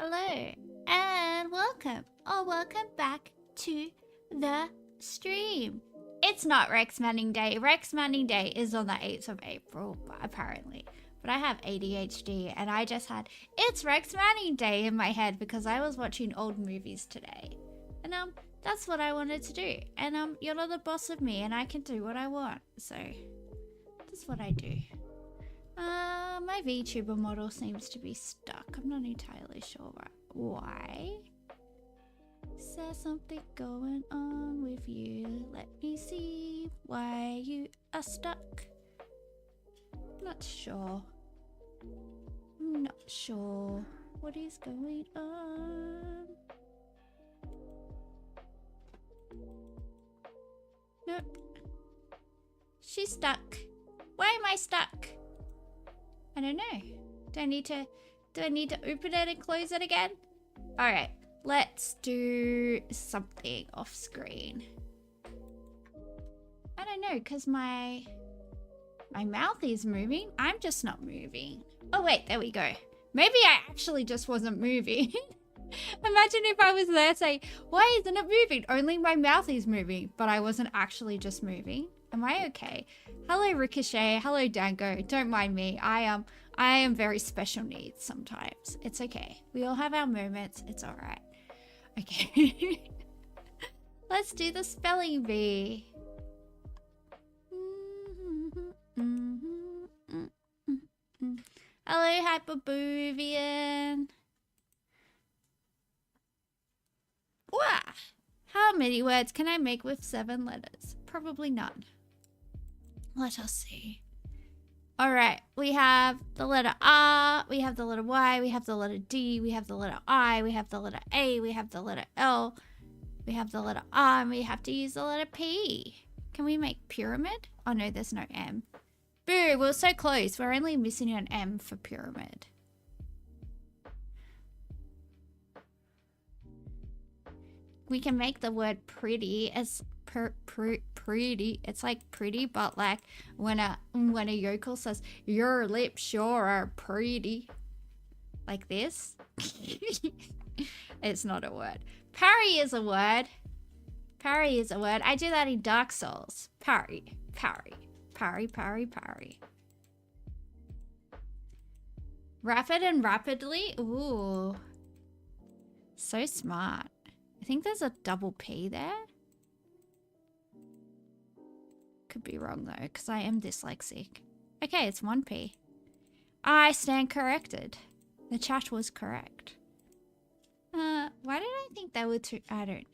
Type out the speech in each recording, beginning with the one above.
Hello and welcome or welcome back to the stream. It's not Rex Manning Day. Rex Manning Day is on the 8th of April, apparently. But I have ADHD and I just had it's Rex Manning Day in my head because I was watching old movies today. And that's what I wanted to do. And you're not the boss of me and I can do what I want. So that's what I do. My VTuber model seems to be stuck. I'm not entirely sure why. Is there something going on with you? Let me see why you are stuck. Not sure. I'm not sure what is going on. Nope. She's stuck. Why am I stuck? I don't know. Do I need to open it and close it again? All right, let's do something off screen. I don't know, because my mouth is moving. I'm just not moving. Oh wait, there we go. Maybe I actually just wasn't moving. Imagine if I was there saying, why isn't it moving? Only my mouth is moving, but I wasn't actually just moving. Am I okay? Hello, Ricochet. Hello, Dango. Don't mind me. I am very special needs sometimes. It's okay. We all have our moments. It's all right. Okay. Let's do the spelling bee. Hello, Hyperboovian. Wow. How many words can I make with 7 letters? Probably none. Let us see. All right, we have the letter R, we have the letter Y, we have the letter D, we have the letter I, we have the letter A, we have the letter L, we have the letter R, and we have to use the letter P. Can we make pyramid? Oh no, there's no M. Boo, we're so close. We're only missing an M for pyramid. We can make the word pretty as pretty. It's like pretty, but like when a yokel says your lips sure are pretty, like this. It's not a word. Parry is a word. Parry is a word. I do that in Dark Souls. Parry, parry, parry, parry, parry. Rapid and rapidly. Ooh, so smart. I think there's a double P there. Could be wrong though, because I am dyslexic. Okay, it's 1 P. I stand corrected. The chat was correct. Why did I think that were 2? I don't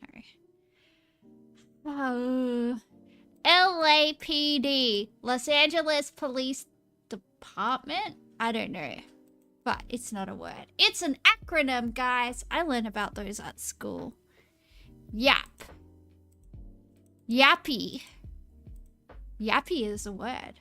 know. Oh. LAPD. Los Angeles Police Department? I don't know. But it's not a word. It's an acronym, guys. I learned about those at school. Yap. Yappy. Yappy is a word.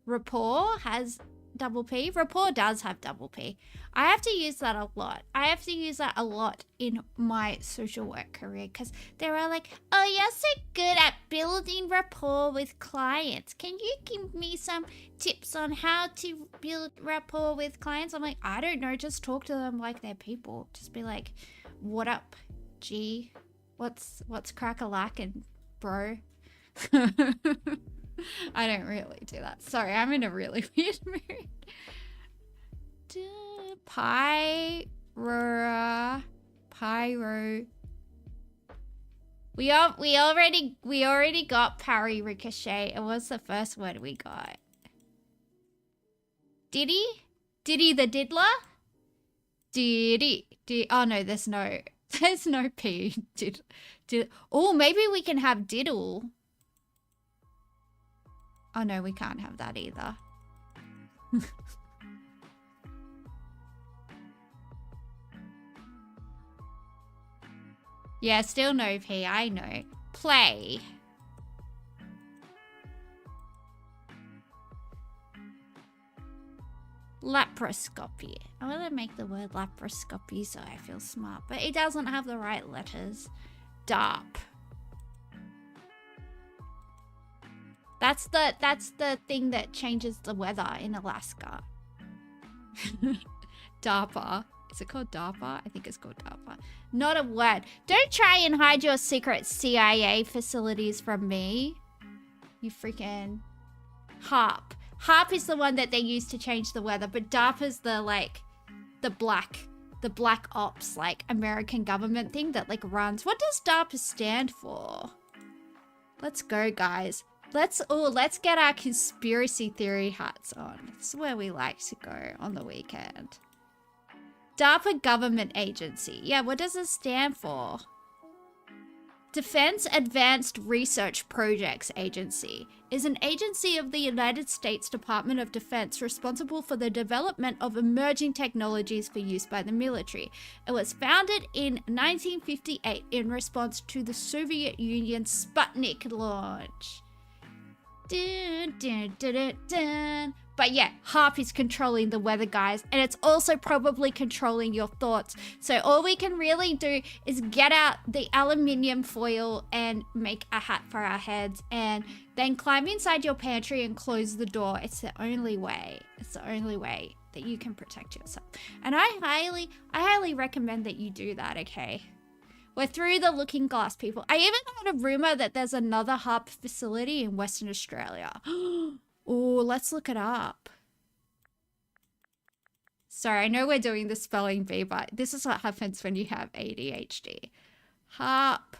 Rapport has double P. Rapport does have double P. I have to use that a lot. I have to use that a lot in my social work career because they were like, oh, you're so good at building rapport with clients. Can you give me some tips on how to build rapport with clients? I'm like, I don't know. Just talk to them like they're people. Just be like, what up, G? What's crack-a-lackin', bro? I don't really do that. Sorry, I'm in a really weird mood. Pyro. We already got parry ricochet. It was the first word we got. Diddy the diddler? Diddy. Oh no, there's no P. Oh, maybe we can have diddle. Oh no, we can't have that either. Yeah, still no P, I know. Play. Laparoscopy. I want to make the word laparoscopy so I feel smart, but it doesn't have the right letters. DARP. That's the thing that changes the weather in Alaska. DARPA Is it called DARPA? I think it's called DARPA. Not a word. Don't try and hide your secret CIA facilities from me. You freaking... HARP. HARP is the one that they use to change the weather, but DARPA's the, like, the black ops, like, American government thing that, like, runs. What does DARPA stand for? Let's go, guys. Let's get our conspiracy theory hats on. This is where we like to go on the weekend. DARPA Government Agency. Yeah, what does it stand for? Defense Advanced Research Projects Agency is an agency of the United States Department of Defense responsible for the development of emerging technologies for use by the military. It was founded in 1958 in response to the Soviet Union's Sputnik launch. Dun, dun, dun, dun, dun. But yeah, HARP is controlling the weather, guys, and it's also probably controlling your thoughts. So all we can really do is get out the aluminium foil and make a hat for our heads, and then climb inside your pantry and close the door. It's the only way. It's the only way that you can protect yourself. And I highly recommend that you do that, okay? We're through the looking glass, people. I even heard a rumor that there's another HARP facility in Western Australia. Oh, let's look it up. Sorry, I know we're doing the spelling bee, but this is what happens when you have ADHD. HARP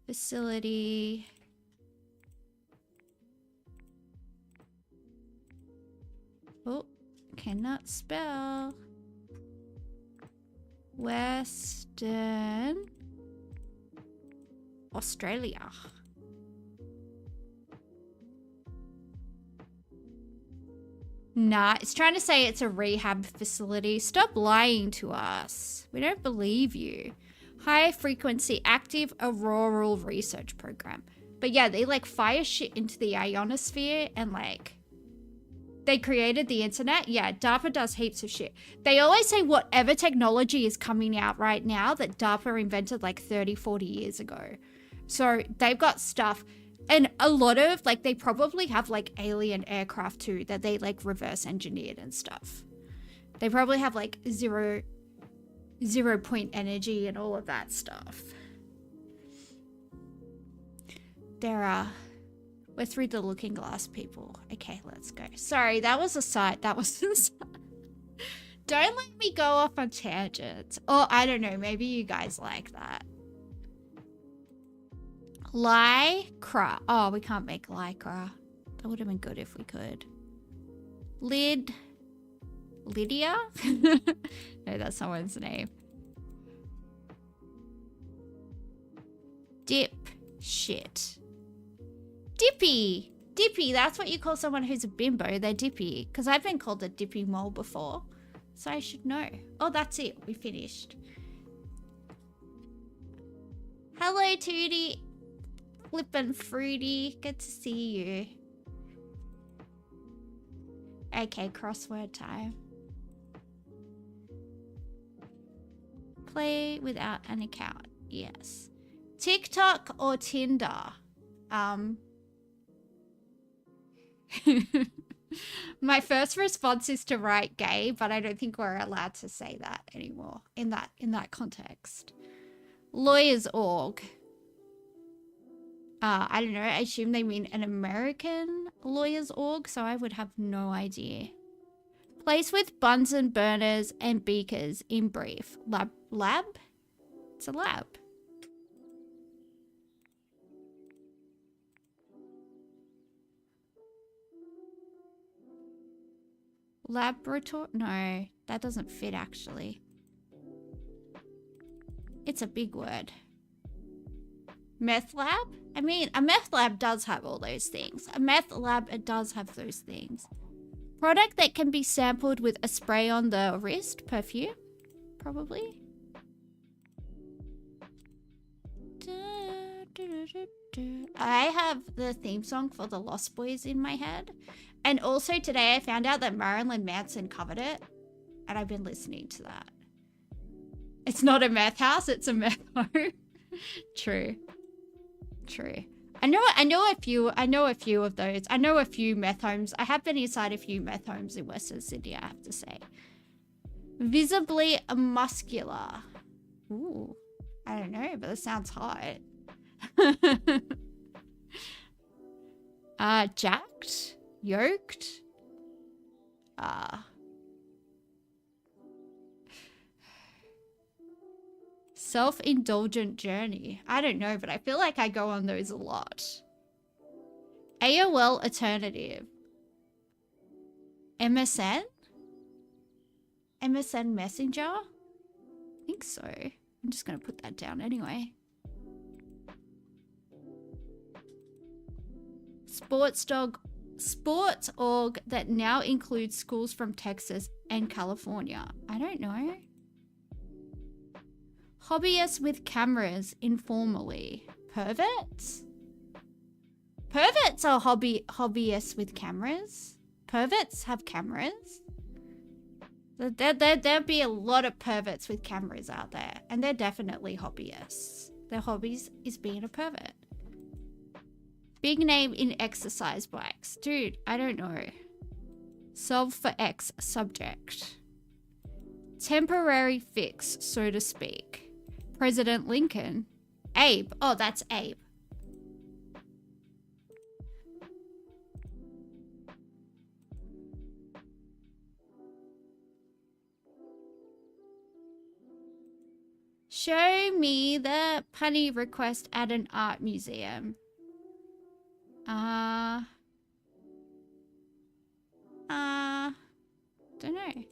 facility. Oh, cannot spell. Western Australia. Nah, it's trying to say it's a rehab facility. Stop lying to us. We don't believe you. High frequency active auroral research program. But yeah, they like fire shit into the ionosphere and like they created the internet. Yeah, DARPA does heaps of shit. They always say whatever technology is coming out right now that DARPA invented like 30, 40 years ago. So they've got stuff. And a lot of, like, they probably have, like, alien aircraft, too, that they, like, reverse engineered and stuff. They probably have, like, zero point energy and all of that stuff. We're through the looking glass, people. Okay, let's go. Sorry, that was a side. That was a side. Don't let me go off on tangents. Or, I don't know, maybe you guys like that. Lycra. Oh, we can't make lycra. That would have been good if we could. Lydia? No, that's someone's name. Dip shit. Dippy. Dippy, that's what you call someone who's a bimbo. They're dippy. Because I've been called a dippy mole before. So I should know. Oh, that's it. We finished. Hello, Tootie. Flippin' fruity. Good to see you. Okay, crossword time. Play without an account. Yes. TikTok or Tinder? My first response is to write gay, but I don't think we're allowed to say that anymore in that context. Lawyers org. I don't know, I assume they mean an American lawyers org, so I would have no idea. Place with Bunsen burners and beakers in brief. Lab? It's a lab. Laboratory? No, that doesn't fit actually. It's a big word. Meth lab? I mean, a meth lab does have all those things. A meth lab, it does have those things. Product that can be sampled with a spray on the wrist. Perfume? Probably. I have the theme song for The Lost Boys in my head. And also today I found out that Marilyn Manson covered it. And I've been listening to that. It's not a meth house, it's a meth home. True. True. I know a few of those. I know a few meth homes. I have been inside a few meth homes in Western Sydney, I have to say. Visibly muscular. Ooh, I don't know, but it sounds hot. Jacked, yoked. Self-indulgent journey. I don't know, but I feel like I go on those a lot. AOL alternative. MSN? MSN Messenger? I think so. I'm just going to put that down anyway. Sports org that now includes schools from Texas and California. I don't know. Hobbyists with cameras informally. Perverts? Perverts are hobbyists with cameras. Perverts have cameras. There'd be a lot of perverts with cameras out there, and they're definitely hobbyists. Their hobbies is being a pervert. Big name in exercise bikes. Dude, I don't know. Solve for X subject. Temporary fix, so to speak. President Lincoln. Abe. Oh, that's Abe. Show me the punny request at an art museum. Don't know.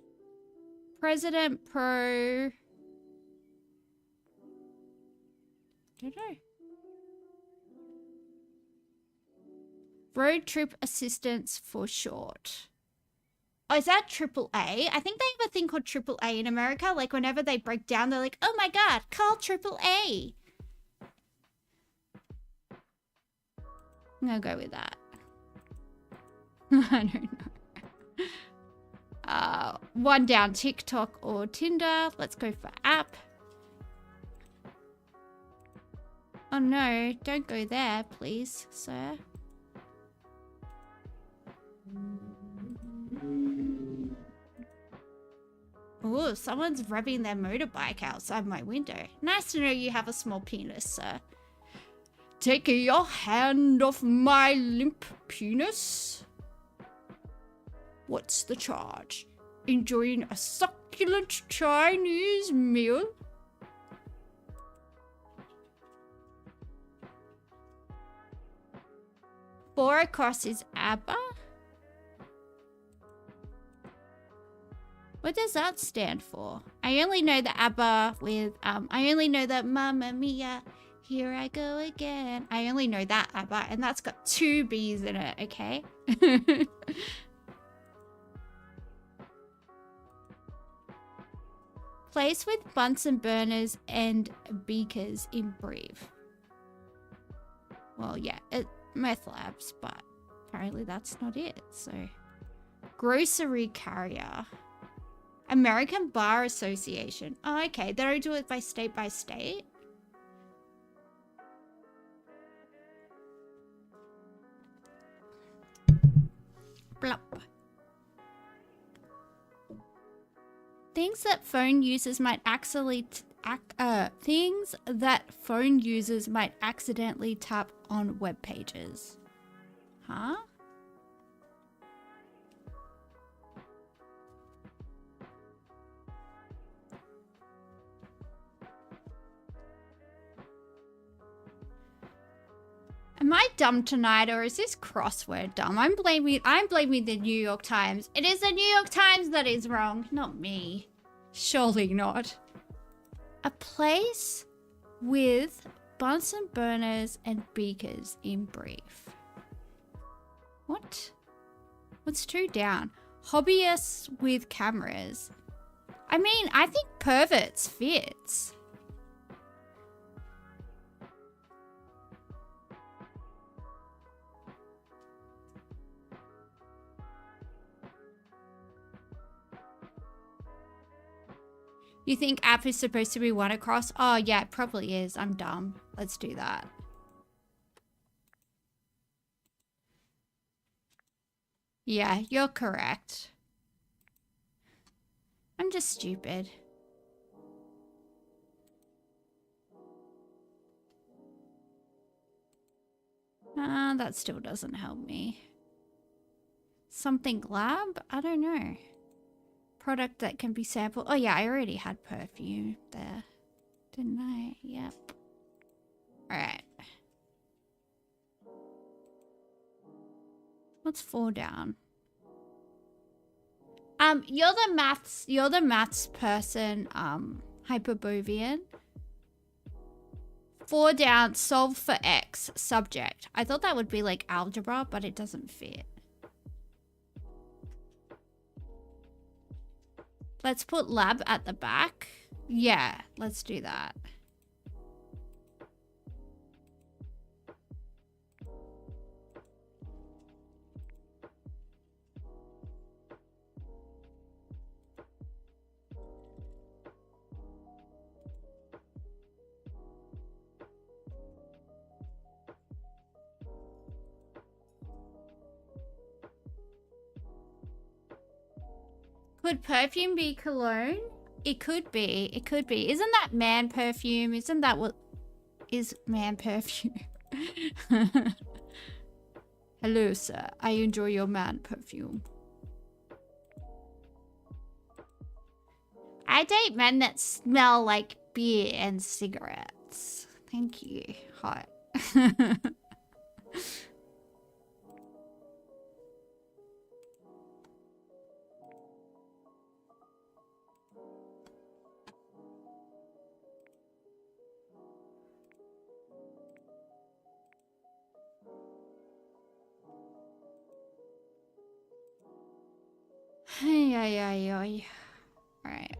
President Pro. Don't know. Road trip assistance for short. Oh, is that AAA? I think they have a thing called AAA in America. Like, whenever they break down, they're like, oh my god, call AAA. I'm gonna go with that. I don't know. One down, TikTok or Tinder. Let's go for app. Oh no, don't go there, please, sir. Oh, someone's revving their motorbike outside my window. Nice to know you have a small penis, sir. Take your hand off my limp penis. What's the charge? Enjoying a succulent Chinese meal? Four across is ABBA? What does that stand for? I only know the ABBA with, I only know that Mamma Mia, here I go again. I only know that ABBA, and that's got 2 B's in it, okay? Place with Bunsen burners and beakers in brief. Well, yeah, meth labs, but apparently that's not it, so. Grocery carrier. American Bar Association. Oh, okay. They don't do it by state. Blop. Things that phone users might accidentally tap on web pages. Huh? Am I dumb tonight, or is this crossword dumb? I'm blaming the New York Times. It is the New York Times that is wrong, not me. Surely not. A place with Bunsen burners and beakers in brief. What? What's 2 down? Hobbyists with cameras. I mean, I think perverts fits. You think app is supposed to be 1 across? Oh, yeah, it probably is. I'm dumb. Let's do that. Yeah, you're correct. I'm just stupid. That still doesn't help me. Something lab? I don't know. Product that can be sampled. Oh yeah, I already had perfume there. Didn't I? Yep. Alright. What's 4 down? You're the maths person, Hyperbovian. 4 down, solve for X, subject. I thought that would be like algebra, but it doesn't fit. Let's put lab at the back. Yeah, let's do that. Could perfume be cologne? It could be. It could be. Isn't that man perfume? Isn't that what is man perfume? Hello, sir. I enjoy your man perfume. I date men that smell like beer and cigarettes. Thank you. Hot. Alright.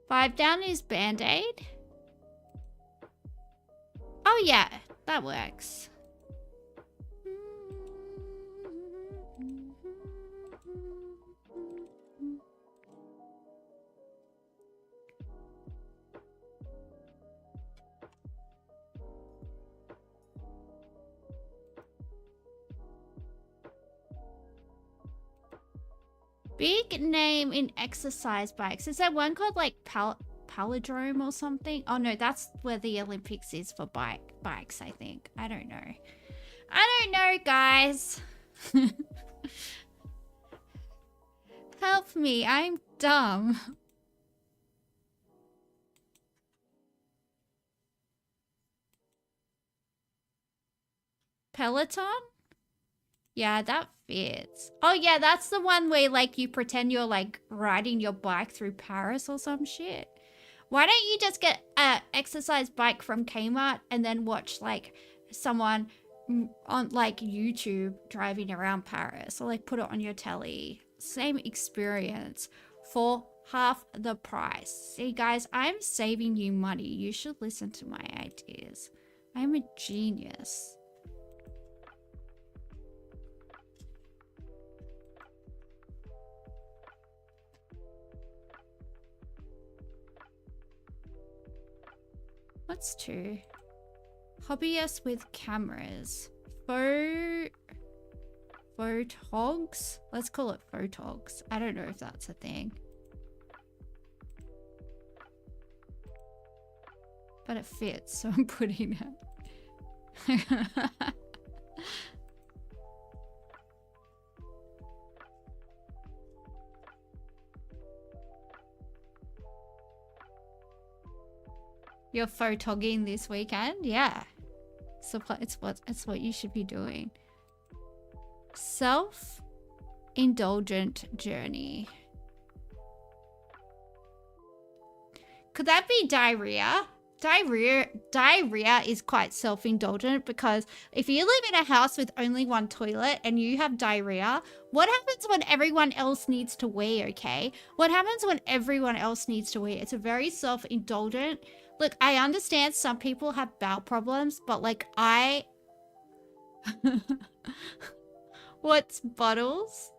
Five down is Band-Aid. Oh yeah, that works. Big name in exercise bikes. Is there one called like Palindrome or something? Oh no, that's where the Olympics is for bikes, I think. I don't know. I don't know, guys. Help me, I'm dumb. Peloton? Yeah, that fits. Oh yeah, that's the one where like you pretend you're like riding your bike through Paris or some shit. Why don't you just get a exercise bike from Kmart and then watch like someone on like YouTube driving around Paris, or like put it on your telly? Same experience for half the price. See guys, I'm saving you money. You should listen to my ideas. I'm a genius. What's 2? Hobbyist with cameras. Photogs? Let's call it photogs. I don't know if that's a thing. But it fits, so I'm putting it. You're photogging this weekend? Yeah. So it's what you should be doing. Self-indulgent journey. Could that be diarrhea? Diarrhea is quite self-indulgent, because if you live in a house with only one toilet and you have diarrhea, what happens when everyone else needs to wee, okay? What happens when everyone else needs to wee? It's a very self-indulgent. Look, I understand some people have bowel problems, but like What's bottles?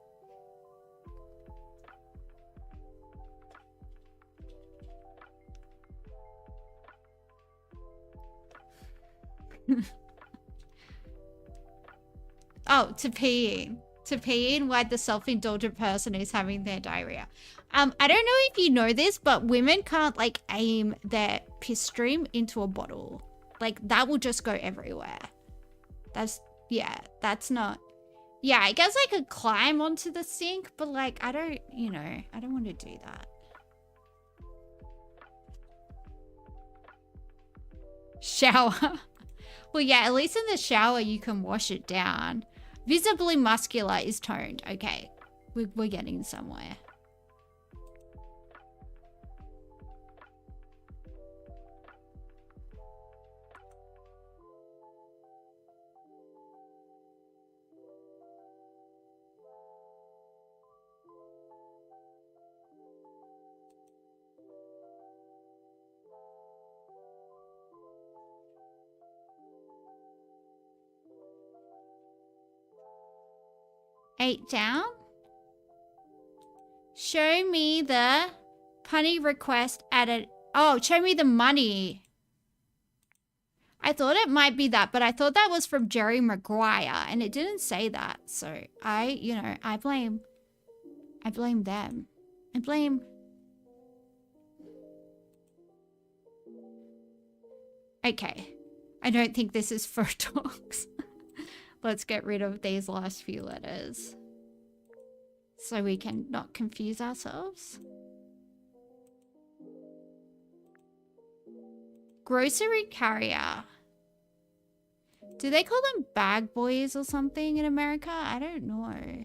Oh, to peeing. To peeing while the self-indulgent person is having their diarrhea. I don't know if you know this, but women can't like aim their piss stream into a bottle. Like that will just go everywhere. Yeah, that's not. Yeah, I guess I could climb onto the sink, but like I don't, I don't want to do that. Shower. Well, yeah, at least in the shower you can wash it down. Visibly muscular is toned. Okay, we're getting somewhere. Eight down. Show me the punny request added. Oh, show me the money. I thought it might be that, but I thought that was from Jerry Maguire and it didn't say that. So I blame them. I blame. Okay. I don't think this is for dogs. Let's get rid of these last few letters so we can not confuse ourselves. Grocery carrier. Do they call them bag boys or something in America? I don't know.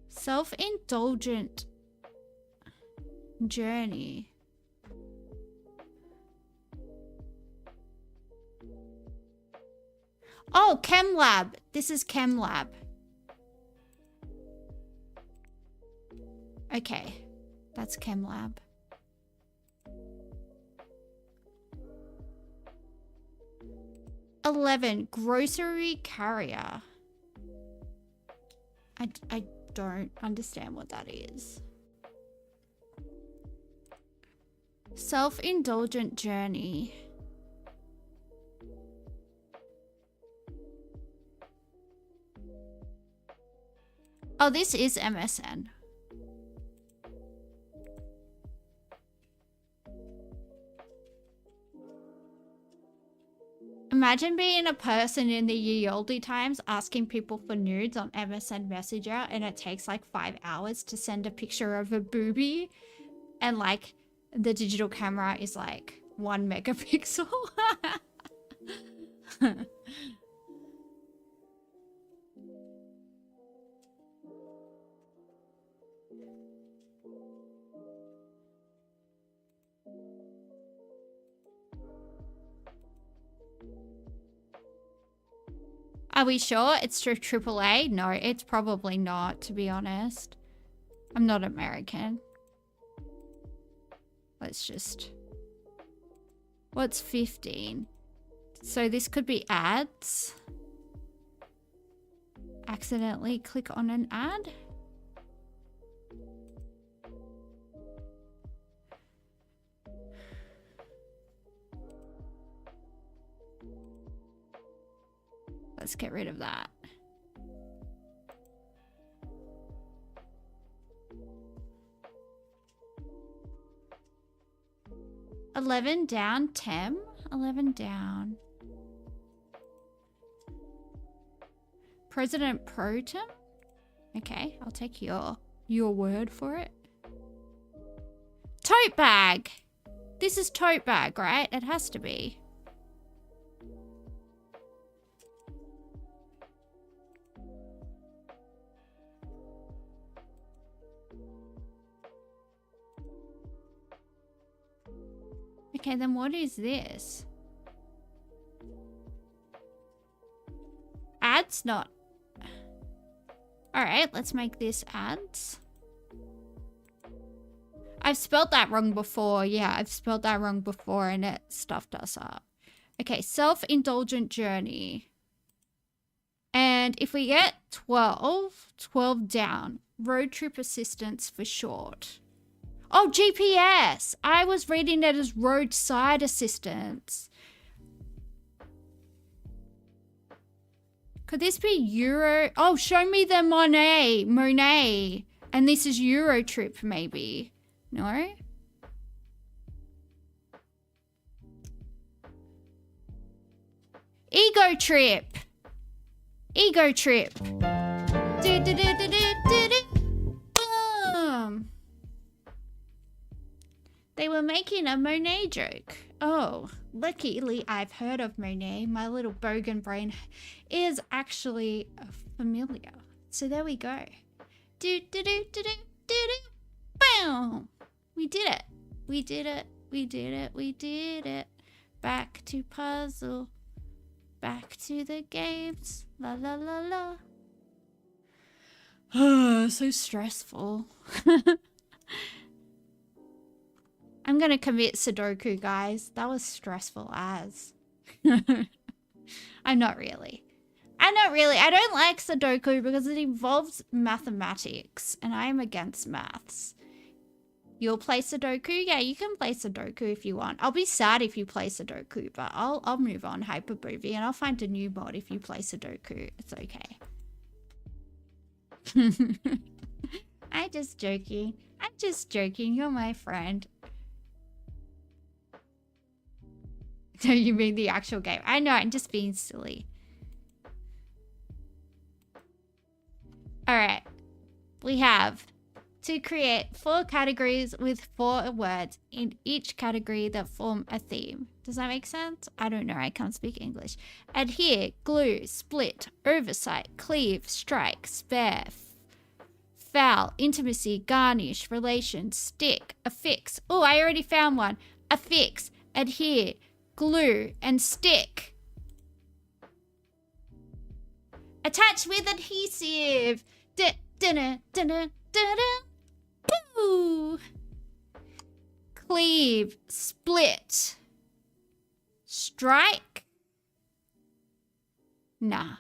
Self-indulgent journey. Oh, Chem Lab. This is Chem Lab. Okay, that's Chem Lab. $11, grocery carrier. I don't understand what that is. Self-indulgent journey. Oh, this is MSN. Imagine being a person in the ye olde times asking people for nudes on MSN Messenger and it takes like 5 hours to send a picture of a boobie and like the digital camera is like 1 megapixel. Are we sure it's through AAA? No, it's probably not, to be honest. I'm not American. Let's just... What's 15? So this could be ads. Accidentally click on an ad. Let's get rid of that. $11 down, Tem. 11 down. President Pro Tem? Okay, I'll take your word for it. Tote bag. This is tote bag, right? It has to be. Okay, then what is this? Ads? Not. Alright, let's make this ads. I've spelled that wrong before. Yeah, I've spelled that wrong before and it stuffed us up. Okay, self-indulgent journey. And if we get 12 down. Road trip assistance for short. Oh, GPS. I was reading it as roadside assistance. Could this be Euro? Oh, show me the Monet. And this is Euro trip, maybe. No? Ego trip. Ego trip. Boom. They were making a Monet joke. Oh, luckily I've heard of Monet. My little bogan brain is actually familiar. So there we go. Boom. We did it. We did it. We did it. We did it. Back to puzzle. Back to the games. La la la la. Oh, so stressful. I'm gonna commit Sudoku, guys. That was stressful as. I'm not really. I don't like Sudoku because it involves mathematics and I am against maths. You'll play Sudoku? Yeah, you can play Sudoku if you want. I'll be sad if you play Sudoku, but I'll move on, Hyper Booby, and I'll find a new mod if you play Sudoku. It's okay. I'm just joking. I'm just joking. You're my friend. No, you mean the actual game. I know, I'm just being silly. Alright. We have to create 4 categories with 4 words in each category that form a theme. Does that make sense? I don't know. I can't speak English. Adhere, glue, split, oversight, cleave, strike, spare, foul, intimacy, garnish, relation, stick, affix. Oh, I already found one. Affix, adhere, glue, and stick. Attach with adhesive. Boo. Cleave, split, strike. Nah,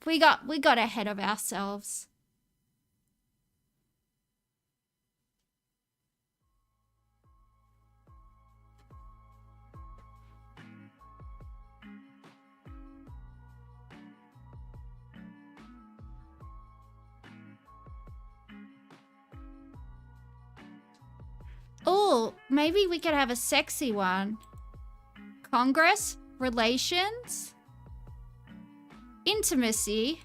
we got ahead of ourselves. Oh, maybe we could have a sexy one. Congress, relations, intimacy,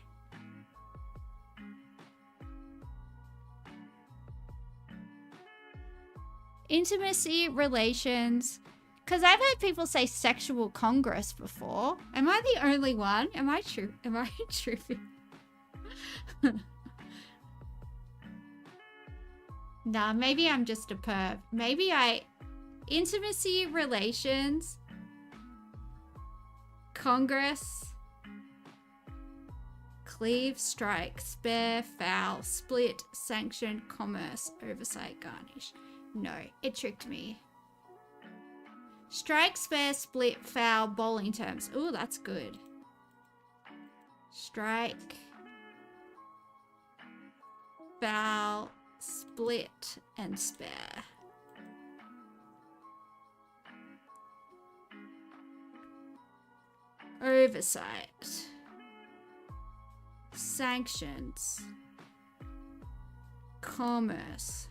relations. Because I've heard people say sexual congress before. Am I the only one? Am I true? Am I tripping? Nah, maybe I'm just a perv. Maybe intimacy, relations, congress, cleave, strike, spare, foul, split, sanction, commerce, oversight, garnish. No, it tricked me. Strike, spare, split, foul, bowling terms. Ooh, that's good. Strike, foul, split, and spare. Oversight. Sanctions. Commerce.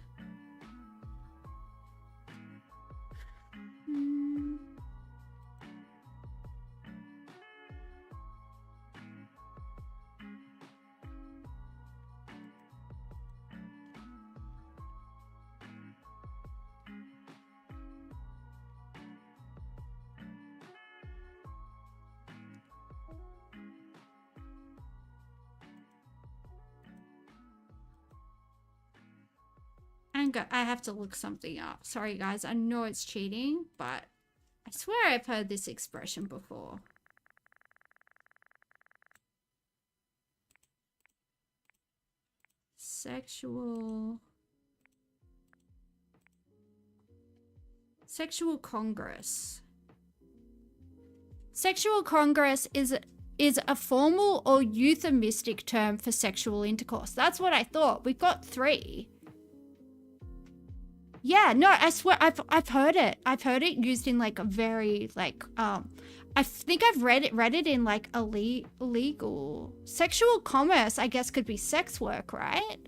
I have to look something up. Sorry guys, I know it's cheating, but I swear I've heard this expression before. Sexual congress. Sexual congress is a formal or euphemistic term for sexual intercourse. That's what I thought. We've got 3. Yeah, no, I swear I've heard it. I've heard it used in like a very like I think I've read it in like illegal sexual commerce, I guess could be sex work, right?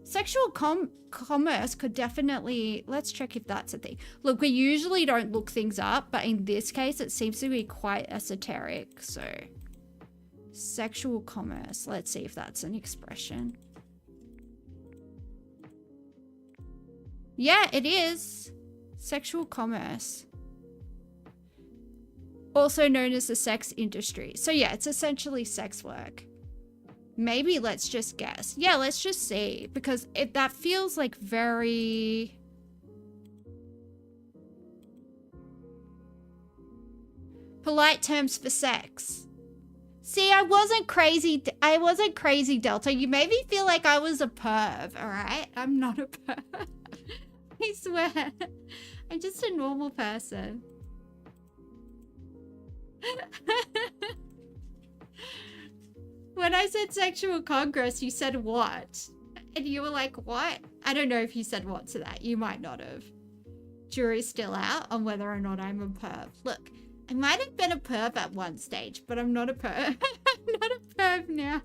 Sexual commerce could definitely, let's check if that's a thing. Look, we usually don't look things up, but in this case it seems to be quite esoteric. So sexual commerce, let's see if that's an expression. Yeah, it is. Sexual commerce. Also known as the sex industry. So yeah, it's essentially sex work. Maybe let's just guess. Yeah, let's just see. Because that feels like very... polite terms for sex. See, I wasn't crazy, Delta. You made me feel like I was a perv, alright? I'm not a perv. I swear. I'm just a normal person. When I said sexual congress, you said what? And you were like, what? I don't know if you said what to that. You might not have. Jury's still out on whether or not I'm a perv. Look, I might have been a perv at one stage, but I'm not a perv. I'm not a perv now.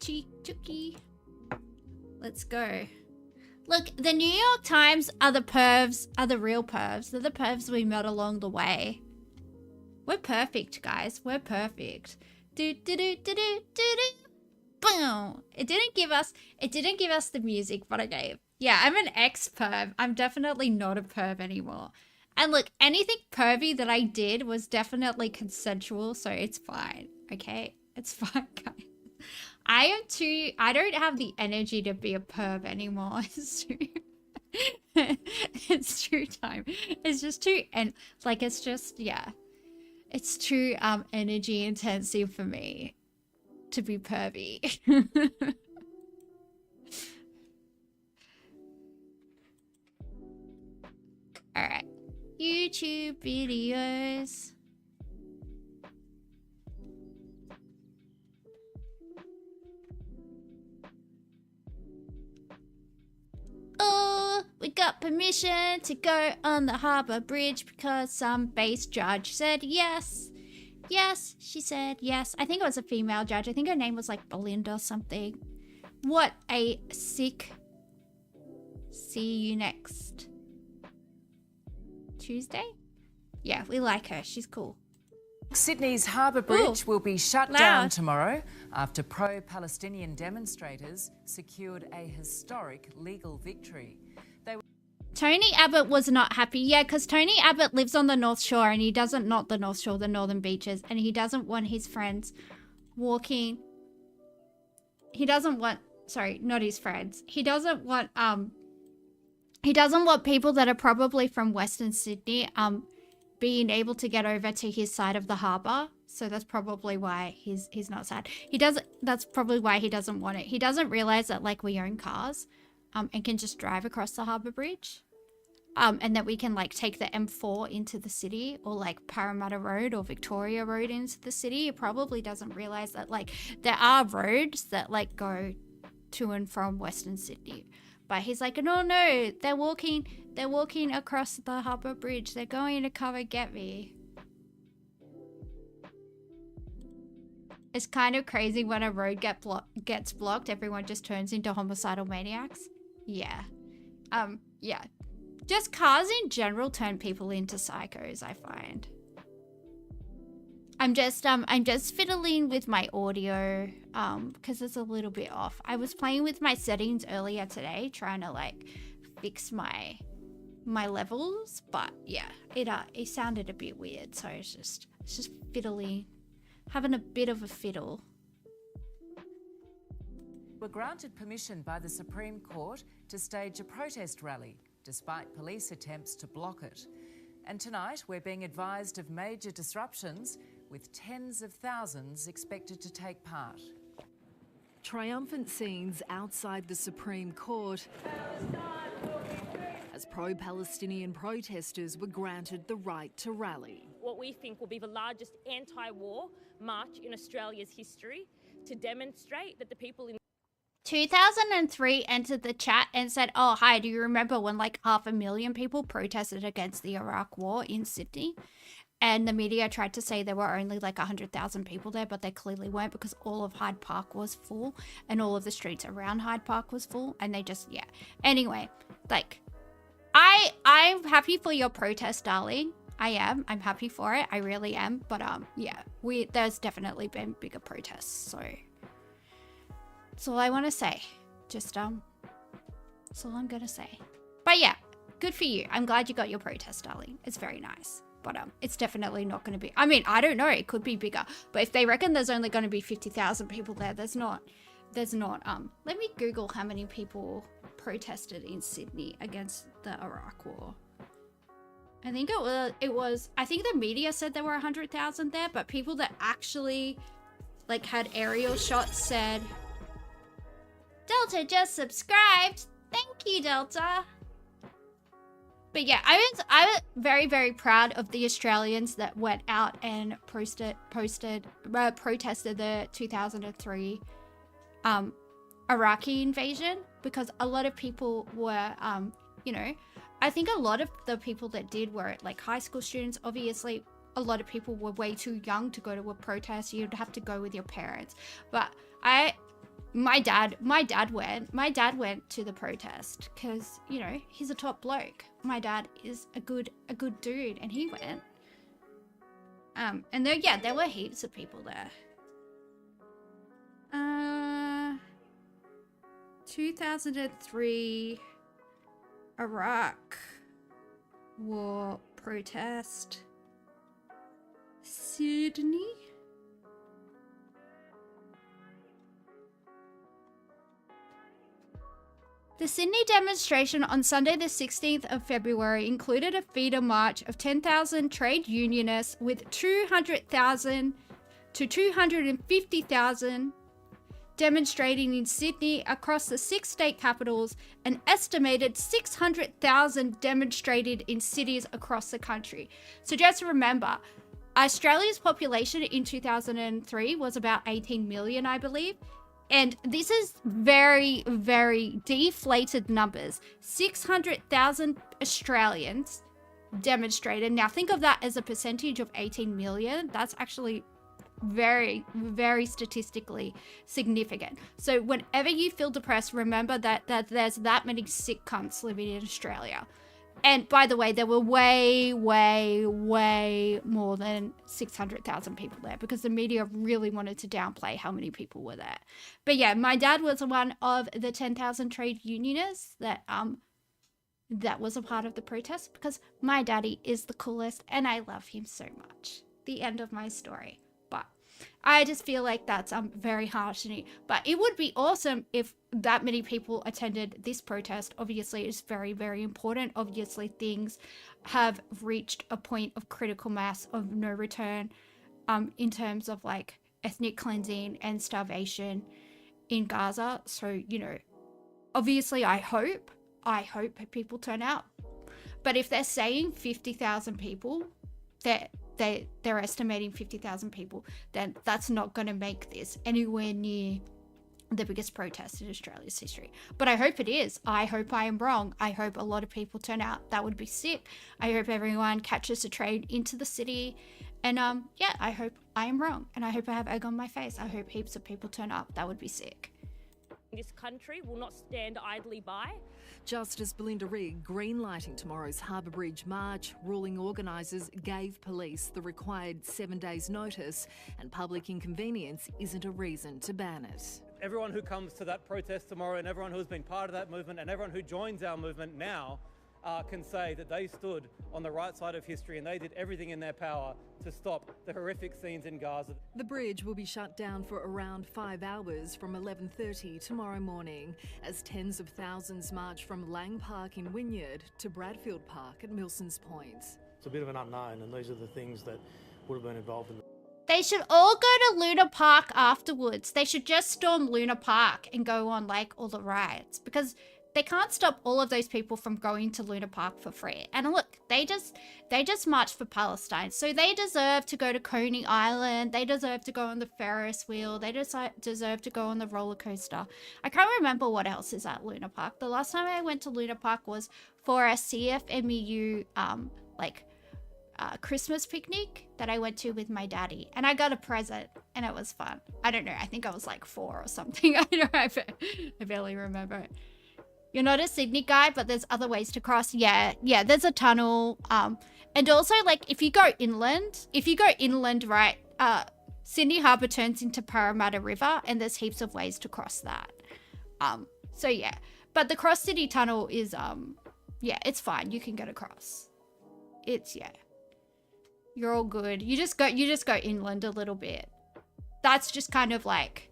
Chooky. Let's go. Look, the New York Times are the pervs, are the real pervs. They're the pervs we met along the way. We're perfect, guys. We're perfect. Do do do do do do do. Boom. It didn't give us the music, but I gave. Yeah, I'm an ex-perv. I'm definitely not a perv anymore. And look, anything pervy that I did was definitely consensual, so it's fine. Okay? It's fine, guys. I don't have the energy to be a perv anymore. It's too, it's too time. It's just too, and like, it's just, yeah. It's too, energy intensive for me to be pervy. All right. YouTube videos. Oh, we got permission to go on the harbour bridge because some base judge said yes. Yes, she said yes. I think it was a female judge. I think her name was like Belinda something. What a sick. See you next Tuesday? Yeah, we like her. She's cool. Sydney's Harbour Bridge will be shut down tomorrow after pro-Palestinian demonstrators secured a historic legal victory. Tony Abbott was not happy. Yeah, because Tony Abbott lives on the North Shore and he doesn't, not the North Shore, the Northern Beaches. And he doesn't want his friends walking. He doesn't want, sorry, not his friends. He doesn't want people that are probably from Western Sydney, being able to get over to his side of the harbour. So that's probably why he's not sad. That's probably why he doesn't want it. He doesn't realise that like we own cars and can just drive across the harbour bridge. And that we can like take the M4 into the city or like Parramatta Road or Victoria Road into the city. He probably doesn't realise that like there are roads that like go to and from Western Sydney. But he's like, no, they're walking across the harbour bridge. They're going to come and get me. It's kind of crazy when a road gets blocked, everyone just turns into homicidal maniacs. Yeah. Yeah. Just cars in general turn people into psychos, I find. I'm just fiddling with my audio because it's a little bit off. I was playing with my settings earlier today trying to like fix my levels, but yeah, it sounded a bit weird, so it's just fiddling, having a bit of a fiddle. Were granted permission by the Supreme Court to stage a protest rally despite police attempts to block it. And tonight we're being advised of major disruptions with tens of thousands expected to take part. Triumphant scenes outside the Supreme Court as pro-Palestinian protesters were granted the right to rally. what we think will be the largest anti-war march in Australia's history to demonstrate that the people in 2003 entered the chat and said, oh, hi, do you remember when like 500,000 people protested against the Iraq war in Sydney? And the media tried to say there were only like 100,000 people there, but they clearly weren't because all of Hyde Park was full and all of the streets around Hyde Park was full. And they just, yeah. Anyway, like, I'm happy for your protest, darling. I am. I'm happy for it. I really am. But yeah, there's definitely been bigger protests. So that's all I want to say. Just that's all I'm gonna say. But yeah, good for you. I'm glad you got your protest, darling. It's very nice. But it's definitely not going to be. I mean, I don't know. It could be bigger. But if they reckon there's only going to be 50,000 people there, there's not. Let me Google how many people protested in Sydney against the Iraq War. I think it was. I think the media said there were 100,000 there, but people that actually like had aerial shots said. Delta just subscribed. Thank you, Delta. But yeah, I was very, very proud of the Australians that went out and protested the 2003 Iraqi invasion, because a lot of people were, you know, I think a lot of the people that did were like high school students. Obviously, a lot of people were way too young to go to a protest. You'd have to go with your parents. But my dad went to the protest because, you know, he's a top bloke. My dad is a good dude, and he went. And there were heaps of people there. 2003 Iraq War protest. Sydney. The Sydney demonstration on Sunday the 16th of February included a feeder march of 10,000 trade unionists with 200,000 to 250,000 demonstrating in Sydney. Across the 6 state capitals, an estimated 600,000 demonstrated in cities across the country. So just remember, Australia's population in 2003 was about 18 million, I believe. And this is very, very deflated numbers. 600,000 Australians demonstrated. Now think of that as a percentage of 18 million. That's actually very, very statistically significant. So whenever you feel depressed, remember that there's that many sick cunts living in Australia. And by the way, there were way, way, way more than 600,000 people there because the media really wanted to downplay how many people were there. But yeah, my dad was one of the 10,000 trade unionists that was a part of the protest because my daddy is the coolest and I love him so much. The end of my story. But I just feel like that's very harsh. But it would be awesome if that many people attended this protest. Obviously, it's very, very important. Obviously, things have reached a point of critical mass of no return in terms of like ethnic cleansing and starvation in Gaza. So, you know, obviously, I hope people turn out. But if they're saying 50,000 people, they're estimating 50,000 people, then that's not going to make this anywhere near the biggest protest in Australia's history. But I hope it is. I hope I am wrong. I hope a lot of people turn out. That would be sick. I hope everyone catches a train into the city. And yeah, I hope I am wrong. And I hope I have egg on my face. I hope heaps of people turn up. That would be sick. this country will not stand idly by. Justice Belinda Rigg greenlighting tomorrow's Harbour Bridge march, ruling organisers gave police the required 7 days' notice and public inconvenience isn't a reason to ban it. Everyone who comes to that protest tomorrow and everyone who's been part of that movement and everyone who joins our movement now can say that they stood on the right side of history and they did everything in their power to stop the horrific scenes in Gaza. The bridge will be shut down for around 5 hours from 11:30 tomorrow morning as tens of thousands march from Lang Park in Wynyard to Bradfield Park at Milsons Point. It's a bit of an unknown, and these are the things that would have been involved in. They should all go to Luna Park afterwards. They should just storm Luna Park and go on like all the riots, because they can't stop all of those people from going to Luna Park for free. And look, they just marched for Palestine. So they deserve to go to Coney Island. They deserve to go on the Ferris wheel. They deserve to go on the roller coaster. I can't remember what else is at Luna Park. The last time I went to Luna Park was for a CFMEU Christmas picnic that I went to with my daddy, and I got a present and it was fun. I don't know, I think I was like 4 or something. I barely remember it. You're not a Sydney guy, but there's other ways to cross. Yeah, there's a tunnel. And also, like, if you go inland, right, Sydney Harbour turns into Parramatta River, and there's heaps of ways to cross that. So yeah, but the Cross City Tunnel is, yeah, it's fine. You can get across. It's, yeah, you're all good. You just go inland a little bit. That's just kind of like,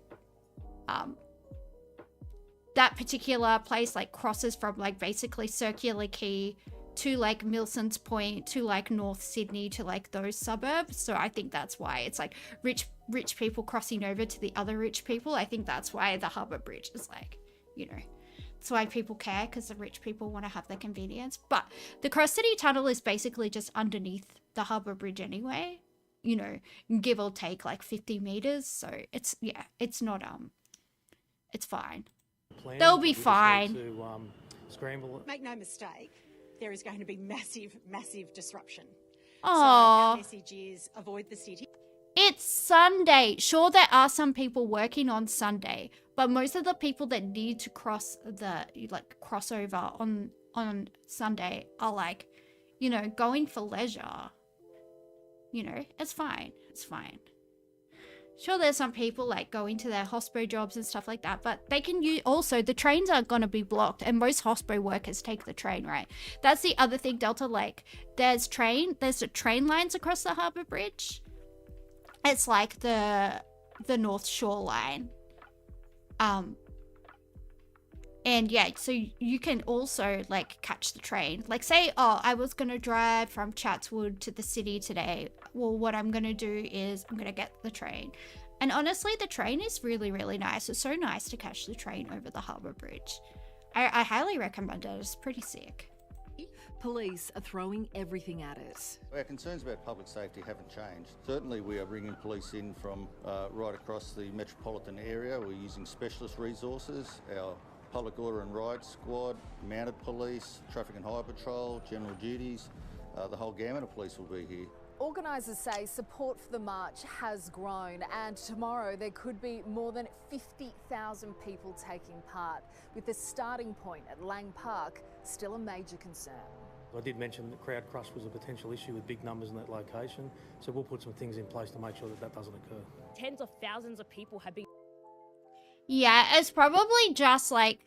that particular place like crosses from like basically Circular Quay to like Milson's Point to like North Sydney to like those suburbs. So I think that's why it's like rich people crossing over to the other rich people. I think that's why the Harbour Bridge is like, you know, that's why people care, because the rich people want to have their convenience. But the Cross City Tunnel is basically just underneath the Harbour Bridge anyway, you know, give or take like 50 meters. So it's, yeah, it's not, it's fine. They'll be fine. Scramble. Make no mistake, there is going to be massive disruption. Aww. So our message is avoid the city. It's Sunday. Sure, there are some people working on Sunday, but most of the people that need to cross the crossover on Sunday are like, you know, going for leisure. You know, it's fine. It's fine. Sure, there's some people like going to their hospo jobs and stuff like that, but they can use, also the trains aren't going to be blocked, and most hospo workers take the train, right? That's the other thing, Delta Lake. There's the train lines across the Harbour Bridge. It's like the North Shore line. And yeah, so you can also like catch the train. Like say, oh, I was going to drive from Chatswood to the city today. Well, what I'm going to do is I'm going to get the train. And honestly, the train is really, really nice. It's so nice to catch the train over the Harbour Bridge. I highly recommend it. It's pretty sick. Police are throwing everything at it. Our concerns about public safety haven't changed. Certainly we are bringing police in from right across the metropolitan area. We're using specialist resources, our public order and ride squad, mounted police, traffic and highway patrol, general duties, the whole gamut of police will be here. Organisers say support for the march has grown, and tomorrow there could be more than 50,000 people taking part, with the starting point at Lang Park still a major concern. I did mention that crowd crush was a potential issue with big numbers in that location, so we'll put some things in place to make sure that that doesn't occur. Tens of thousands of people have been... Yeah, it's probably just like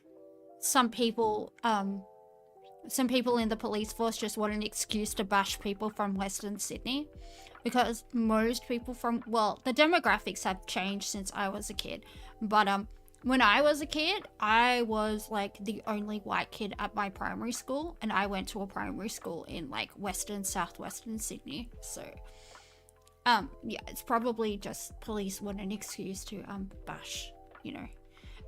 some people in the police force just want an excuse to bash people from Western Sydney, because most people from, well, the demographics have changed since I was a kid, but when I was a kid, I was like the only white kid at my primary school, and I went to a primary school in like southwestern Sydney. So yeah, it's probably just police want an excuse to bash, you know,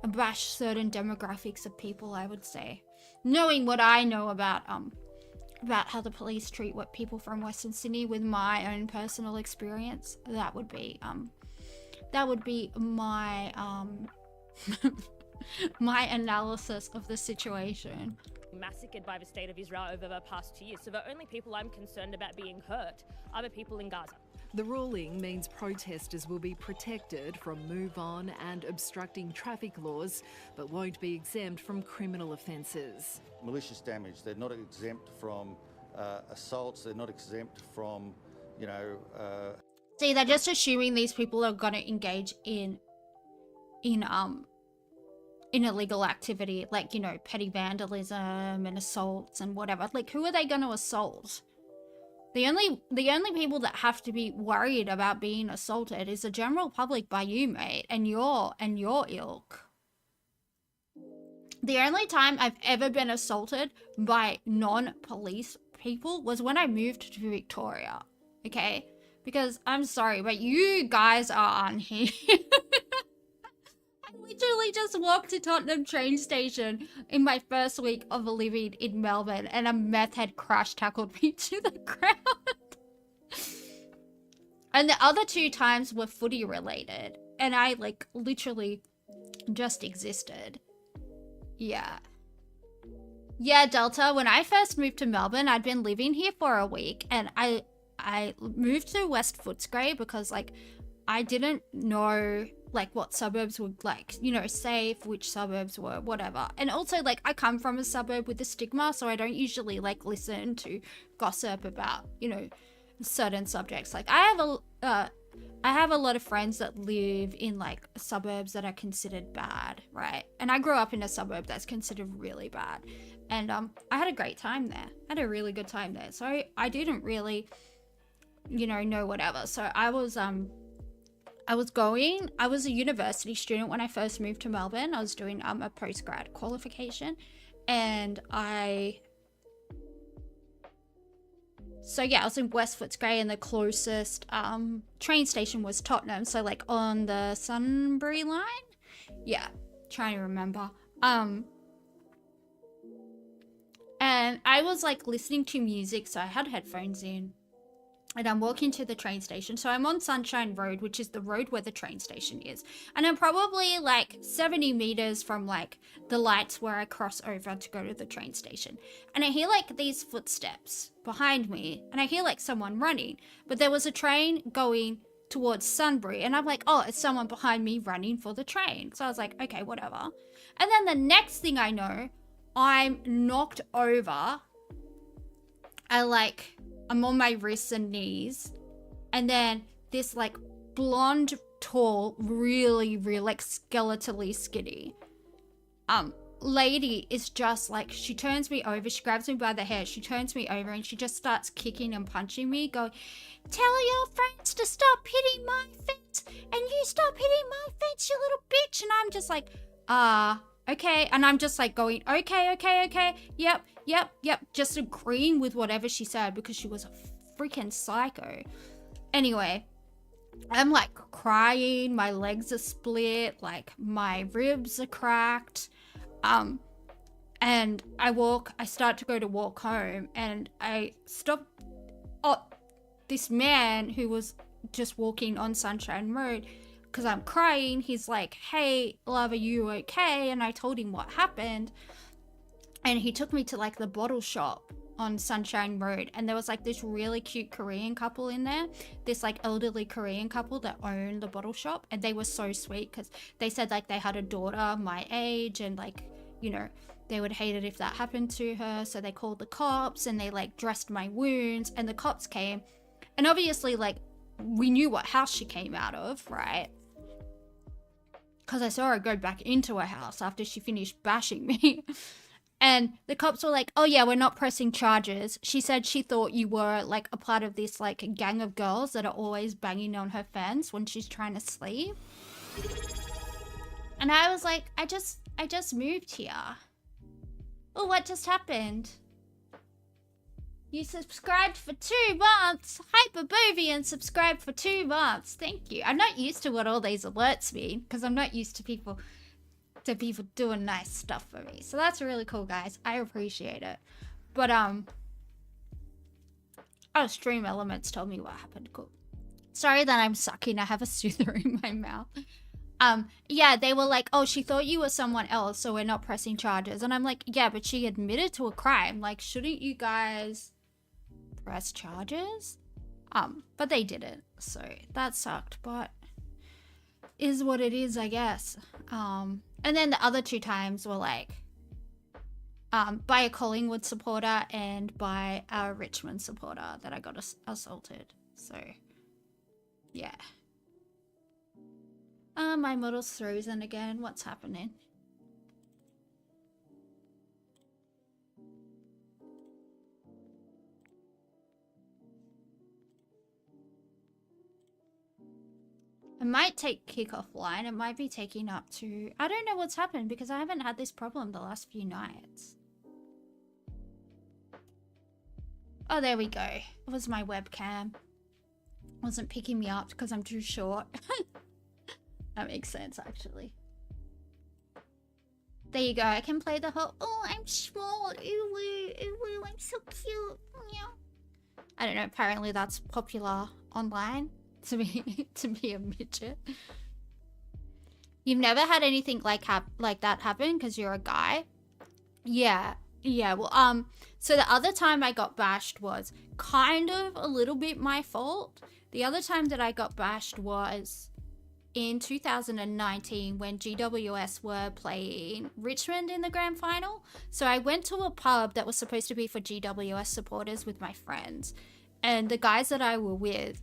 bash certain demographics of people, I would say. Knowing what I know about how the police treat what people from Western Sydney with my own personal experience, that would be my my analysis of the situation. Massacred by the state of Israel over the past 2 years. So the only people I'm concerned about being hurt are the people in Gaza. The ruling means protesters will be protected from move on and obstructing traffic laws, but won't be exempt from criminal offences. Malicious damage, they're not exempt from assaults, they're not exempt from, you know... See, they're just assuming these people are going to engage in illegal activity, like, you know, petty vandalism and assaults and whatever. Like, who are they going to assault? The only people that have to be worried about being assaulted is the general public by you, mate, and your ilk. The only time I've ever been assaulted by non-police people was when I moved to Victoria, okay? Because I'm sorry, but you guys are unhinged. I literally literally just walked to Tottenham train station in my first week of living in Melbourne, and a meth head crash tackled me to the ground. And the other 2 times were footy related, and I like literally just existed. Yeah. Yeah, Delta, when I first moved to Melbourne, I'd been living here for a week, and I moved to West Footscray because like I didn't know like what suburbs were like, you know, safe, which suburbs were, whatever. And also like I come from a suburb with a stigma, so I don't usually like listen to gossip about, you know, certain subjects. Like I have a lot of friends that live in like suburbs that are considered bad, right? And I grew up in a suburb that's considered really bad. And I had a great time there. I had a really good time there. So I didn't really, you know whatever. So I was a university student when I first moved to Melbourne. I was doing a postgrad qualification, and I was in West Footscray, and the closest train station was Tottenham, so like on the Sunbury line. Yeah, trying to remember. And I was like listening to music, so I had headphones in. And I'm walking to the train station. So I'm on Sunshine Road, which is the road where the train station is. And I'm probably like 70 meters from like the lights where I cross over to go to the train station. And I hear like these footsteps behind me, and I hear like someone running. But there was a train going towards Sunbury, and I'm like, oh, it's someone behind me running for the train. So I was like, okay, whatever. And then the next thing I know, I'm knocked over. I'm on my wrists and knees, and then this like blonde, tall, really like skeletally skinny lady is just like, she turns me over, she grabs me by the hair, she turns me over, and she just starts kicking and punching me, going, tell your friends to stop hitting my fence, and you stop hitting my fence, you little bitch. And I'm just like, okay. And I'm just like going, okay. Yep. Just agreeing with whatever she said because she was a freaking psycho. Anyway, I'm like crying. My legs are split. Like my ribs are cracked. And I start to go to walk home, and I stop. Oh, this man who was just walking on Sunshine Road, because I'm crying, he's like, hey, love, are you okay? And I told him what happened. And he took me to like the bottle shop on Sunshine Road. And there was like this really cute Korean couple in there. This like elderly Korean couple that owned the bottle shop. And they were so sweet because they said like they had a daughter my age, and like, you know, they would hate it if that happened to her. So they called the cops, and they like dressed my wounds, and the cops came. And obviously like we knew what house she came out of, right? Because I saw her go back into her house after she finished bashing me. And the cops were like, oh yeah, we're not pressing charges. She said she thought you were like a part of this like gang of girls that are always banging on her fence when she's trying to sleep. And I was like, I just moved here. Oh, what just happened? You subscribed for 2 months. Hyperbovian subscribed for 2 months. Thank you. I'm not used to what all these alerts mean, because I'm not used to people doing nice stuff for me. So that's really cool, guys. I appreciate it. But Stream Elements told me what happened. Cool. Sorry that I'm sucking. I have a soother in my mouth. Yeah, they were like, oh, she thought you were someone else, so we're not pressing charges. And I'm like, yeah, but she admitted to a crime. Like, shouldn't you guys press charges? But they didn't, so that sucked, but is what it is, I guess. And then the other 2 times were like by a Collingwood supporter and by a Richmond supporter that I got assaulted. So yeah. My model's frozen again. What's happening? It might take kick offline. It might be taking up to... I don't know what's happened because I haven't had this problem the last few nights. Oh, there we go. It was my webcam. Wasn't picking me up because I'm too short. That makes sense, actually. There you go. I can play the whole, oh, I'm small. Ooh, ooh, I'm so cute. Meow. I don't know. Apparently that's popular online to be a midget. You've never had anything like that happen because you're a guy? Yeah. Well, so the other time I got bashed was kind of a little bit my fault. The other time that I got bashed was in 2019 when GWS were playing Richmond in the grand final. So I went to a pub that was supposed to be for GWS supporters with my friends. And the guys that I were with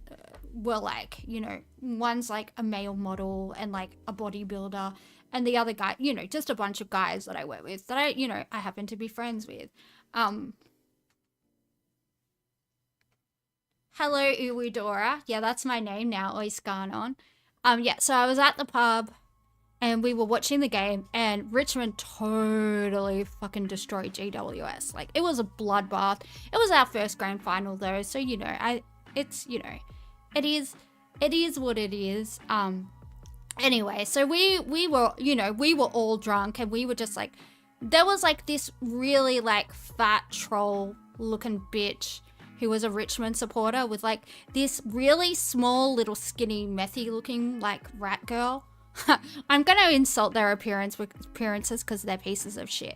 were like, you know, one's like a male model and like a bodybuilder. And the other guy, you know, just a bunch of guys that I work with that I happen to be friends with. Hello, Uwudora. Yeah, that's my name now, Oiskanon. Yeah, so I was at the pub and we were watching the game and Richmond totally fucking destroyed GWS. Like, it was a bloodbath. It was our first grand final though, so, you know, it is what it is. Anyway, so we were all drunk and we were just like, there was like this really like fat troll looking bitch who was a Richmond supporter with like this really small little skinny methy looking like rat girl. I'm gonna insult their appearances because they're pieces of shit.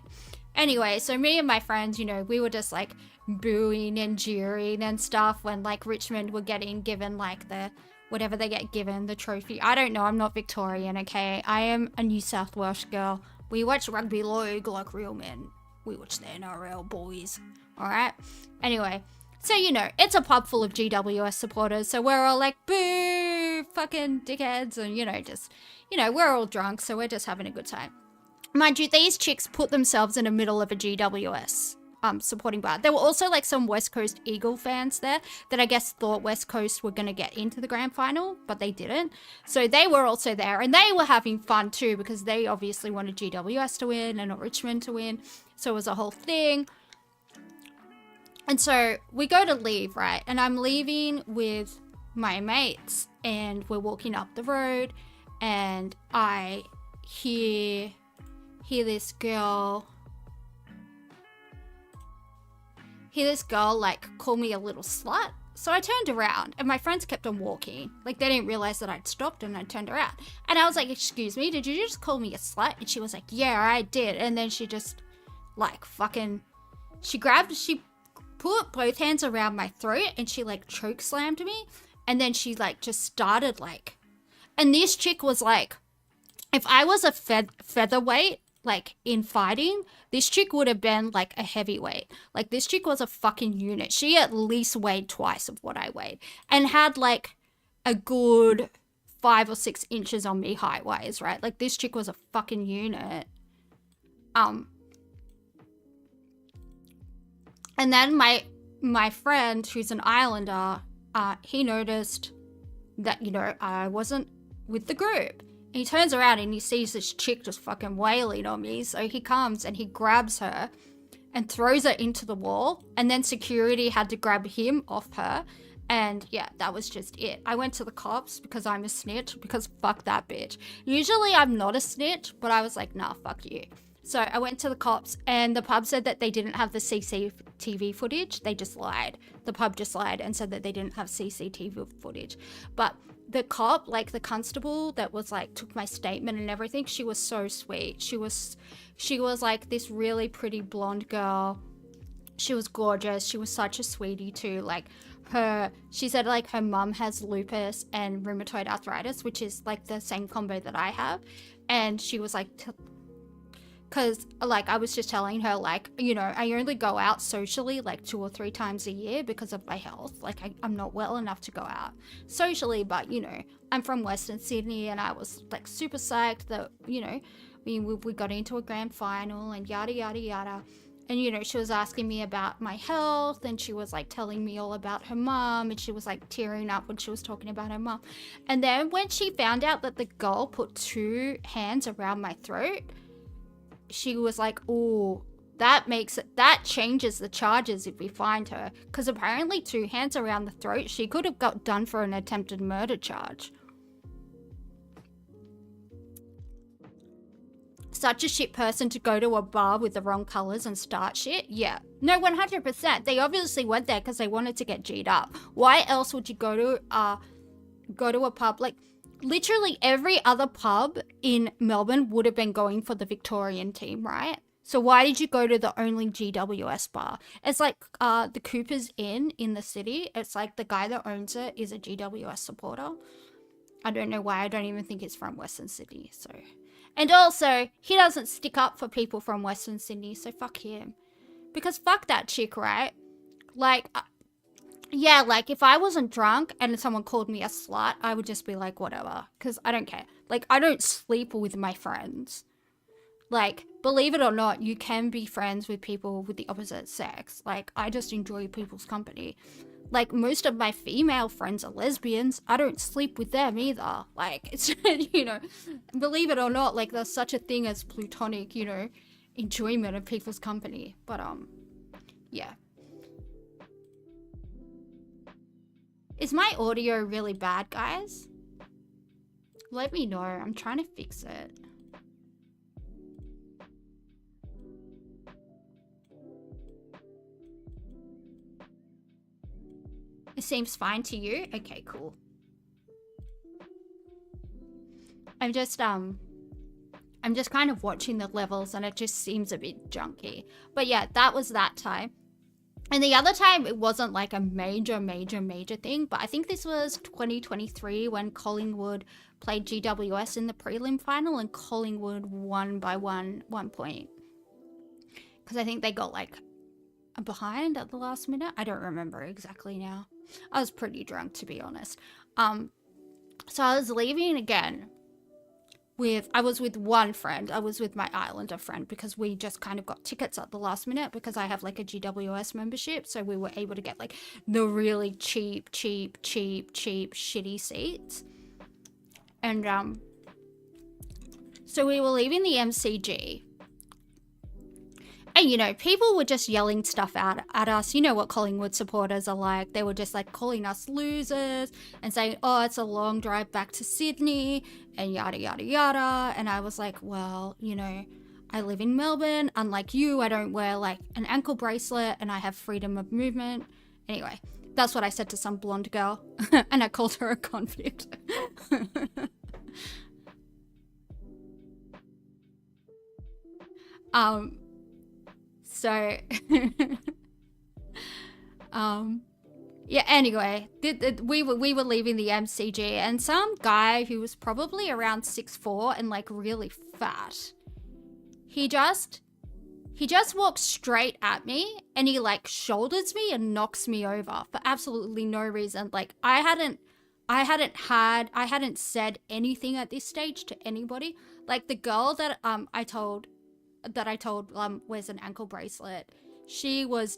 Anyway, so me and my friends, you know, we were just like booing and jeering and stuff when like Richmond were getting given like the whatever they get given, the trophy. I don't know, I'm not Victorian, okay? I am a New South Welsh girl. We watch rugby league like real men. We watch the NRL boys, alright? Anyway, so, you know, it's a pub full of GWS supporters, so we're all like, boo, fucking dickheads, and, you know, just, you know, we're all drunk, so we're just having a good time. Mind you, these chicks put themselves in the middle of a GWS supporting bar. There were also like some West Coast Eagle fans there that I guess thought West Coast were going to get into the grand final, but they didn't. So they were also there and they were having fun too because they obviously wanted GWS to win and not Richmond to win. So it was a whole thing. And so we go to leave, right? And I'm leaving with my mates and we're walking up the road and I hear this girl like call me a little slut. So I turned around and my friends kept on walking. Like they didn't realize that I'd stopped and I turned around. And I was like, excuse me, did you just call me a slut? And she was like, yeah, I did. And then she just like fucking, she put both hands around my throat and she like choke slammed me. And then she like just started like, and this chick was like, if I was a featherweight, like in fighting, this chick would have been like a heavyweight. Like this chick was a fucking unit. She at least weighed twice of what I weighed and had like a good 5 or 6 inches on me height wise, right? Like this chick was a fucking unit. And then my friend who's an Islander, he noticed that, you know, I wasn't with the group. He turns around and he sees this chick just fucking wailing on me. So he comes and he grabs her and throws her into the wall. And then security had to grab him off her. And yeah, that was just it. I went to the cops because I'm a snitch, because fuck that bitch. Usually I'm not a snitch, but I was like, nah, fuck you. So I went to the cops and the pub said that they didn't have the CCTV footage. They just lied. The pub just lied and said that they didn't have CCTV footage. But the cop, like the constable that was like, took my statement and everything, she was so sweet. She was like this really pretty blonde girl. She was gorgeous. She was such a sweetie too. Like she said like her mum has lupus and rheumatoid arthritis, which is like the same combo that I have. And she was like, because like I was just telling her like, you know, I only go out socially like 2 or 3 times a year because of my health. Like I'm not well enough to go out socially, but you know, I'm from Western Sydney and I was like super psyched that, you know, we got into a grand final and yada yada yada. And you know, she was asking me about my health and she was like telling me all about her mum and she was like tearing up when she was talking about her mum. And then when she found out that the girl put 2 hands around my throat, she was like, oh, that changes the charges if we find her. Because apparently 2 hands around the throat, she could have got done for an attempted murder charge. such a shit person to go to a bar with the wrong colors and start shit? Yeah. No, 100%. They obviously went there because they wanted to get G'd up. Why else would you go to a pub? Like, literally every other pub in Melbourne would have been going for the Victorian team, right? So why did you go to the only GWS bar? It's like the Cooper's Inn in the city. It's like the guy that owns it is a GWS supporter. I don't know why. I don't even think it's from Western Sydney. So, and also he doesn't stick up for people from Western Sydney. So fuck him, because fuck that chick, right? Like, yeah, like if I wasn't drunk and someone called me a slut, I would just be like, whatever, because I don't care. Like, I don't sleep with my friends. Like, believe it or not, you can be friends with people with the opposite sex. Like, I just enjoy people's company. Like, most of my female friends are lesbians. I don't sleep with them either. Like, it's, you know, believe it or not, like, there's such a thing as platonic, you know, enjoyment of people's company. But, yeah. Is my audio really bad, guys? Let me know. I'm trying to fix it. It seems fine to you? Okay, cool. I'm just kind of watching the levels and it just seems a bit junky. But yeah, that was that time. And the other time, it wasn't like a major thing, but I think this was 2023 when Collingwood played GWS in the prelim final and Collingwood won by one point. Because I think they got like behind at the last minute. I don't remember exactly now. I was pretty drunk, to be honest. So I was leaving again I was with one friend. I was with my Islander friend because we just kind of got tickets at the last minute because I have like a GWS membership. So we were able to get like the really cheap, shitty seats. And so we were leaving the MCG. And, you know, people were just yelling stuff out at us. You know what Collingwood supporters are like. They were just like calling us losers and saying, oh, it's a long drive back to Sydney and yada, yada, yada. And I was like, well, you know, I live in Melbourne. Unlike you, I don't wear like an ankle bracelet and I have freedom of movement. Anyway, that's what I said to some blonde girl. And I called her a convict. So, yeah, anyway, we were leaving the MCG and some guy who was probably around 6'4" and like really fat, he just walks straight at me and he like shoulders me and knocks me over for absolutely no reason. Like I hadn't said anything at this stage to anybody. Like the girl that I told wears an ankle bracelet, she was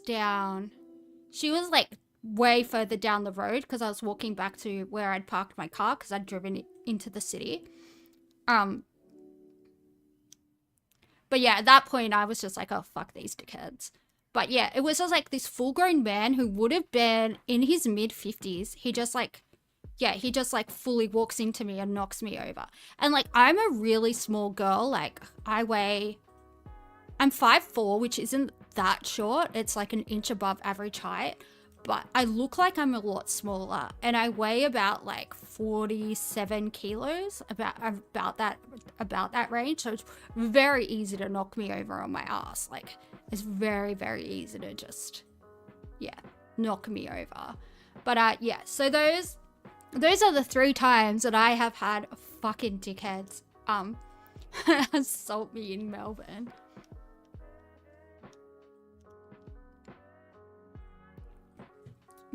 like way further down the road because I was walking back to where I'd parked my car because I'd driven into the city. But yeah, at that point I was just like, oh fuck these dickheads. But yeah, it was just like this full-grown man who would have been in his mid-50s. He just like fully walks into me and knocks me over. And like I'm a really small girl. Like I'm 5'4", which isn't that short. It's like an inch above average height, but I look like I'm a lot smaller and I weigh about like 47 kilos, about that range. So it's very easy to knock me over on my ass. Like it's very, very easy to just, yeah, knock me over. But yeah, so those are the 3 times that I have had fucking dickheads assault me in Melbourne.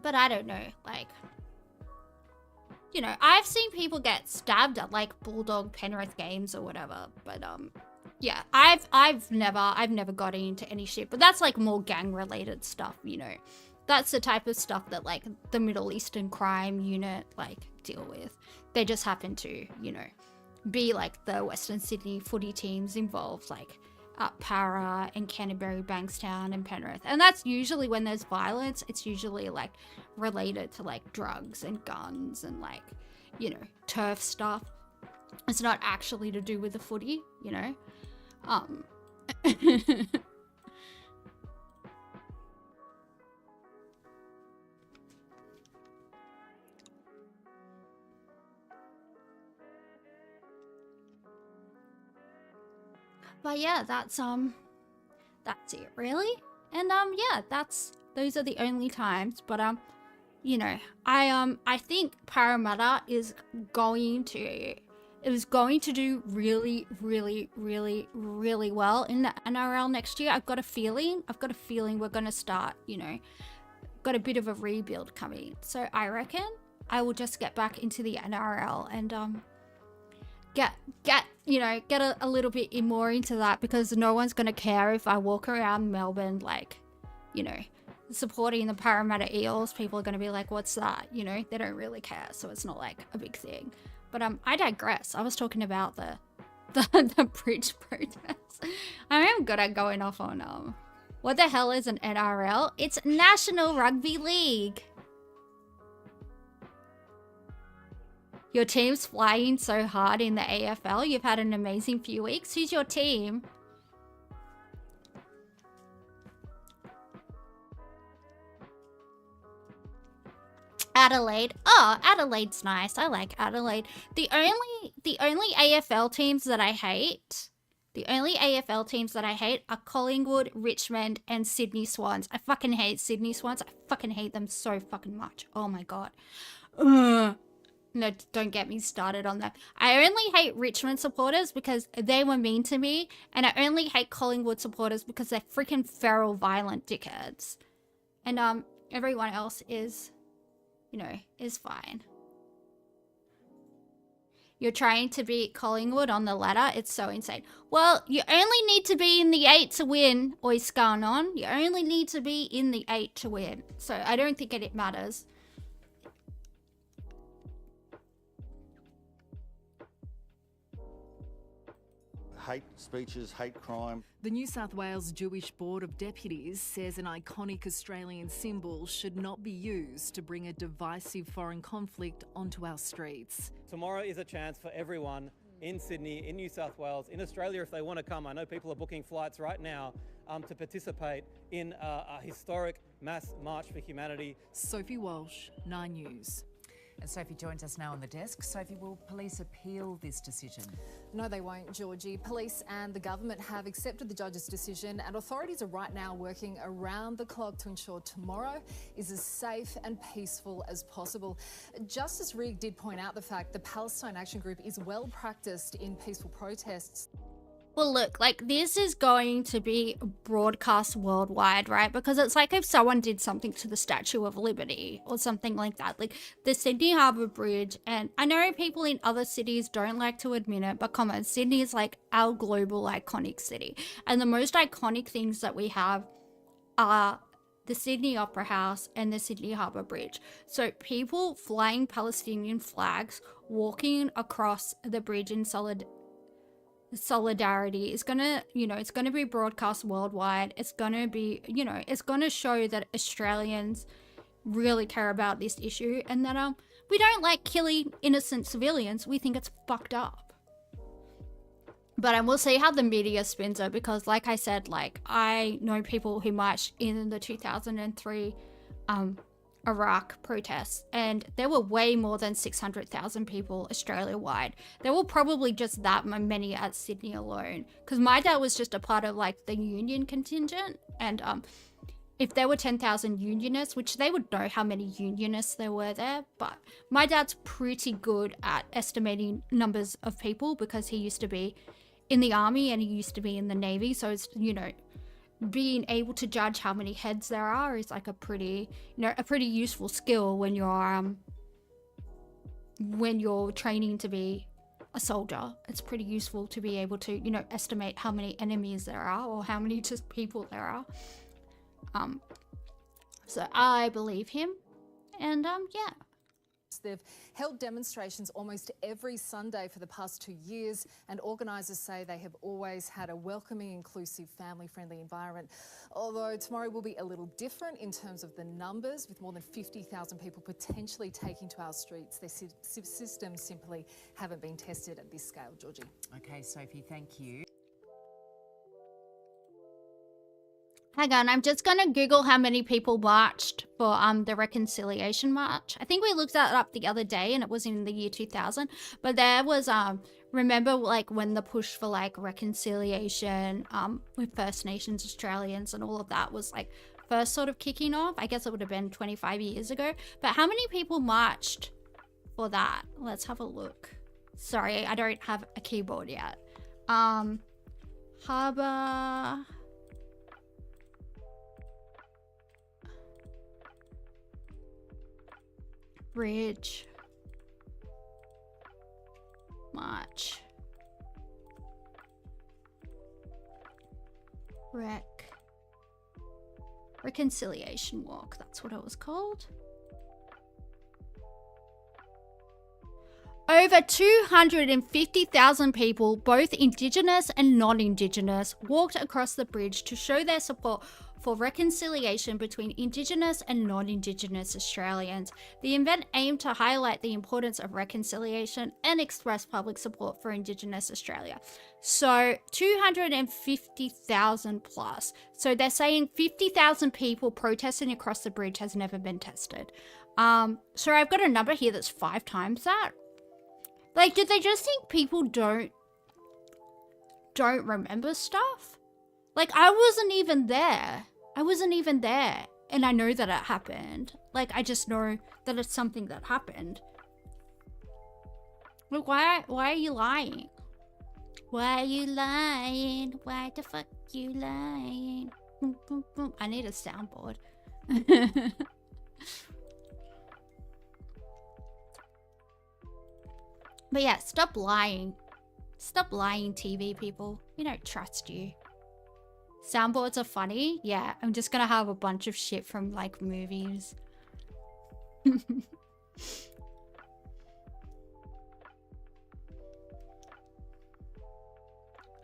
But I don't know, like, you know, I've seen people get stabbed at like Bulldog Penrith games or whatever. But yeah, I've never got into any shit. But that's like more gang related stuff, you know. That's the type of stuff that like the Middle Eastern crime unit like deal with. They just happen to, you know, be like the Western Sydney footy teams involved, like Para and Canterbury, Bankstown and Penrith. And that's usually when there's violence, it's usually like related to like drugs and guns and like, you know, turf stuff. It's not actually to do with the footy, you know. But yeah, that's it really. And yeah, those are the only times. But you know, I think Parramatta is going to do really, really, really, really well in the NRL next year. I've got a feeling we're gonna start, you know, got a bit of a rebuild coming. So I reckon I will just get back into the NRL and get a little bit more into that, because no one's gonna care if I walk around Melbourne like, you know, supporting the Parramatta Eels. People are gonna be like, what's that? You know, they don't really care, so it's not like a big thing. But I digress. I was talking about the bridge protests. I am good at going off on what the hell is an NRL? It's National Rugby League. Your team's flying so hard in the AFL. You've had an amazing few weeks. Who's your team? Adelaide. Oh, Adelaide's nice. I like Adelaide. The only AFL teams that I hate, are Collingwood, Richmond, and Sydney Swans. I fucking hate Sydney Swans. I fucking hate them so fucking much. Oh my god. Ugh. No, don't get me started on that. I only hate Richmond supporters because they were mean to me, and I only hate Collingwood supporters because they're freaking feral, violent dickheads. And everyone else is, you know, is fine. You're trying to beat Collingwood on the ladder. It's so insane. Well, you only need to be in the 8 to win, Oiskanon. You only need to be in the 8 to win. So I don't think it matters. Hate speeches, hate crime. The New South Wales Jewish Board of Deputies says an iconic Australian symbol should not be used to bring a divisive foreign conflict onto our streets. Tomorrow is a chance for everyone in Sydney, in New South Wales, in Australia if they want to come. I know people are booking flights right now to participate in a historic mass march for humanity. Sophie Walsh, 9 News. And Sophie joins us now on the desk. Sophie, will police appeal this decision? No, they won't, Georgie. Police and the government have accepted the judge's decision, and authorities are right now working around the clock to ensure tomorrow is as safe and peaceful as possible. Justice Rigg did point out the fact the Palestine Action Group is well practiced in peaceful protests. Well, look, like, this is going to be broadcast worldwide, right? Because it's like if someone did something to the Statue of Liberty or something like that, like the Sydney Harbour Bridge. And I know people in other cities don't like to admit it, but come on, Sydney is like our global iconic city. And the most iconic things that we have are the Sydney Opera House and the Sydney Harbour Bridge. So people flying Palestinian flags, walking across the bridge in solidarity is gonna, you know, it's gonna be broadcast worldwide. It's gonna be, you know, it's gonna show that Australians really care about this issue, and that we don't like killing innocent civilians. We think it's fucked up. But we'll see how the media spins it, because like I said, like, I know people who marched in the 2003 Iraq protests, and there were way more than 600,000 people Australia-wide. There were probably just that many at Sydney alone, because my dad was just a part of like the union contingent, and if there were 10,000 unionists, which they would know how many unionists there were there, but my dad's pretty good at estimating numbers of people because he used to be in the army and he used to be in the navy, so it's, you know, being able to judge how many heads there are is like a pretty, you know, a pretty useful skill when you're training to be a soldier. It's pretty useful to be able to, you know, estimate how many enemies there are or how many just people there are. So I believe him, and yeah. They've held demonstrations almost every Sunday for the past 2 years, and organisers say they have always had a welcoming, inclusive, family-friendly environment. Although tomorrow will be a little different in terms of the numbers, with more than 50,000 people potentially taking to our streets. Their systems simply haven't been tested at this scale, Georgie. Okay, Sophie, thank you. Hang on, I'm just gonna Google how many people marched for the Reconciliation March. I think we looked that up the other day and it was in the year 2000. But there was remember like when the push for like reconciliation with First Nations Australians and all of that was like first sort of kicking off. I guess it would have been 25 years ago. But how many people marched for that? Let's have a look. Sorry, I don't have a keyboard yet. Harbour Bridge March Reconciliation Walk, that's what it was called. Over 250,000 people, both Indigenous and non-Indigenous, walked across the bridge to show their support for reconciliation between Indigenous and non-Indigenous Australians. The event aimed to highlight the importance of reconciliation and express public support for Indigenous Australia. So 250,000 plus. So they're saying 50,000 people protesting across the bridge has never been tested. So I've got a number here that's 5 times that. Like, did they just think people don't remember stuff? Like, I wasn't even there. And I know that it happened. Like, I just know that it's something that happened. Look, why are you lying? Why are you lying? Why the fuck you lying? Boom, boom, boom. I need a soundboard. But yeah, stop lying. Stop lying, TV people. We don't trust you. Soundboards are funny. Yeah, I'm just gonna have a bunch of shit from like movies.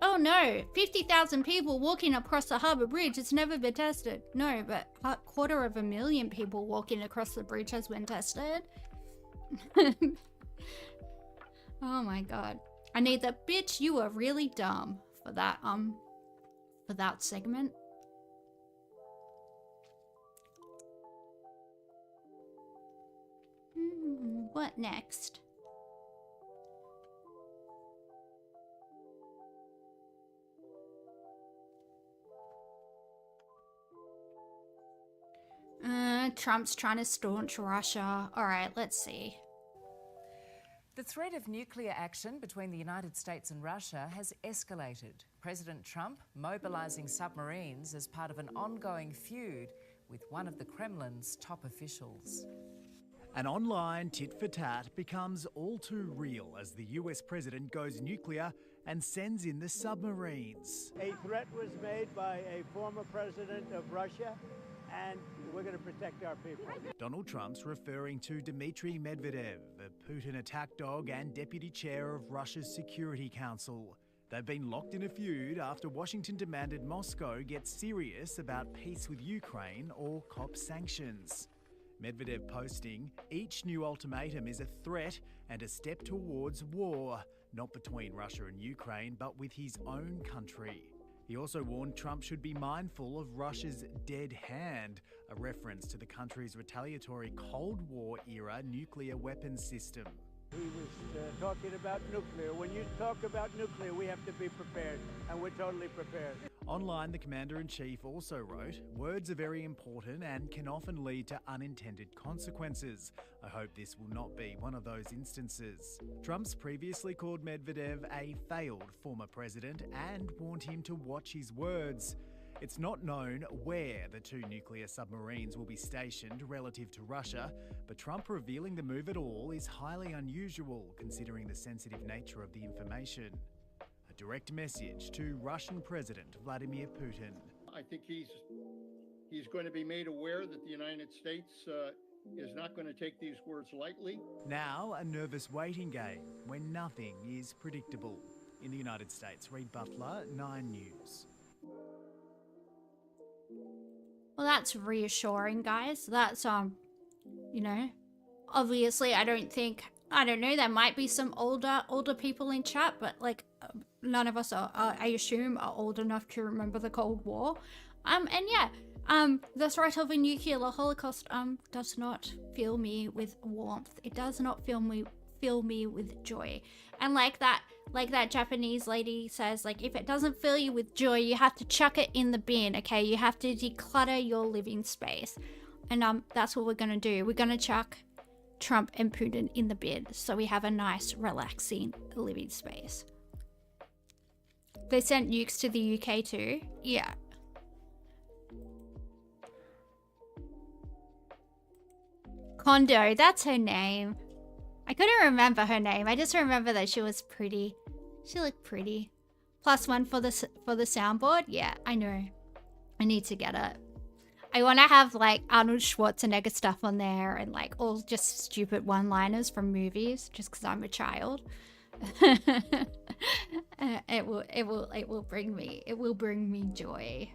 Oh no, 50,000 people walking across the harbour bridge. It's never been tested. No, but 250,000 people walking across the bridge has been tested. Oh my god. I need the bitch, you are really dumb for that segment. What next? Trump's trying to staunch Russia. Alright, let's see. The threat of nuclear action between the United States and Russia has escalated. President Trump mobilising submarines as part of an ongoing feud with one of the Kremlin's top officials. An online tit-for-tat becomes all too real as the US president goes nuclear and sends in the submarines. A threat was made by a former president of Russia, and we're going to protect our people. Donald Trump's referring to Dmitry Medvedev, a Putin attack dog and deputy chair of Russia's Security Council. They've been locked in a feud after Washington demanded Moscow get serious about peace with Ukraine or cop sanctions. Medvedev posting, each new ultimatum is a threat and a step towards war, not between Russia and Ukraine, but with his own country. He also warned Trump should be mindful of Russia's dead hand, a reference to the country's retaliatory Cold War era nuclear weapons system. He was talking about nuclear. When you talk about nuclear, we have to be prepared, and we're totally prepared. Online, the Commander-in-Chief also wrote, words are very important and can often lead to unintended consequences. I hope this will not be one of those instances. Trump's previously called Medvedev a failed former president and warned him to watch his words. It's not known where the 2 nuclear submarines will be stationed relative to Russia, but Trump revealing the move at all is highly unusual considering the sensitive nature of the information. A direct message to Russian President Vladimir Putin. I think he's going to be made aware that the United States is not going to take these words lightly. Now, a nervous waiting game when nothing is predictable. In the United States, Reed Butler, 9 News. Well, that's reassuring, guys. That's, you know, obviously I don't know, there might be some older people in chat, but like none of us are, I assume, are old enough to remember the Cold War. And yeah, the threat of a nuclear holocaust does not fill me with warmth. It does not fill me with joy. And like that Japanese lady says, like, if it doesn't fill you with joy, you have to chuck it in the bin, okay? You have to declutter your living space. And that's what we're gonna do. We're gonna chuck Trump and Putin in the bin so we have a nice, relaxing living space. They sent nukes to the UK too. Yeah. Kondo, that's her name. I couldn't remember her name. I just remember that she was pretty. She looked pretty. +1 for the soundboard. Yeah, I know. I need to get it. I want to have like Arnold Schwarzenegger stuff on there and like all just stupid one-liners from movies, just because I'm a child. It will bring me joy.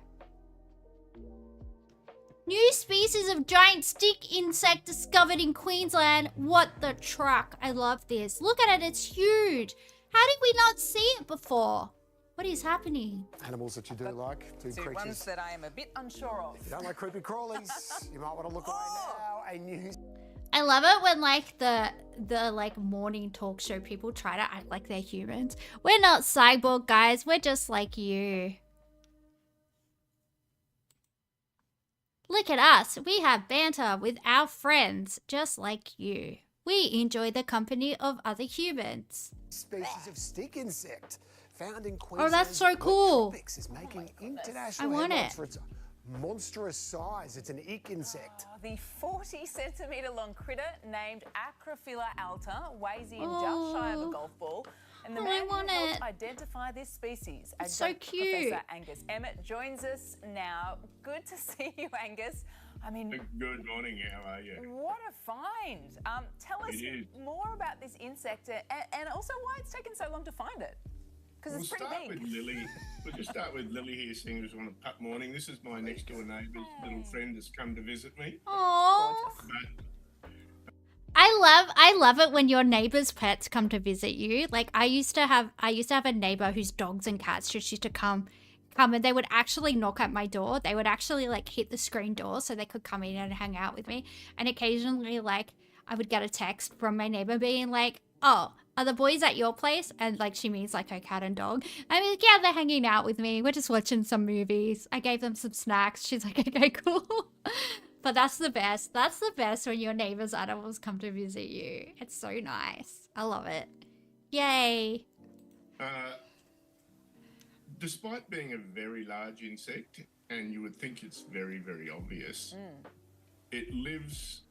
New species of giant stick insect discovered in Queensland. What the truck? I love this. Look at it, it's huge. How did we not see it before? What is happening? Animals that you do like, two creatures. Ones that I am a bit unsure of. If you don't like creepy crawlies, you might want to look away now. A new... I love it when like the like morning talk show people try to act like they're humans. We're not cyborg guys, we're just like you. Look at us, we have banter with our friends, just like you. We enjoy the company of other humans. Species of stick insect found in Queensland. Oh, that's so cool. Is making international I want headlines it. for its monstrous size. It's an ick insect. The 40-centimetre long critter named Acrophila alta weighs in just shy of a golf ball. And the man who helped identify this species, it's so cute. Professor Angus Emmett, joins us now. Good to see you, Angus. I mean, good morning. How are you? What a find! Tell us more about this insect and also why it's taken so long to find it. Because it's pretty big. We'll just start with Lily here, seeing as on a pup morning. This is my next door neighbour's little friend has come to visit me. Aww. I love it when your neighbor's pets come to visit you. Like I used to have a neighbor whose dogs and cats just used to come and they would actually knock at my door. They would actually like hit the screen door so they could come in and hang out with me. And occasionally like I would get a text from my neighbor being like, "Oh, are the boys at your place?" And like she means like her cat and dog. I mean, like, yeah, they're hanging out with me. We're just watching some movies. I gave them some snacks. She's like, "Okay, cool." But that's the best. That's the best when your neighbor's animals come to visit you. It's so nice. I love it. Yay. Despite being a very large insect, and you would think it's very, very obvious, it lives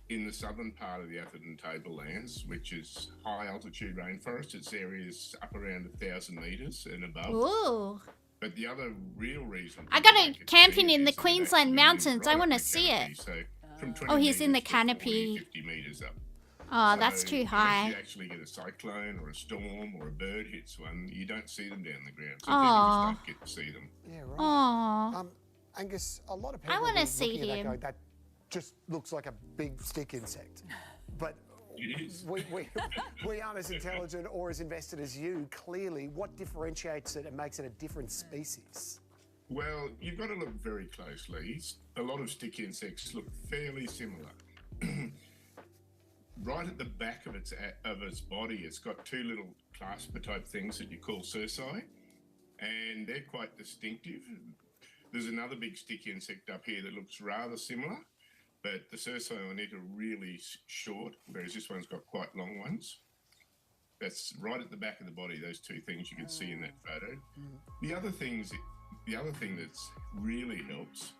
in the southern part of the Atherton Tablelands, which is high altitude rainforest. Its areas up around 1,000 metres and above. Ooh. But the other real reason I got it camping in the Queensland mountains. I want to see it. So from 20 oh, he's in the metres to canopy. 40, 50 metres up. Oh, So that's too high. If you actually get a cyclone or a storm or a bird hits one, you don't see them down the ground. So Aw. people just don't get to see them. Yeah, right. Aw. Angus, a lot of people I want to will be see looking at that him. going, that just looks like a big stick insect. But we aren't as intelligent or as invested as you. Clearly, what differentiates it and makes it a different species? Well, you've got to look very closely. A lot of stick insects look fairly similar. Right at the back of its body, it's got two little clasper type things that you call cerci, and they're quite distinctive. There's another big stick insect up here that looks rather similar, but the cerci on it are really short, whereas this one's got quite long ones. That's right at the back of the body, those two things you can see in that photo. The other thing that's really helps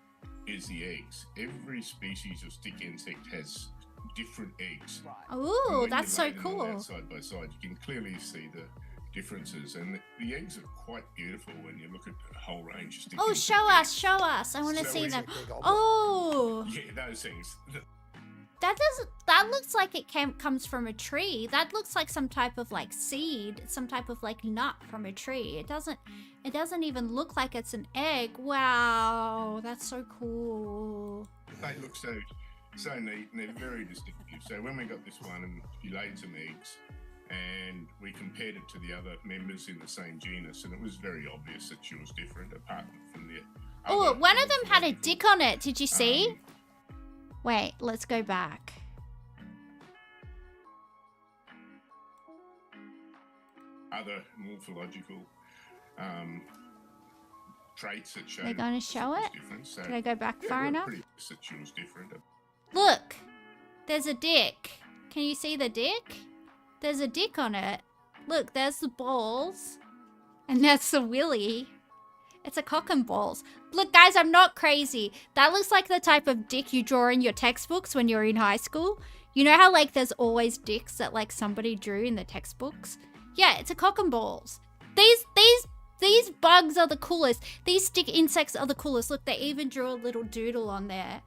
is the eggs. Every species of stick insect has different eggs. Ooh, that's so them all cool. out side by side, you can clearly see the differences, and the eggs are quite beautiful when you look at a whole range of stick Oh, insect show us, eggs. show us. I want to So see is them. it big Oh, Yeah, those things. that looks like it comes from a tree. That looks like some type of like seed, some type of like nut from a tree. It doesn't even look like it's an egg. Wow, that's so cool. They look so neat, and they're very distinctive. So when we got this one, and he laid some eggs, and we compared it to the other members in the same genus, and it was very obvious that she was different, apart from the Oh, one of them had a dick on it. Did you see? Wait, let's go back. Other morphological traits that show. They're going to show it? So, Did I go back far enough? She was different. Look, there's a dick. Can you see the dick? There's a dick on it. Look, there's the balls. And that's the willy. It's a cock and balls. Look, guys, I'm not crazy. That looks like the type of dick you draw in your textbooks when you're in high school. You know how, like, there's always dicks that, like, somebody drew in the textbooks? Yeah, it's a cock and balls. These bugs are the coolest. These stick insects are the coolest. Look, they even drew a little doodle on there.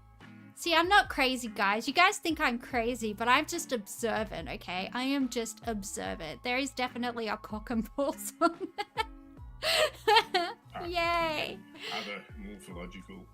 See, I'm not crazy, guys. You guys think I'm crazy, but I'm just observant, okay? I am just observant. There is definitely a cock and balls on there. Yay! Other morphological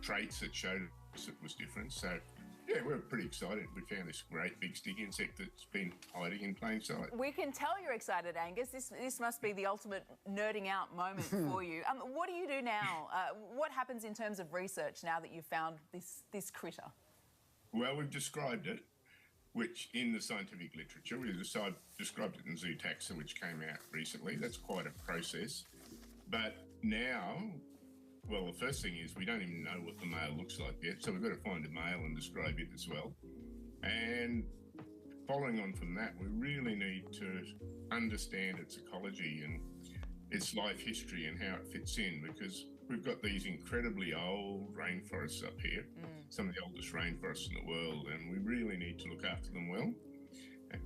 traits that showed us it was different. So, yeah, we're pretty excited. We found this great big stick insect that's been hiding in plain sight. We can tell you're excited, Angus. This must be the ultimate nerding out moment for you. What do you do now? What happens in terms of research now that you've found this critter? Well, we've described it, which in the scientific literature, we described it in Zootaxa, which came out recently. That's quite a process. But now, well, the first thing is we don't even know what the male looks like yet, so we've got to find a male and describe it as well. And following on from that, we really need to understand its ecology and its life history and how it fits in, because we've got these incredibly old rainforests up here, some of the oldest rainforests in the world, and we really need to look after them well.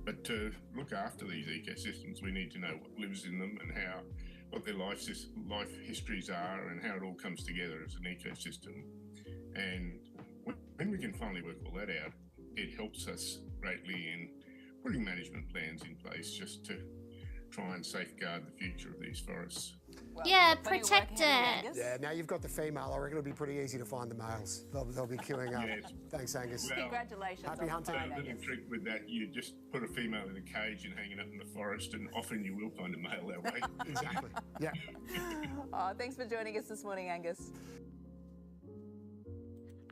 But to look after these ecosystems, we need to know what lives in them and what their life histories are and how it all comes together as an ecosystem. And when we can finally work all that out, it helps us greatly in putting management plans in place just to try and safeguard the future of these forests. Well, yeah, protect it. Yeah, now you've got the female. I reckon it'll be pretty easy to find the males. They'll be queuing up. Yes. Thanks, Angus. Well, congratulations. Happy hunting. A little trick with that, you just put a female in a cage and hang it up in the forest, and often you will find a male that way. Exactly. Yeah. Oh, thanks for joining us this morning, Angus.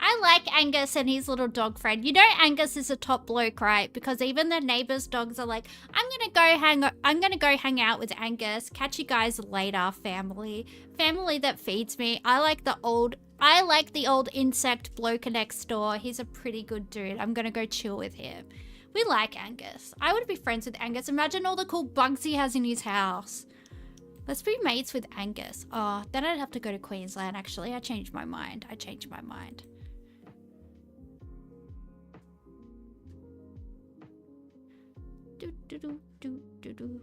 I like Angus and his little dog friend. You know Angus is a top bloke, right? Because even the neighbors' dogs are like, I'm gonna go hang out with Angus. Catch you guys later, family. Family that feeds me. I like the old insect bloke next door. He's a pretty good dude. I'm gonna go chill with him. We like Angus. I would be friends with Angus. Imagine all the cool bugs he has in his house. Let's be mates with Angus. Oh, then I'd have to go to Queensland, actually. I changed my mind. Do, do, do, do, do, do.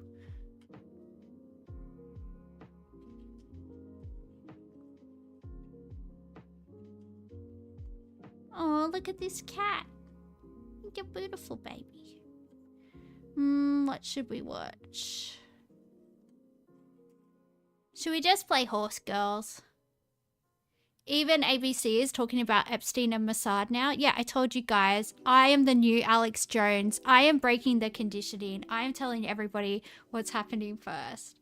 Oh, look at this cat. You're beautiful, baby. What should we watch? Should we just play Horse Girls? Even ABC is talking about Epstein and Mossad now. Yeah, I told you guys, I am the new Alex Jones. I am breaking the conditioning. I am telling everybody what's happening first.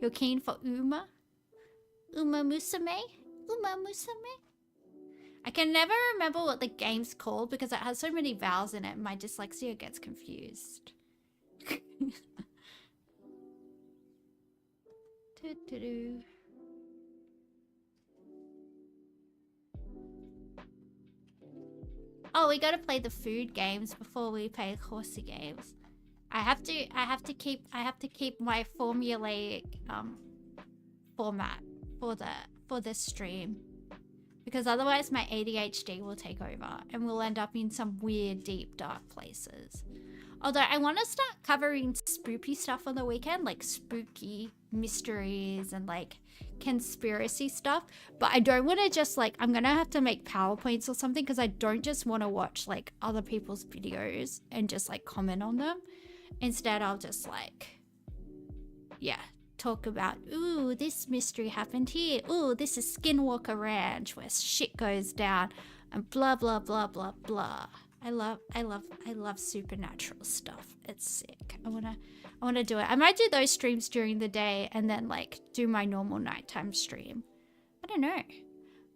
You're keen for Uma? Uma Musume? Uma Musume? I can never remember what the game's called because it has so many vowels in it. My dyslexia gets confused. Do-do-do. Oh, we gotta play the food games before we play horsey games. I have to keep my formulaic format for the stream. Because otherwise my ADHD will take over and we'll end up in some weird, deep, dark places. Although I want to start covering spoopy stuff on the weekend, like spooky mysteries and like conspiracy stuff. But I don't want to just like, I'm going to have to make PowerPoints or something because I don't just want to watch like other people's videos and just like comment on them. Instead, I'll just like, yeah, talk about, ooh, this mystery happened here. Ooh, this is Skinwalker Ranch where shit goes down and blah, blah, blah, blah, blah. I love supernatural stuff. It's sick. I wanna do it. I might do those streams during the day and then like do my normal nighttime stream. I don't know.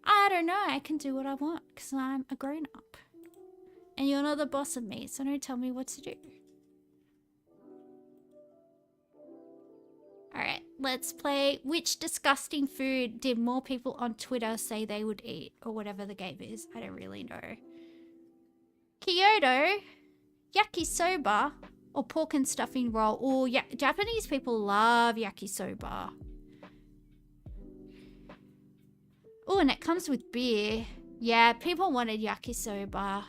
I can do what I want because I'm a grown up. And you're not the boss of me, so don't tell me what to do. Alright, let's play which disgusting food did more people on Twitter say they would eat, or whatever the game is. I don't really know. Kyoto, yakisoba, or pork and stuffing roll. Oh, yeah, Japanese people love yakisoba. Oh, and it comes with beer. Yeah, people wanted yakisoba.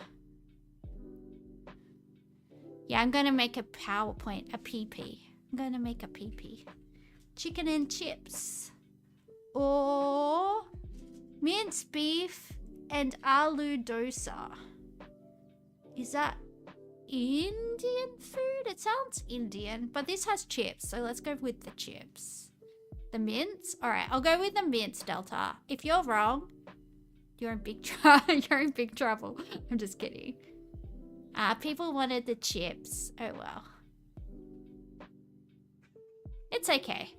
Yeah, I'm gonna make a PowerPoint, a PP. I'm gonna make a PP. Chicken and chips. Or minced beef and aloo dosa. Is that Indian food? It sounds Indian, but this has chips, so let's go with the chips. The mince? Alright, I'll go with the mince, Delta. If you're wrong, you're in big trouble. You're in big trouble. I'm just kidding. People wanted the chips. Oh well. It's okay.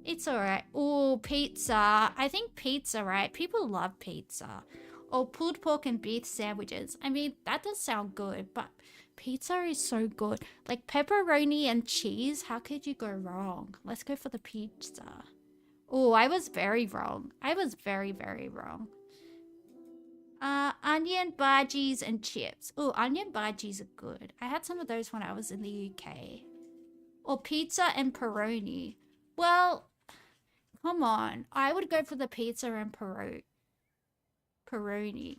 It's alright. Oh, pizza. I think pizza, right? People love pizza. Or pulled pork and beef sandwiches. I mean, that does sound good, but pizza is so good. Like pepperoni and cheese, how could you go wrong? Let's go for the pizza. Oh, I was very wrong. I was very, very wrong. Onion bhajis and chips. Oh, onion bhajis are good. I had some of those when I was in the UK. Or pizza and pepperoni. Well, come on. I would go for the pizza and pepperoni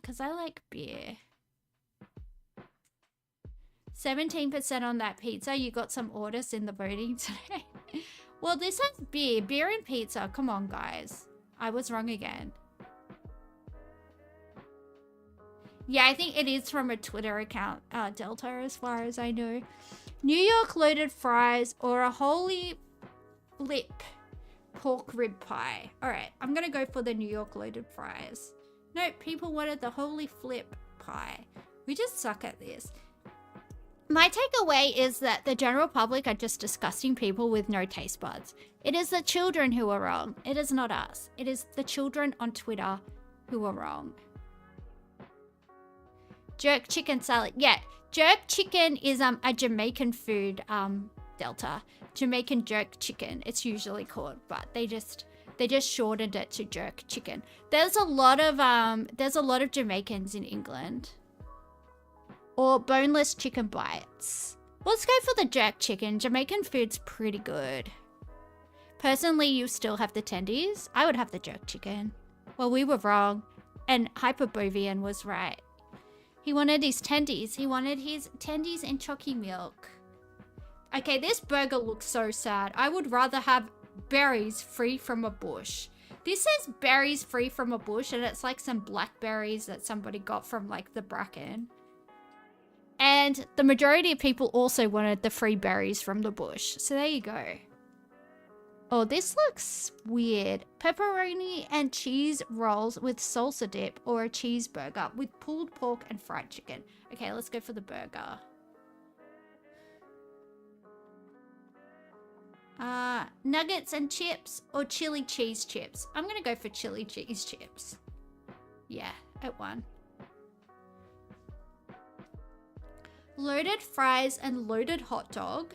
because I like beer. 17% on that pizza. You got some orders in the voting today. Well, this has beer. Beer and pizza. Come on, guys. I was wrong again. Yeah, I think it is from a Twitter account, Delta, as far as I know. New York loaded fries or a holy flip pork rib pie. All right, I'm going to go for the New York loaded fries. No, people wanted the holy flip pie. We just suck at this. My takeaway is that the general public are just disgusting people with no taste buds. It is the children who are wrong. It is not us. It is the children on Twitter who are wrong. Jerk chicken salad. Yeah, jerk chicken is a Jamaican food, Delta. Jamaican jerk chicken, it's usually called, but they just shortened it to jerk chicken. There's a lot of Jamaicans in England. Or boneless chicken bites. Let's go for the jerk chicken. Jamaican food's pretty good. Personally, you still have the tendies. I would have the jerk chicken. Well, we were wrong, and Hyperbovian was right. He wanted his tendies. He wanted his tendies and chalky milk. Okay, this burger looks so sad. I would rather have berries free from a bush. This says berries free from a bush, and it's like some blackberries that somebody got from like the bracken. And the majority of people also wanted the free berries from the bush. So there you go. Oh, this looks weird. Pepperoni and cheese rolls with salsa dip or a cheeseburger with pulled pork and fried chicken. Okay, let's go for the burger. Nuggets and chips or chili cheese chips. I'm gonna go for chili cheese chips. Yeah, at one. Loaded fries and loaded hot dog.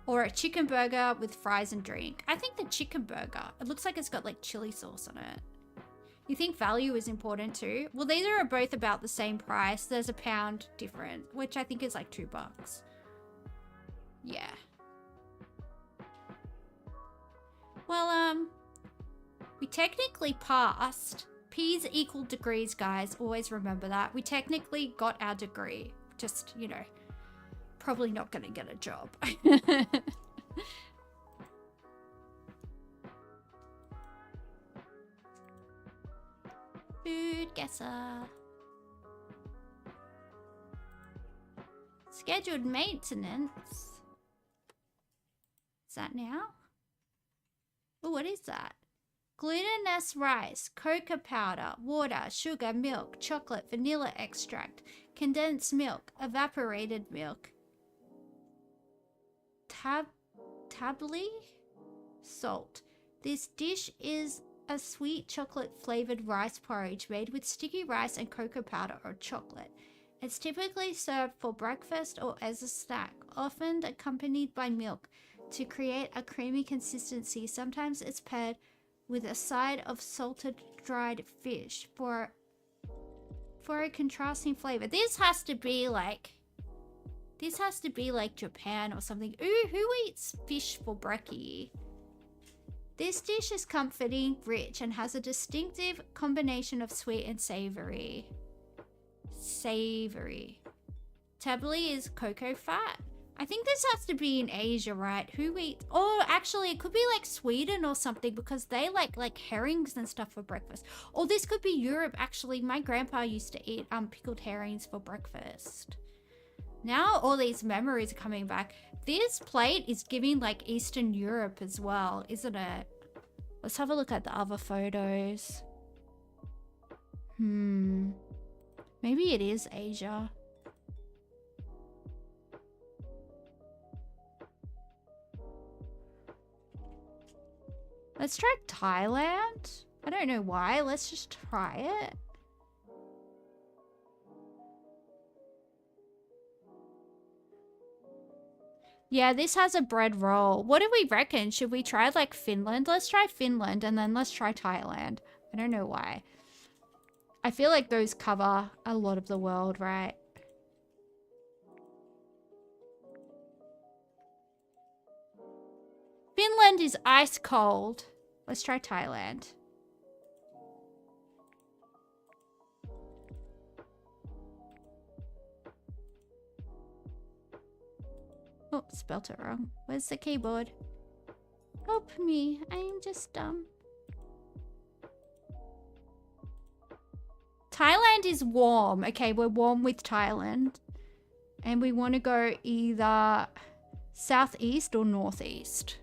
Or a chicken burger with fries and drink. I think the chicken burger. It looks like it's got like chili sauce on it. You think value is important too? Well, these are both about the same price. There's a pound different, which I think is like $2. Yeah. Well, we technically passed. P's equal degrees, guys. Always remember that. We technically got our degree. Just, you know. Probably not going to get a job. Food Guessr. Scheduled maintenance. Is that now? Oh, what is that? Glutinous rice, cocoa powder, water, sugar, milk, chocolate, vanilla extract, condensed milk, evaporated milk, tabli, salt. This dish is a sweet chocolate flavored rice porridge made with sticky rice and cocoa powder or chocolate. It's typically served for breakfast or as a snack, often accompanied by milk to create a creamy consistency. Sometimes it's paired with a side of salted dried fish for a contrasting flavor. This has to be like Japan or something. Ooh, who eats fish for brekkie? This dish is comforting, rich, and has a distinctive combination of sweet and savory. Tabli is cocoa fat. I think this has to be in Asia, right? Who eats? Oh, actually, it could be like Sweden or something because they like herrings and stuff for breakfast. Or this could be Europe. Actually, my grandpa used to eat pickled herrings for breakfast. Now all these memories are coming back. This plate is giving like Eastern Europe as well, isn't it? Let's have a look at the other photos. Maybe it is Asia. Let's try Thailand. I don't know why. Let's just try it. Yeah, this has a bread roll. What do we reckon? Should we try like Finland? Let's try Finland and then let's try Thailand. I don't know why. I feel like those cover a lot of the world, right? Finland is ice cold. Let's try Thailand. Oh, spelt it wrong. Where's the keyboard? Help me. I am just dumb. Thailand is warm. Okay, we're warm with Thailand. And we want to go either southeast or northeast.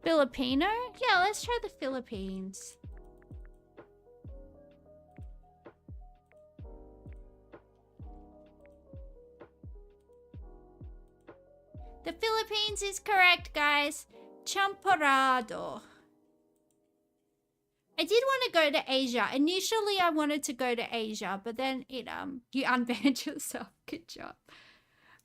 Filipino? Yeah, let's try the Philippines. The Philippines is correct, guys. Champorado. I did want to go to Asia. Initially, I wanted to go to Asia, but then it you unbanned yourself. Good job.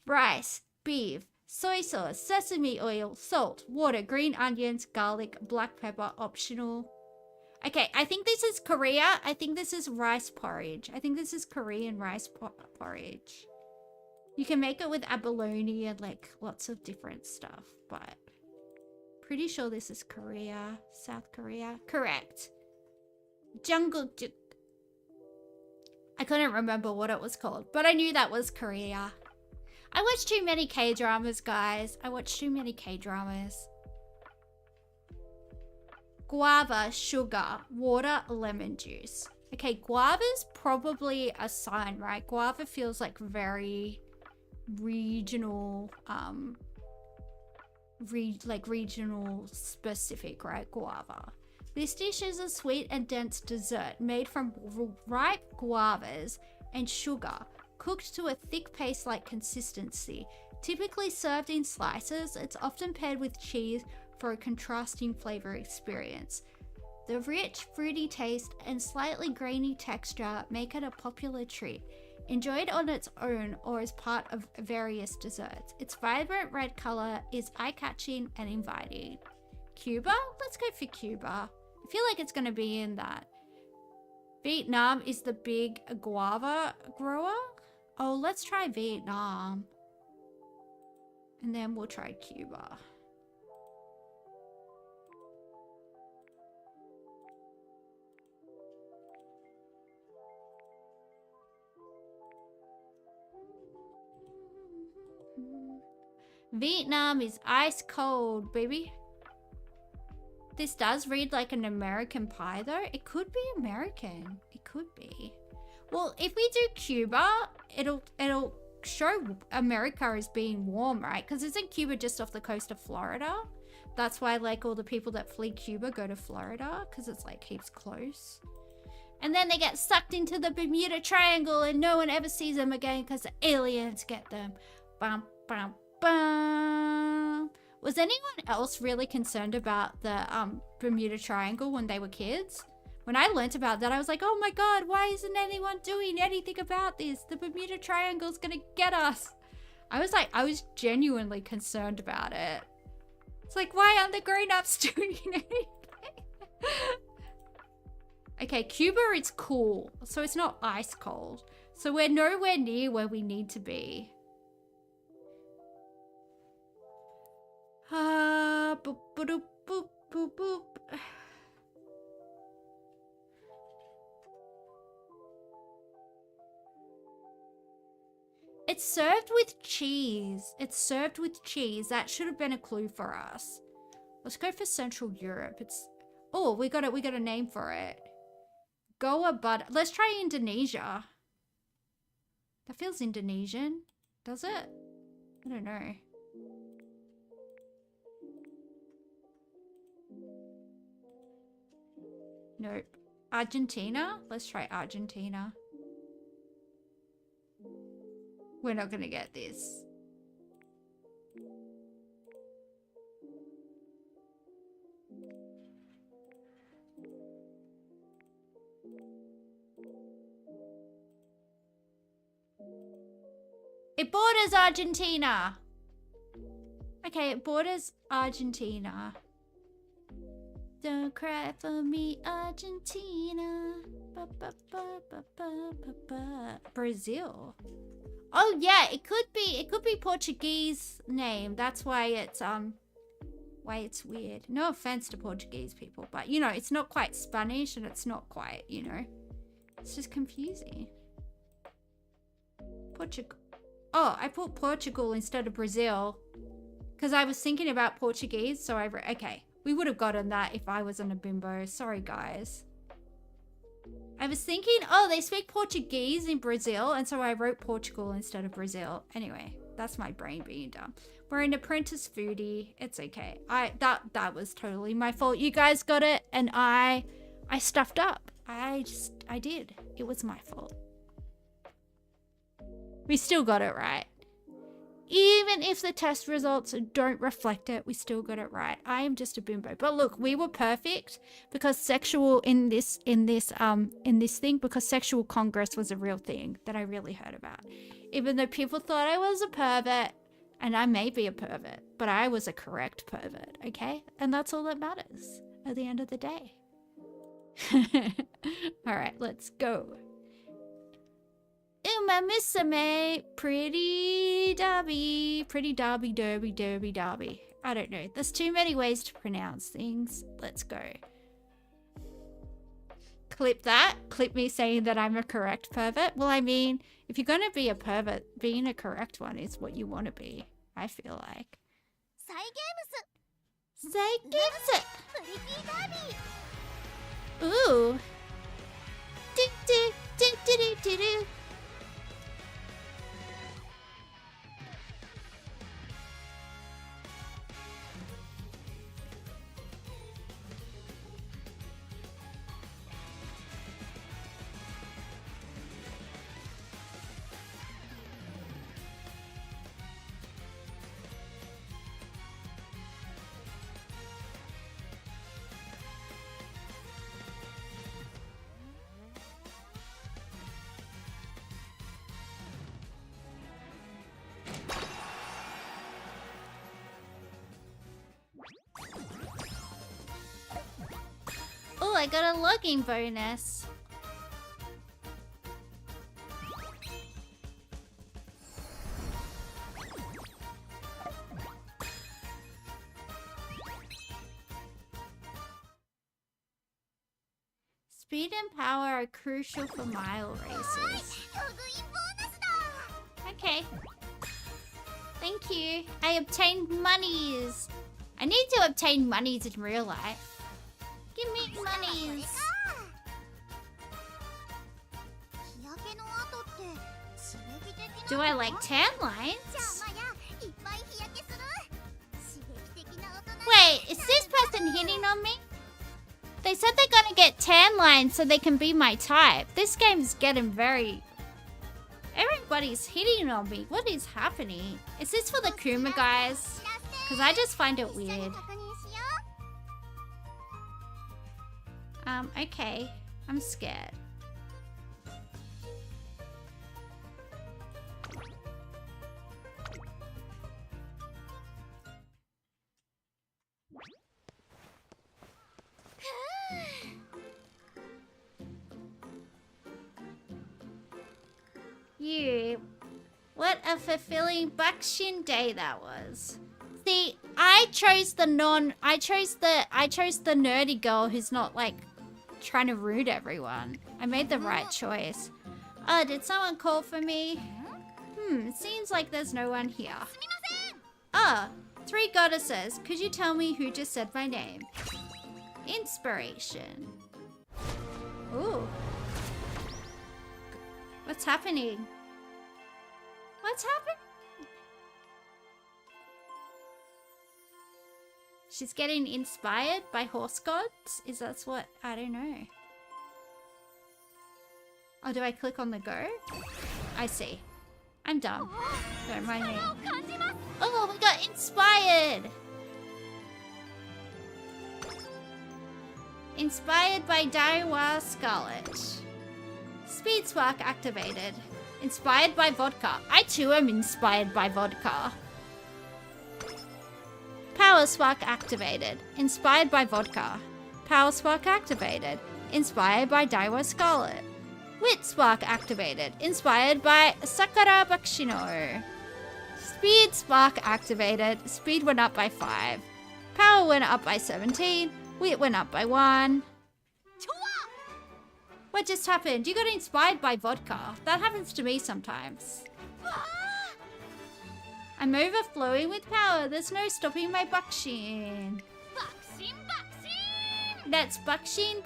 Rice, beef, soy sauce, sesame oil, salt, water, green onions, garlic, black pepper, optional. Okay, I think this is Korea. I think this is rice porridge. I think this is Korean rice porridge. You can make it with abalone and like lots of different stuff, but pretty sure this is Korea, South Korea. Correct. Jungkook. I couldn't remember what it was called, but I knew that was Korea. I watch too many K-dramas, guys. I watch too many K-dramas. Guava, sugar, water, lemon juice. Okay, guava's probably a sign, right? Guava feels like very regional, regional specific, right? Guava. This dish is a sweet and dense dessert made from ripe guavas and sugar, cooked to a thick paste-like consistency. Typically served in slices, it's often paired with cheese for a contrasting flavor experience. The rich, fruity taste and slightly grainy texture make it a popular treat, enjoyed on its own or as part of various desserts. Its vibrant red color is eye-catching and inviting. Cuba? Let's go for Cuba. I feel like it's going to be in that. Vietnam is the big guava grower. Oh, let's try Vietnam. And then we'll try Cuba. Vietnam is ice cold, baby. This does read like an American pie though. It could be American. It could be. Well, if we do Cuba, it'll show America as being warm, right? Because isn't Cuba just off the coast of Florida? That's why like all the people that flee Cuba go to Florida, because it's like heaps close. And then they get sucked into the Bermuda Triangle and no one ever sees them again because the aliens get them. Bum, bum, bum. Was anyone else really concerned about the Bermuda Triangle when they were kids? When I learnt about that, I was like, oh my god, why isn't anyone doing anything about this? The Bermuda Triangle's gonna get us. I was genuinely concerned about it. It's like, why aren't the grown-ups doing anything? Okay, Cuba is cool, so it's not ice cold. So we're nowhere near where we need to be. Boop, boop, boop, boop, boop. It's served with cheese. It's served with cheese. That should have been a clue for us. Let's go for Central Europe. Oh, we got a name for it. Goa butter. Let's try Indonesia. That feels Indonesian. Does it? I don't know. Nope. Argentina? Let's try Argentina. We're not gonna get this. It borders Argentina. Okay, it borders Argentina. Don't cry for me, Argentina. Ba, ba, ba, ba, ba, ba, ba. Brazil. Oh yeah, it could be Portuguese name. That's why it's weird. No offense to Portuguese people, but you know, it's not quite Spanish and it's not quite, you know. It's just confusing. Portugal. Oh, I put Portugal instead of Brazil because I was thinking about Portuguese, so okay. We would have gotten that if I wasn't a bimbo. Sorry, guys. I was thinking, oh, they speak Portuguese in Brazil, and so I wrote Portugal instead of Brazil. Anyway, that's my brain being dumb. We're an apprentice foodie. It's okay. That was totally my fault. You guys got it, and I stuffed up. I did. It was my fault. We still got it right. Even if the test results don't reflect it, we still got it right. I am just a bimbo. But look, we were perfect because sexual in this thing, because sexual congress was a real thing that I really heard about. Even though people thought I was a pervert, and I may be a pervert, but I was a correct pervert, okay? And that's all that matters at the end of the day. All right, let's go. Uma Missame, pretty derby, derby. I don't know. There's too many ways to pronounce things. Let's go. Clip that. Clip me saying that I'm a correct pervert. Well, I mean, if you're going to be a pervert, being a correct one is what you want to be, I feel like. Ooh. Do. Oh, I got a logging bonus. Speed and power are crucial for mile races. Okay. Thank you. I obtained monies. I need to obtain monies in real life. monies. Do I like tan lines? Wait, is this person hitting on me? They said they're gonna get tan lines so they can be my type. This game's getting very... Everybody's hitting on me. What is happening? Is this for the Kuma guys? Because I just find it weird. Okay. I'm scared. You. What a fulfilling Bakshin day that was. See, I chose the nerdy girl who's not like trying to rude everyone. I made the right choice. Oh, did someone call for me? Seems like there's no one here. Oh, 3 goddesses. Could you tell me who just said my name? Inspiration. Ooh. What's happening? What's happening? She's getting inspired by horse gods? Is that what? I don't know. Oh, do I click on the go? I see. I'm done. Don't mind me. Oh, we got inspired! Inspired by Daiwa Scarlet. Speed Spark activated. Inspired by vodka. I too am inspired by vodka. Power Spark activated. Inspired by vodka. Power Spark activated. Inspired by Daiwa Scarlet. Wit Spark activated. Inspired by Sakura Bakshino. Speed Spark activated. Speed went up by 5. Power went up by 17. Wit went up by 1. What just happened? You got inspired by vodka. That happens to me sometimes. I'm overflowing with power. There's no stopping my Bakshin. That's Bakshin.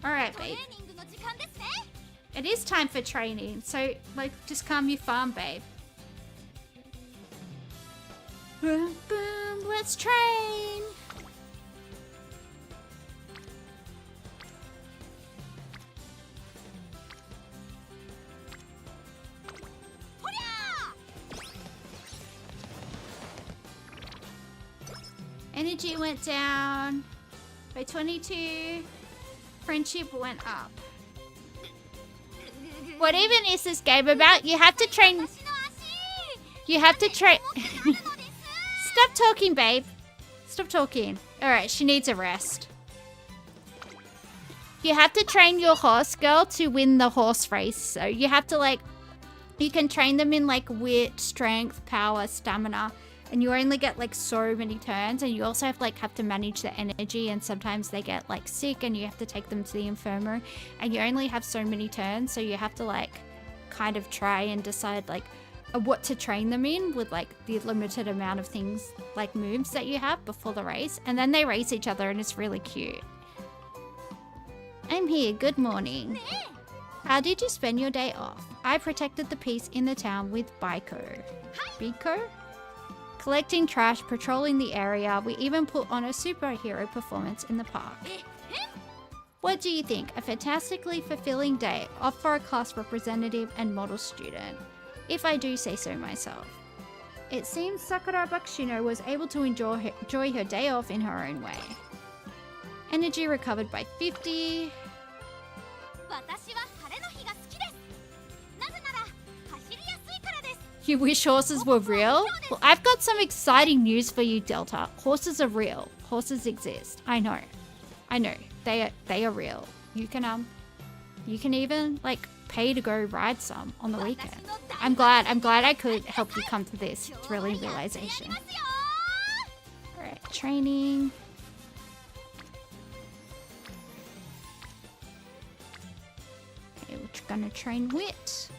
Alright, babe. It is time for training, so, like, just calm your farm, babe. Boom, boom, let's train! Energy went down by 22. Friendship went up. What even is this game about? You have to train... You have to train... Stop talking, babe. Stop talking. Alright, she needs a rest. You have to train your horse girl to win the horse race. So you have to, like... You can train them in, like, wit, strength, power, stamina. And you only get, like, so many turns. And you also have to manage their energy. And sometimes they get, like, sick and you have to take them to the infirmary. And you only have so many turns. So you have to, like, kind of try and decide, like, what to train them in with, like, the limited amount of things, like, moves that you have before the race. And then they race each other and it's really cute. I'm here. Good morning. How did you spend your day off? I protected the peace in the town with Biko. Biko? Collecting trash, patrolling the area. We even put on a superhero performance in the park. What do you think? A fantastically fulfilling day, off for a class representative and model student, if I do say so myself. It seems Sakura Bakshino was able to enjoy her day off in her own way. Energy recovered by 50. You wish horses were real? Well, I've got some exciting news for you, Delta. Horses are real. Horses exist. I know. They are real. You can even, like, pay to go ride some on the weekend. I'm glad I could help you come to this thrilling realization. Alright, training. Okay, we're gonna train wit.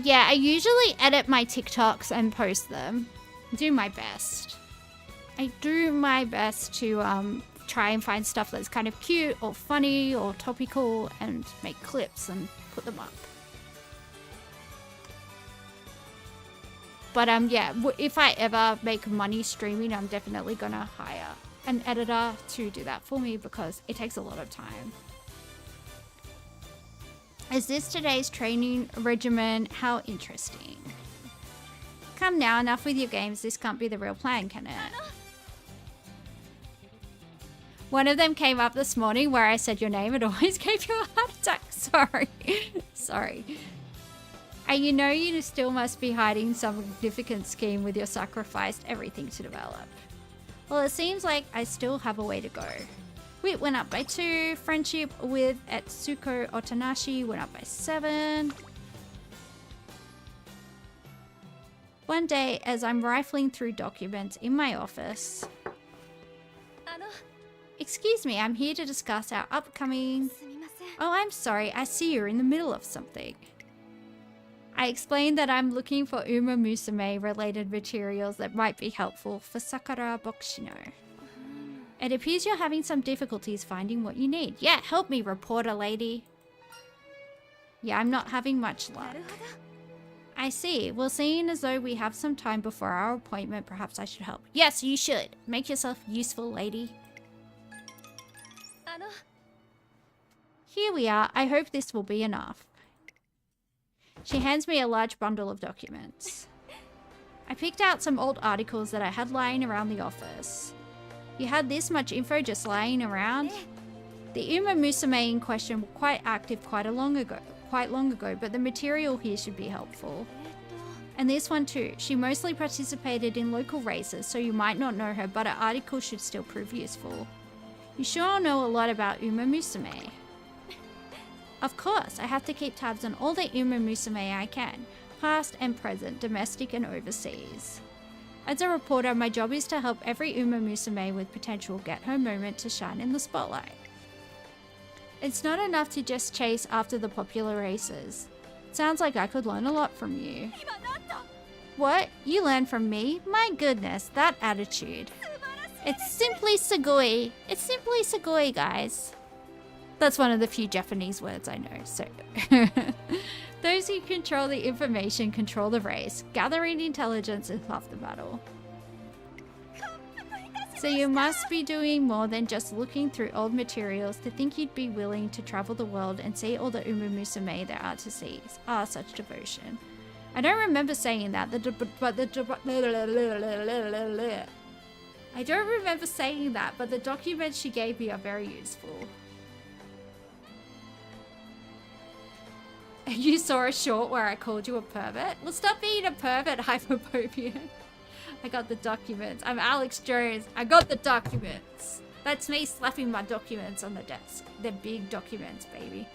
Yeah, I usually edit my TikToks and post them. Do my best. I do my best to try and find stuff that's kind of cute or funny or topical and make clips and put them up. But yeah, if I ever make money streaming, I'm definitely gonna hire an editor to do that for me because it takes a lot of time. Is this today's training regimen? How interesting. Come now, enough with your games. This can't be the real plan, can it? One of them came up this morning where I said your name. It always gave you a heart attack. Sorry. Sorry. And you know you still must be hiding some significant scheme with your sacrificed everything to develop. Well, it seems like I still have a way to go. Wit went up by 2. Friendship with Etsuko Otanashi went up by 7. One day, as I'm rifling through documents in my office... Excuse me, I'm here to discuss our upcoming... Oh, I'm sorry, I see you're in the middle of something. I explained that I'm looking for Uma Musume related materials that might be helpful for Sakura Bokshino. It appears you're having some difficulties finding what you need. Yeah, help me, reporter lady. Yeah, I'm not having much luck. I see. Well, seeing as though we have some time before our appointment, perhaps I should help. Yes, you should. Make yourself useful, lady. Here we are. I hope this will be enough. She hands me a large bundle of documents. I picked out some old articles that I had lying around the office. You had this much info just lying around? The Uma Musume in question were quite active quite long ago, but the material here should be helpful. And this one too. She mostly participated in local races, so you might not know her, but her article should still prove useful. You sure know a lot about Uma Musume. Of course, I have to keep tabs on all the Uma Musume I can, past and present, domestic and overseas. As a reporter, my job is to help every Uma Musume with potential get her moment to shine in the spotlight. It's not enough to just chase after the popular races. Sounds like I could learn a lot from you. What? You learn from me? My goodness, that attitude. It's simply sugoi. It's simply sugoi, guys. That's one of the few Japanese words I know, so... Those who control the information control the race. Gathering intelligence is half the battle. So you must be doing more than just looking through old materials to think you'd be willing to travel the world and see all the Uma Musume there are to see. Ah, such devotion. I don't remember saying that, I don't remember saying that, but the documents she gave me are very useful. You saw a short where I called you a pervert? Well, stop being a pervert, Hyperpopian. I got the documents. I'm Alex Jones. I got the documents. That's me slapping my documents on the desk. They're big documents, baby.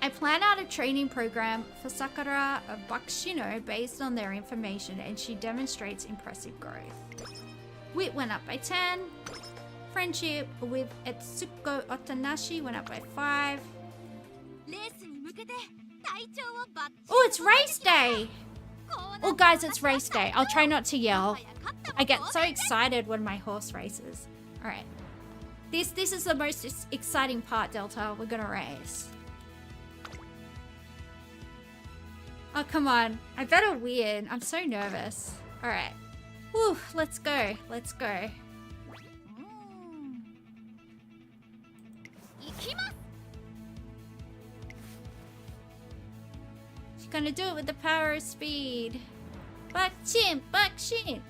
I plan out a training program for Sakura Bokshino based on their information, and she demonstrates impressive growth. Wit went up by 10. Friendship with Etsuko Otanashi went up by 5. Oh, it's race day! Oh, guys, it's race day. I'll try not to yell. I get so excited when my horse races. Alright. This is the most exciting part, Delta. We're gonna race. Oh, come on. I better win. I'm so nervous. Alright. Whew, let's go. Let's go. She's gonna do it with the power of speed. Bakshin! Bakshin!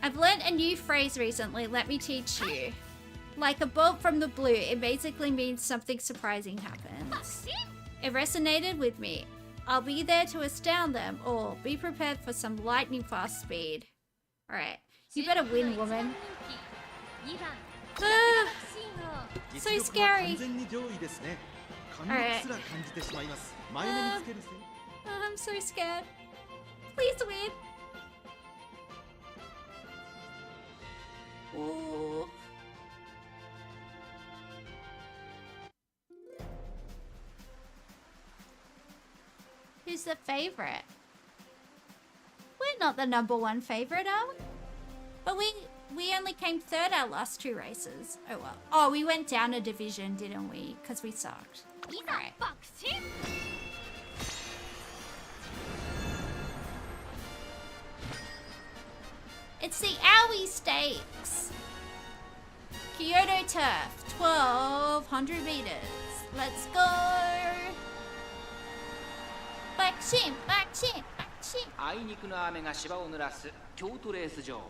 I've learned a new phrase recently. Let me teach you. Like a bolt from the blue, it basically means something surprising happens. It resonated with me. I'll be there to astound them all. Be prepared for some lightning fast speed. Alright. You better win, woman. So scary. Alright. I'm so scared. Please win. Ooh. Who's the favorite? We're not the #1 favorite, are we? But we only came third our last 2 races. Oh well. Oh, we went down a division, didn't we? Because we sucked. Alright. It's the Owie Stakes. Kyoto Turf, 1200 meters. Let's go. Back-shin, back-shin, back-shin. あいにくの雨が芝を濡らす京都レース場。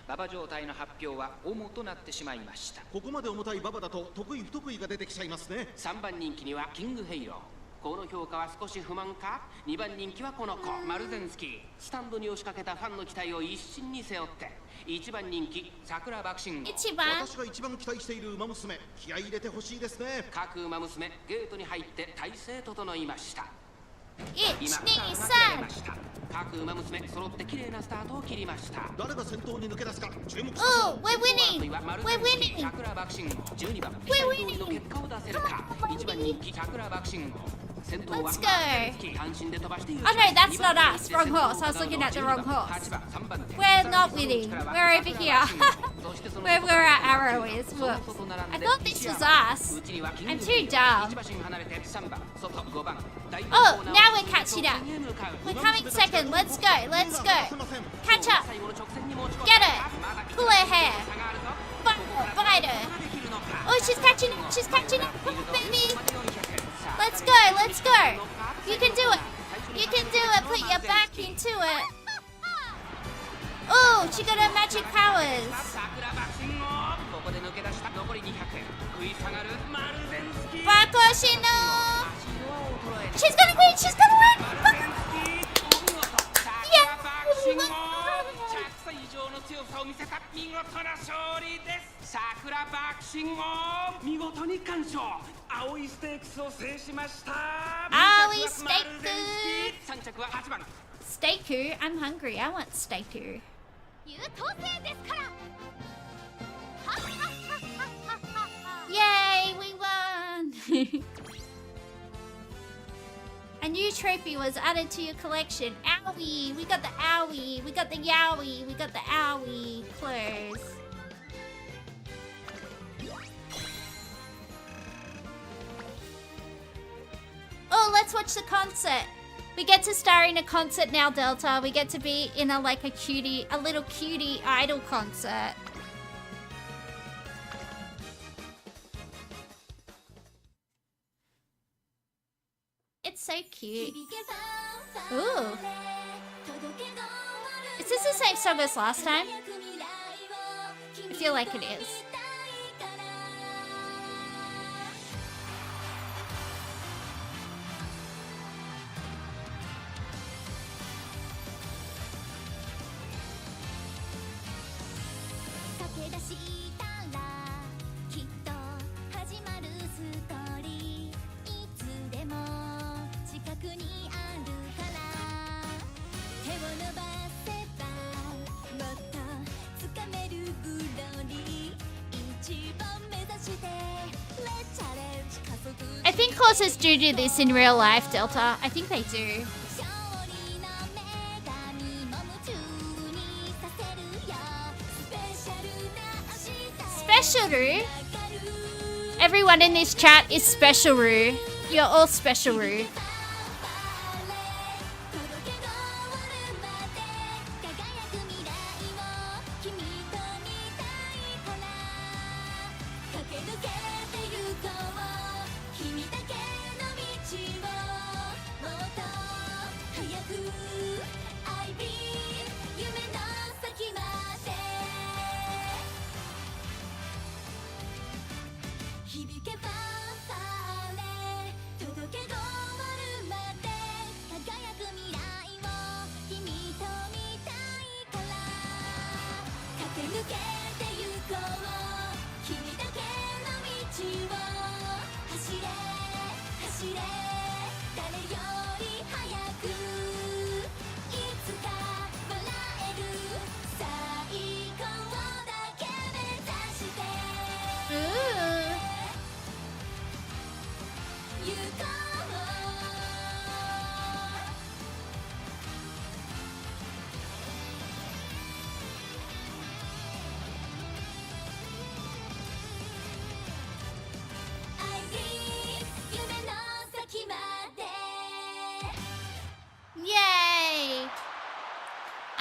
馬場状態の発表は重となってしまいました。ここまで重たい馬場だと得意不得意が出てきちゃいますね。3番人気にはキングヘイロー。この評価は少し不満か。2番人気はこの子マルゼンスキー。スタンドに押しかけたファンの期待を一身に背負って1番人気桜爆心号。私が一番期待している馬娘、気合い入れてほしいですね。各馬娘ゲートに入って体勢整いました。1、2、3。各馬娘揃って綺麗なスタートを切りました。誰が先頭に抜け出すか注目しましょう。Oh, we're winning. We're winning. 桜爆心号12番 We're 通りの結果を出せるか。1番人気桜爆心号。 Let's go. Oh no, that's not us. Wrong horse. I was looking at the wrong horse. We're not winning. We're over here. Where our arrow is. Whoops. I thought this was us. I'm too dumb. Oh, now we're catching up. We're coming second. Let's go. Let's go. Catch up. Get it. Pull her hair. Bite her. Oh, she's catching up. She's catching up. Come on, baby. Let's go, let's go. You can do it. You can do it. Put your back into it. Oh, she got her magic powers. Bakoshino. She's gonna win. She's gonna win. Yeah. 桜爆心号見事に完勝青いステークスを制しました青いステーク3着は8番 Steiku? I'm hungry. I want Steiku. Yay, we won! A new trophy was added to your collection. Owie! We got the owie! We got the yowie! We got the owie clothes. Oh, let's watch the concert. We get to star in a concert now, Delta. We get to be in a little cutie idol concert. It's so cute. Ooh. Is this the same song as last time? I feel like it is. I think horses do this in real life, Delta. I think they do. Special-ru? Everyone in this chat is Special-ru. You're all Special-ru.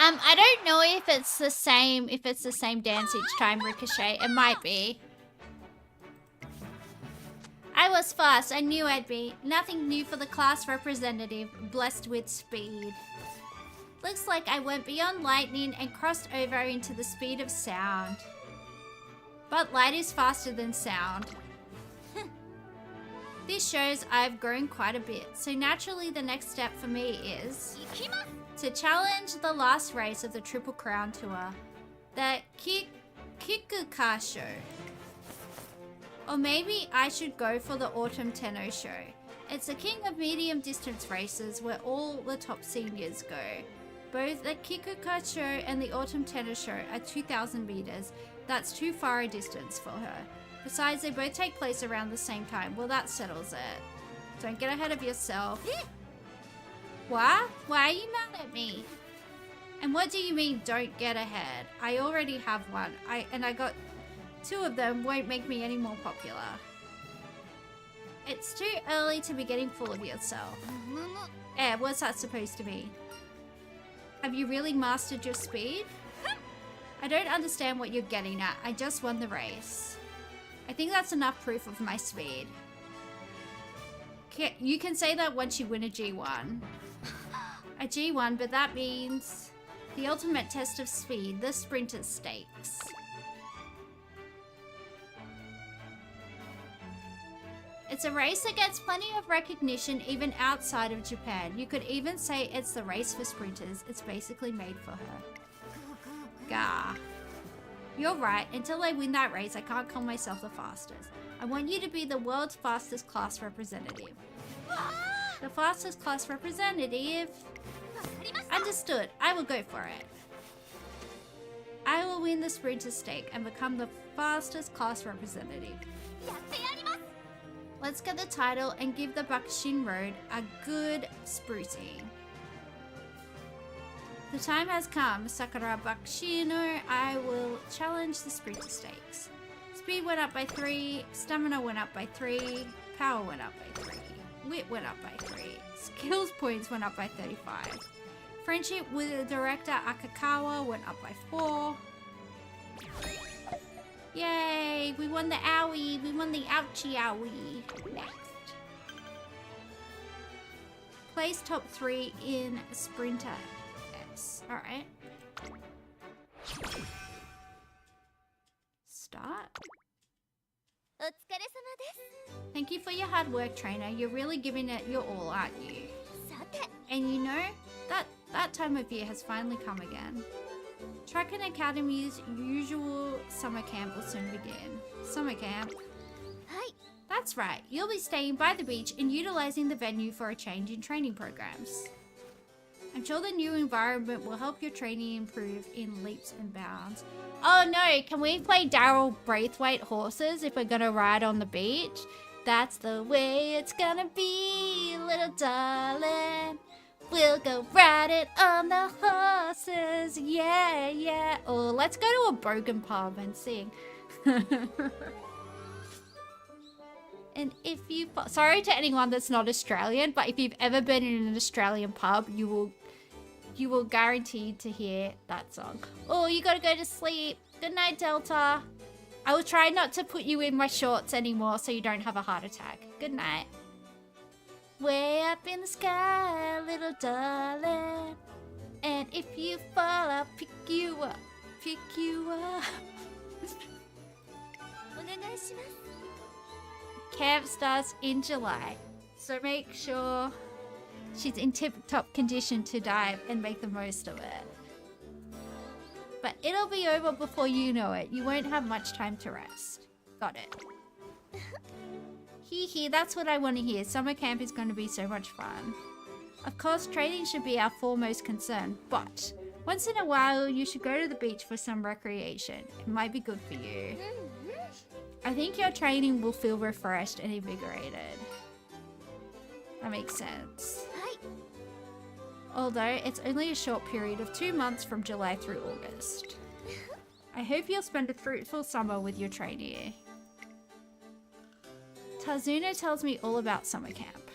I don't know if it's the same dance each time, Ricochet. It might be. I was fast. I knew I'd be. Nothing new for the class representative, blessed with speed. Looks like I went beyond lightning and crossed over into the speed of sound. But light is faster than sound. This shows I've grown quite a bit, so naturally the next step for me is to challenge the last race of the Triple Crown Tour, the Kikukasho. Or maybe I should go for the Autumn Tenno Show. It's the king of medium distance races where all the top seniors go. Both the Kikuka Show and the Autumn Tenno Show are 2,000 meters. That's too far a distance for her. Besides, they both take place around the same time. Well, that settles it. Don't get ahead of yourself. What? Why are you mad at me? And what do you mean, don't get ahead? I already have one. I got 2 of them. Won't make me any more popular. It's too early to be getting full of yourself. What's that supposed to mean? Have you really mastered your speed? I don't understand what you're getting at. I just won the race. I think that's enough proof of my speed. You can say that once you win a G1. A G1, but that means the ultimate test of speed, the Sprinter's Stakes. It's a race that gets plenty of recognition even outside of Japan. You could even say it's the race for sprinters. It's basically made for her. Gah. You're right. Until I win that race, I can't call myself the fastest. I want you to be the world's fastest class representative. The fastest class representative. Understood. I will go for it. I will win the sprinter stake and become the fastest class representative. Let's get the title and give the Bakushin Road a good sprucing. The time has come, Sakura Bakushino. I will challenge the sprinter stakes. Speed went up by 3, stamina went up by 3, power went up by 3, wit went up by 3, skills points went up by 35. Friendship with the director Akakawa went up by 4. Yay! We won the owie! We won the ouchie owie! Next. Place top 3 in Sprinter S. Alright. Start. Thank you for your hard work, trainer. You're really giving it your all, aren't you? And you know, that time of year has finally come again. Tracken Academy's usual summer camp will soon begin. Summer camp? That's right. You'll be staying by the beach and utilizing the venue for a change in training programs. I'm sure the new environment will help your training improve in leaps and bounds. Oh no, can we play Daryl Braithwaite horses if we're gonna ride on the beach? That's the way it's gonna be, little darling. We'll go ride it on the horses, yeah, yeah. Oh, let's go to a broken pub and sing. And if you... Sorry to anyone that's not Australian, but if you've ever been in an Australian pub, you will guaranteed to hear that song. Oh, you gotta go to sleep. Good night, Delta. I will try not to put you in my shorts anymore so you don't have a heart attack. Good night. Way up in the sky, little darling. And if you fall, I'll pick you up. Pick you up. Camp starts in July, so make sure she's in tip-top condition to dive and make the most of it. But it'll be over before you know it. You won't have much time to rest. Got it. Hee, that's what I want to hear. Summer camp is going to be so much fun. Of course, training should be our foremost concern, but once in a while, you should go to the beach for some recreation. It might be good for you. I think your training will feel refreshed and invigorated. That makes sense. Although, it's only a short period of 2 months from July through August. I hope you'll spend a fruitful summer with your trainee. Tazuna tells me all about summer camp.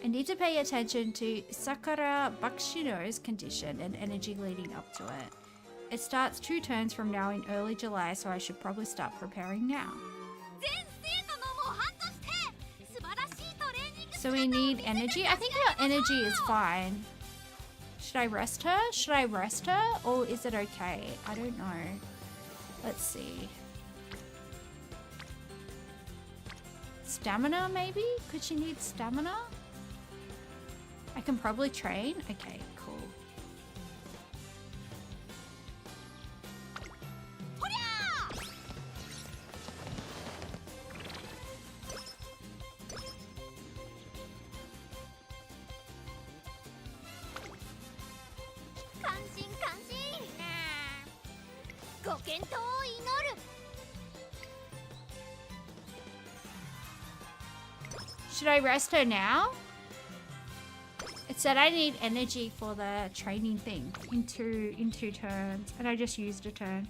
I need to pay attention to Sakura Bakshino's condition and energy leading up to it. It starts 2 turns from now in early July, so I should probably start preparing now. So we need energy? I think our energy is fine. Should I rest her? Should I rest her? Or is it okay? I don't know. Let's see. Stamina, maybe? Could she need stamina? I can probably train. Okay, cool. Should I rest her now? It said I need energy for the training thing in two turns, and I just used a turn.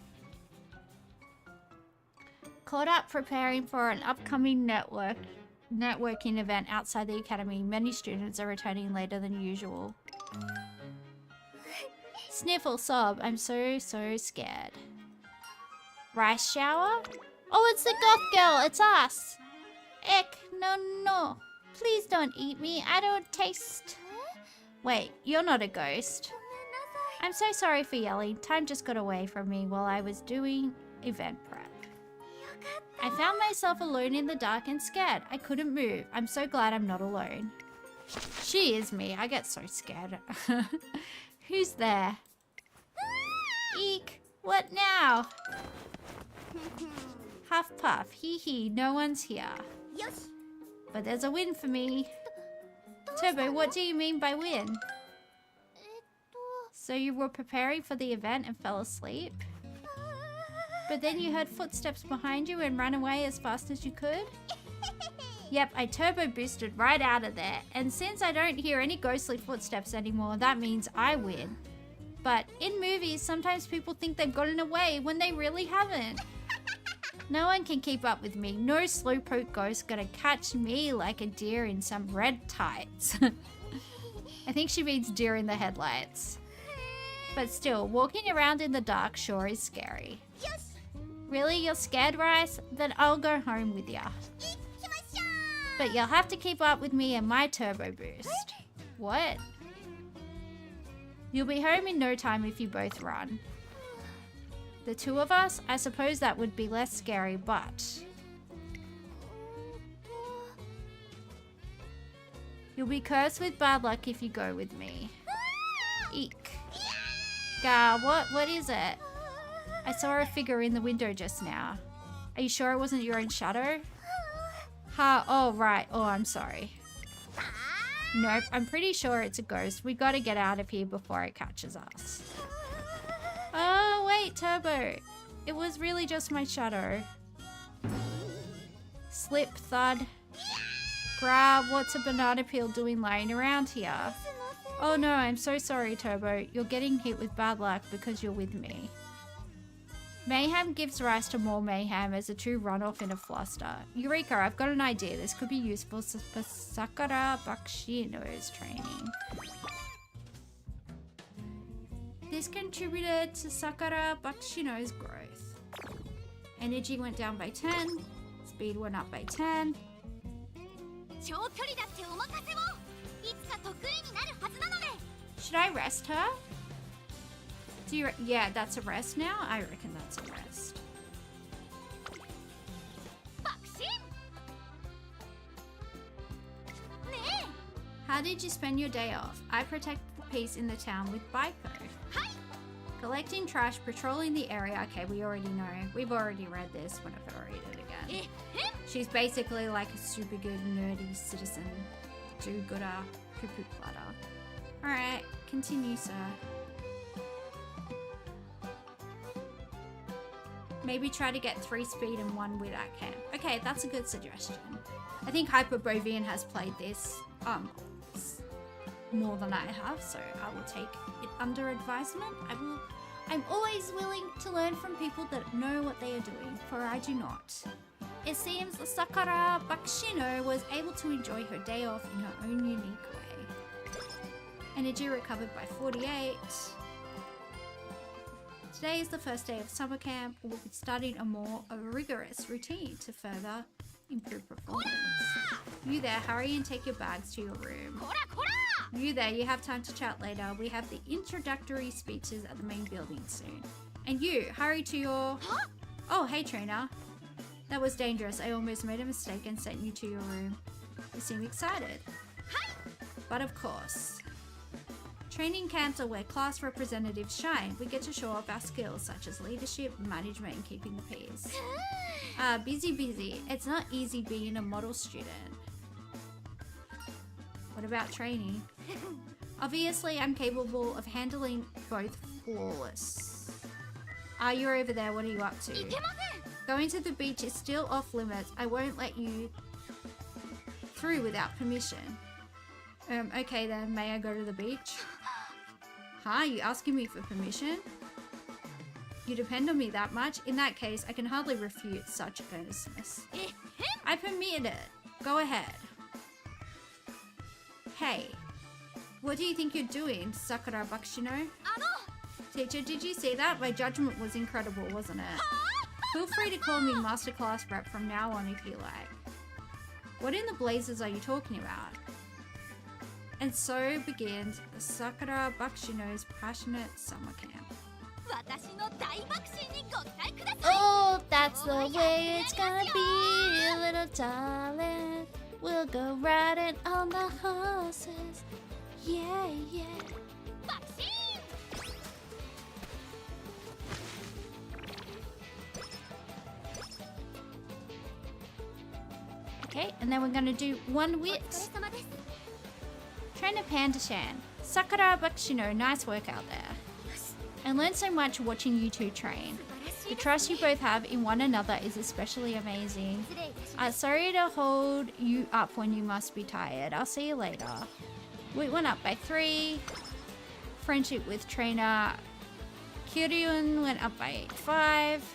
Caught up preparing for an upcoming networking event outside the academy. Many students are returning later than usual. Sniffle, sob. I'm so scared. Rice shower? Oh, it's the goth girl. It's us. Eck, no. Please don't eat me. I don't taste... Wait, you're not a ghost. I'm so sorry for yelling. Time just got away from me while I was doing event prep. I found myself alone in the dark and scared. I couldn't move. I'm so glad I'm not alone. She is me. I get so scared. Who's there? Eek! What now? Huff puff. Hee hee. No one's here. But there's a win for me. Turbo, what do you mean by win? So you were preparing for the event and fell asleep? But then you heard footsteps behind you and ran away as fast as you could? Yep, I turbo boosted right out of there. And since I don't hear any ghostly footsteps anymore, that means I win. But in movies, sometimes people think they've gotten away when they really haven't. No one can keep up with me. No slowpoke ghost gonna catch me like a deer in some red tights. I think she means deer in the headlights. But still, walking around in the dark sure is scary. Really? You're scared, Rice? Then I'll go home with ya. But you'll have to keep up with me and my turbo boost. What? You'll be home in no time if you both run. The 2 of us? I suppose that would be less scary, but... You'll be cursed with bad luck if you go with me. Eek. Gah, what is it? I saw a figure in the window just now. Are you sure it wasn't your own shadow? Ha, oh right, oh I'm sorry. Nope, I'm pretty sure it's a ghost. We gotta get out of here before it catches us. Oh wait, Turbo. It was really just my shadow. Slip, thud. Grab, what's a banana peel doing lying around here? Oh no, I'm so sorry, Turbo. You're getting hit with bad luck because you're with me. Mayhem gives rise to more mayhem as the 2 run off in a fluster. Eureka, I've got an idea. This could be useful for Sakura Bakshino's training. This contributed to Sakura Bakshino's growth. Energy went down by 10. Speed went up by 10. Should I rest her? Yeah, that's a rest now? I reckon that's a rest. How did you spend your day off? I protect the peace in the town with Baipo. Collecting trash, patrolling the area. Okay, we already know. We've already read this. We're not gonna read it again. She's basically like a super good nerdy citizen. Do-gooder, poo-poo platter. Alright, continue, sir. Maybe try to get 3 speed and 1 wit at camp. Okay, that's a good suggestion. I think Hyperbovian has played this more than I have, so I will take it under advisement. I'm always willing to learn from people that know what they are doing, for I do not. It seems Sakura Bakshino was able to enjoy her day off in her own unique way. Energy recovered by 48. Today is the first day of summer camp. We'll be starting a more rigorous routine to further improve performance. You there, hurry and take your bags to your room. You there, you have time to chat later. We have the introductory speeches at the main building soon. And you, hurry to your... Oh, hey trainer. That was dangerous. I almost made a mistake and sent you to your room. You seem excited. But of course. Training camps are where class representatives shine. We get to show off our skills such as leadership, management, and keeping the peace. Busy. It's not easy being a model student. What about training? Obviously, I'm capable of handling both flawless. You're over there. What are you up to? Going to the beach is still off limits. I won't let you through without permission. Okay then, may I go to the beach? Huh? You asking me for permission? You depend on me that much? In that case, I can hardly refute such earnestness. I permit it. Go ahead. Hey, what do you think you're doing, Sakura Bakshino? Teacher, did you see that? My judgment was incredible, wasn't it? Feel free to call me Masterclass Rep from now on if you like. What in the blazes are you talking about? And so begins Sakura Bakshino's passionate summer camp. Oh, that's the way it's gonna be, little darling. We'll go riding on the horses. Yeah. Okay, and then we're gonna do one wit. Trainer Pandashan. Sakura Bakshino, nice work out there. I learned so much watching you two train. The trust you both have in one another is especially amazing. Sorry to hold you up when you must be tired. I'll see you later. We went up by 3. Friendship with trainer Kiryun went up by 5.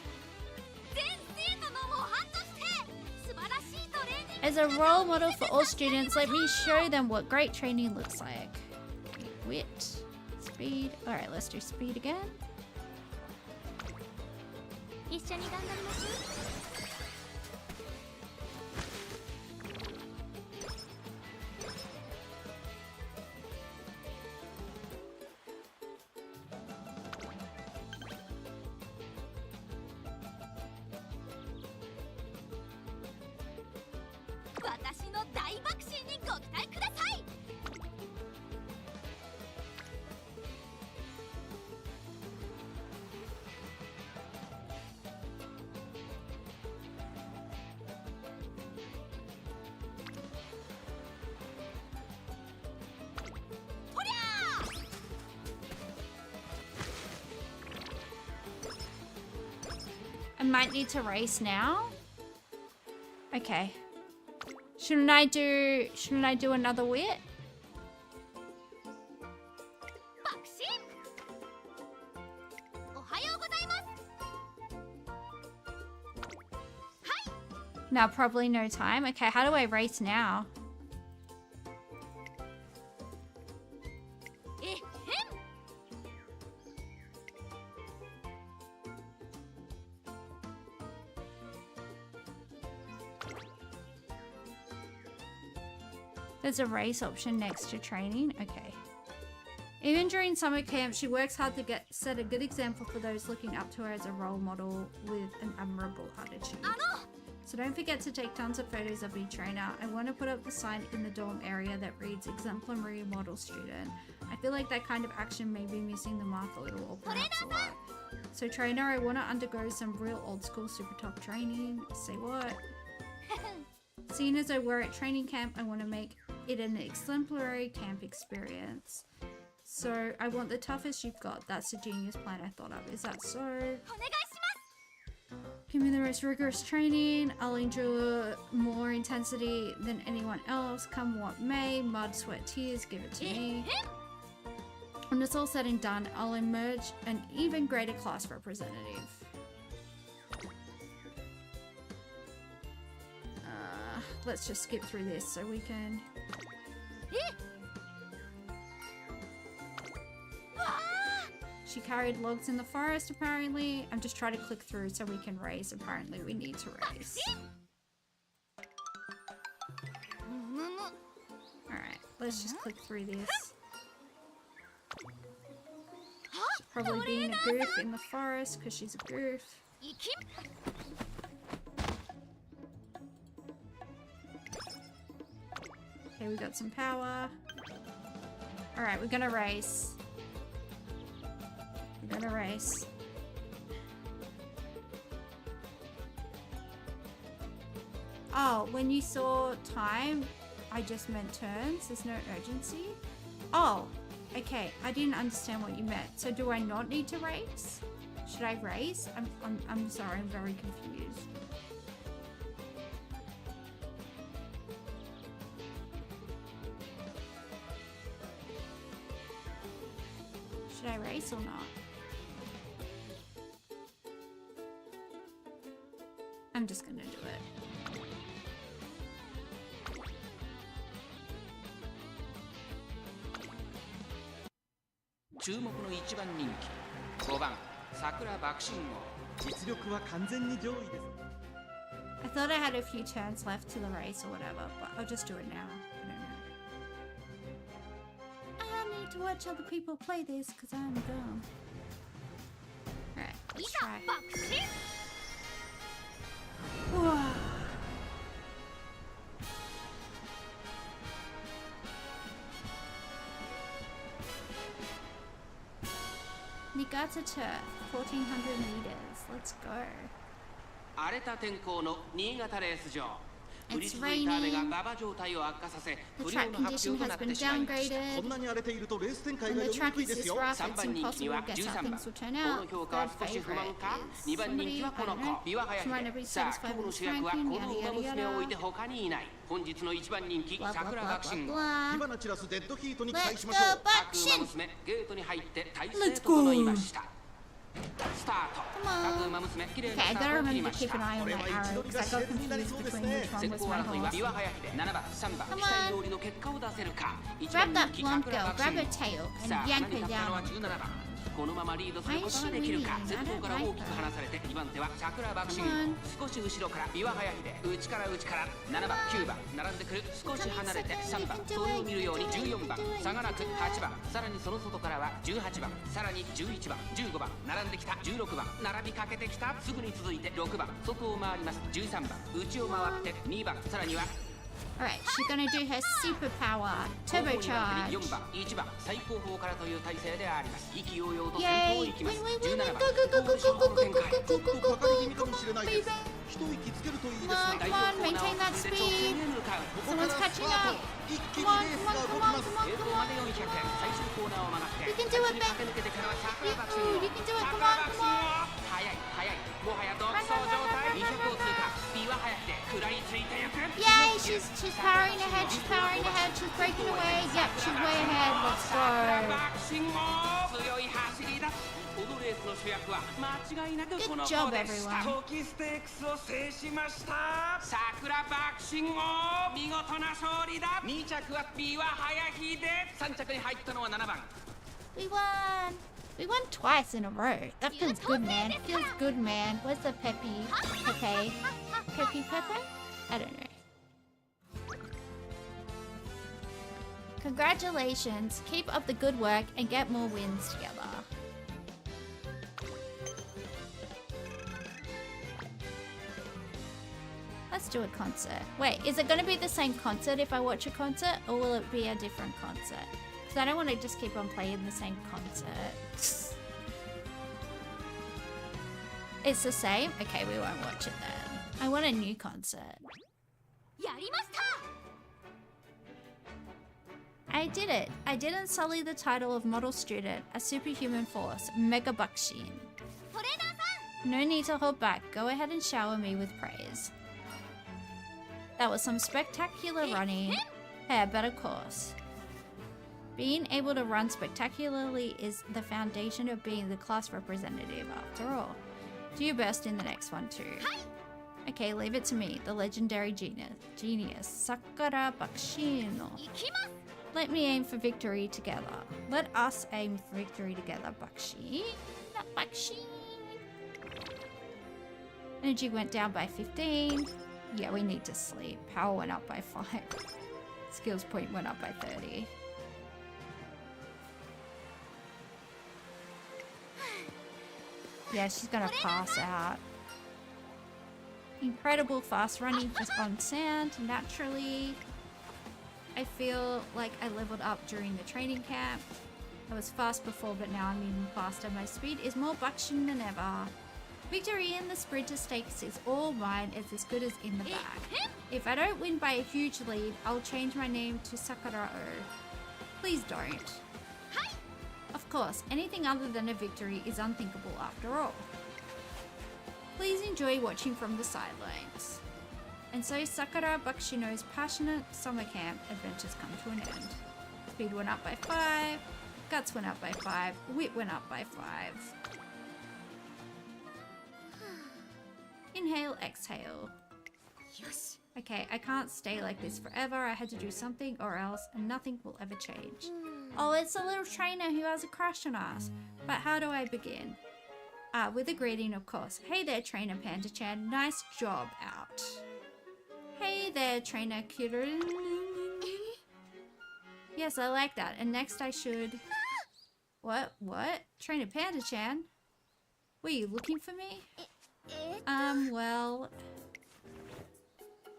As a role model for all students, let me show them what great training looks like. Wit, speed. Alright, let's do speed again. I might need to race now. Okay. Shouldn't I do another wit? No, probably no time. Okay, how do I race now? There's a race option next to training. Okay. Even during summer camp, she works hard to set a good example for those looking up to her as a role model with an admirable attitude. So don't forget to take tons of photos of each trainer. I want to put up the sign in the dorm area that reads exemplary model student. I feel like that kind of action may be missing the mark a little or perhaps a lot. So trainer, I want to undergo some real old school super top training. Say what? Seeing as I were at training camp, I want to make it an exemplary camp experience. So I want the toughest you've got. That's the genius plan I thought of. Is that so? Give me the most rigorous training. I'll endure more intensity than anyone else. Come what may, mud, sweat, tears, give it to me. When it's all said and done, I'll emerge an even greater class representative. let's just skip through this so we can... She carried logs in the forest, apparently. I'm just trying to click through so we can race. Apparently, we need to race. Alright, let's just click through this. She's probably being a goof in the forest because she's a goof. Okay, we got some power. Alright, we're gonna race. We're gonna race. Oh, when you saw time, I just meant turns. There's no urgency. Oh, okay. I didn't understand what you meant. So do I not need to race? Should I race? I'm sorry. I'm very confused. Should I race or not? I'm just gonna do it. 注目の一番人気5番桜爆心王実力は完全に上位です I thought I had a few turns left to the race or whatever, but I'll just do it now. I don't know. I need to watch other people play this because I'm dumb. Alright, let's try. Niigata Turf, 1400 meters. Let's go. 荒れた天候の新潟レース場 It's raining. The track condition has been downgraded. And the track is this rough, it's impossible to guess how things will turn out. Third favorite is somebody, I don't know, trying to be satisfied with his ranking, yada yada yada. 本日の一番人気 Blah, blah, 桜 blah, 爆心 blah, 王 blah. 火花散らすデッドヒートに期 Let's 待し go, ましょう Buckshin! 娘ゲートに入って体勢整いましたスタート Come on. 娘綺麗 Okay, な I スタ gotta ートを切り remember ま to し keep た an eye on my arrow because I got confused between which one 先 was 行 my 争いは horse. 岩早秀7番3番 Come 期待 on. 通りの結果を出せるか Grab that blonde girl, grab her tail, さ and あ yank 離れ her たのは down. 17番このままリードすることができるか先頭から大きく離されて2番手は桜爆心少し後ろから岩早秀内から7番9番並んでくる少し離れて3番それを見るように14番差がなく8番さらにその外からは18番さらに11番15番並んできた16番並びかけてきたすぐに続いて6番外を回ります13番内を回って2番さらには Alright, she's gonna do her superpower. Turbocharge. 4番1番最後方からという体勢であります意気揚々と Yay! 先頭を行きます Wait, 17 wait, 番 go, go, go, go, go, go, go, go, go, go, ちょっと go, かかり go, 気味かもしれないです一息つけるといいです Come on, ね come on, maintain that speed. Someone's catching up. 一気に Come on, レース come が on, 動 come き on, ます come on, come on. 最終コーナーを曲がって You can do it, babe. 駆け抜けてからは桜爆心 You can do it. Come on, come on. 速いもはや独走状態200を通過岩早秀食らいついてゆく Yay, she's powering ahead, she's powering ahead, she's breaking away. Yep, she's way ahead. Let's 桜 go. 爆心王強い走りだこのレースの主役は間違いなくこの Good job, 子でした everyone. トキステークスを制しました桜爆心王見事な勝利だ2着は岩早秀3着に入ったのは7番 We won. We won twice in a row. That feels good, man. Feels good, man. Where's the Pepe? Pepe? I don't know. Congratulations. Keep up the good work and get more wins together. Let's do a concert. Wait, is it going to be the same concert if I watch a concert, or will it be a different concert? Because I don't want to just keep on playing the same concert. It's the same? Okay, we won't watch it then. I want a new concert. I did it. I didn't sully the title of model student, a superhuman force, Mega Buckshin. No need to hold back. Go ahead and shower me with praise. That was some spectacular running. Hey, better course. Being able to run spectacularly is the foundation of being the class representative after all. Do your best in the next one too. Okay, leave it to me, the legendary genius Sakura Bakshino. Let me aim for victory together. Let us aim for victory together, Bakshi. Not Bakshi. Energy went down by 15. Yeah, we need to sleep. Power went up by 5. Skills point went up by 30. Yeah, she's gonna pass out. Incredible fast running just on sand, naturally. I feel like I leveled up during the training camp. I was fast before, but now I'm even faster. My speed is more buckshin than ever. Victory in the sprinter stakes is all mine. It's as good as in the bag. If I don't win by a huge lead, I'll change my name to Sakurao. Please don't. Of course, anything other than a victory is unthinkable after all. Please enjoy watching from the sidelines. And so Sakura Bakshino's passionate summer camp adventures come to an end. Speed went up by 5, guts went up by 5, wit went up by 5. Inhale, exhale. Yes. Okay, I can't stay like this forever. I had to do something or else, and nothing will ever change. Oh, it's a little trainer who has a crush on us. But how do I begin? With a greeting, of course. Hey there, Trainer Panda-chan. Nice job out. Hey there, Trainer Kitten. Yes, I like that. And next I should... What? Trainer Panda-chan? Were you looking for me? Well...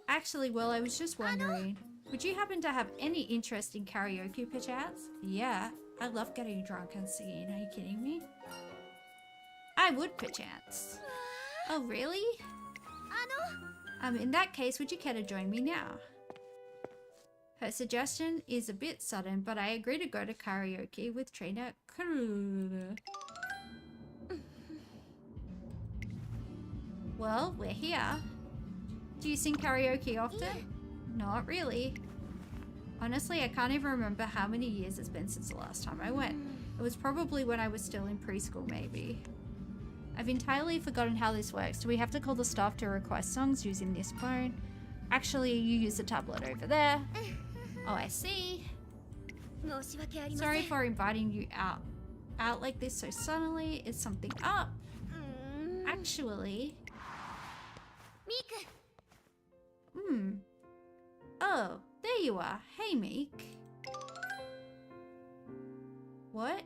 Actually, I was just wondering. Would you happen to have any interest in karaoke, perchance? Yeah, I love getting drunk and singing. Are you kidding me? I would, perchance. Oh, really? In that case, would you care to join me now? Her suggestion is a bit sudden, but I agree to go to karaoke with Trainer Kuru. Well, we're here. Do you sing karaoke often? Not really. Honestly, I can't even remember how many years it's been since the last time I went. It was probably when I was still in preschool, maybe. I've entirely forgotten how this works. Do we have to call the staff to request songs using this phone? Actually, you use the tablet over there. Oh, I see. Sorry for inviting you out like this so suddenly. Is something up? Actually... Oh, there you are. Hey, Meek. What?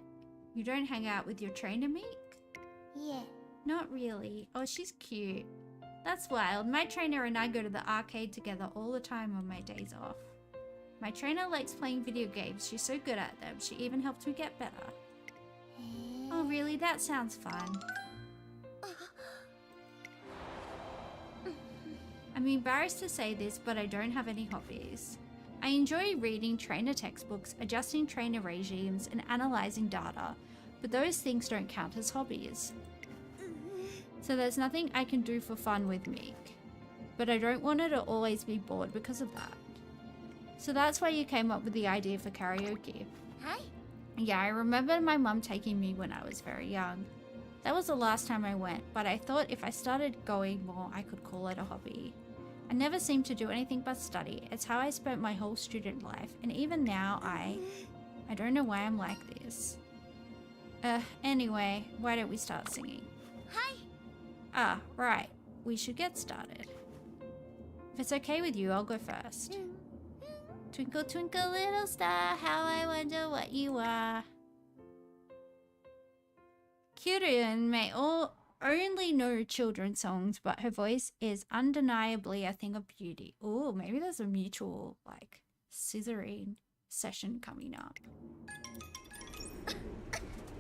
You don't hang out with your trainer, Meek? Yeah. Not really. Oh, she's cute. That's wild. My trainer and I go to the arcade together all the time on my days off. My trainer likes playing video games. She's so good at them. She even helped me get better. Oh, really? That sounds fun. I'm embarrassed to say this, but I don't have any hobbies. I enjoy reading trainer textbooks, adjusting trainer regimes, and analysing data, but those things don't count as hobbies. So there's nothing I can do for fun with Meek. But I don't want her to always be bored because of that. So that's why you came up with the idea for karaoke. Hi. Yeah, I remember my mum taking me when I was very young. That was the last time I went, but I thought if I started going more, I could call it a hobby. I never seemed to do anything but study. It's how I spent my whole student life, and even now I don't know why I'm like this. Anyway, why don't we start singing? Hi! Ah, right. We should get started. If it's okay with you, I'll go first. Twinkle, twinkle, little star, how I wonder what you are. Kyurun may only know children's songs, but her voice is undeniably a thing of beauty. Oh, maybe there's a mutual, like, scissoring session coming up.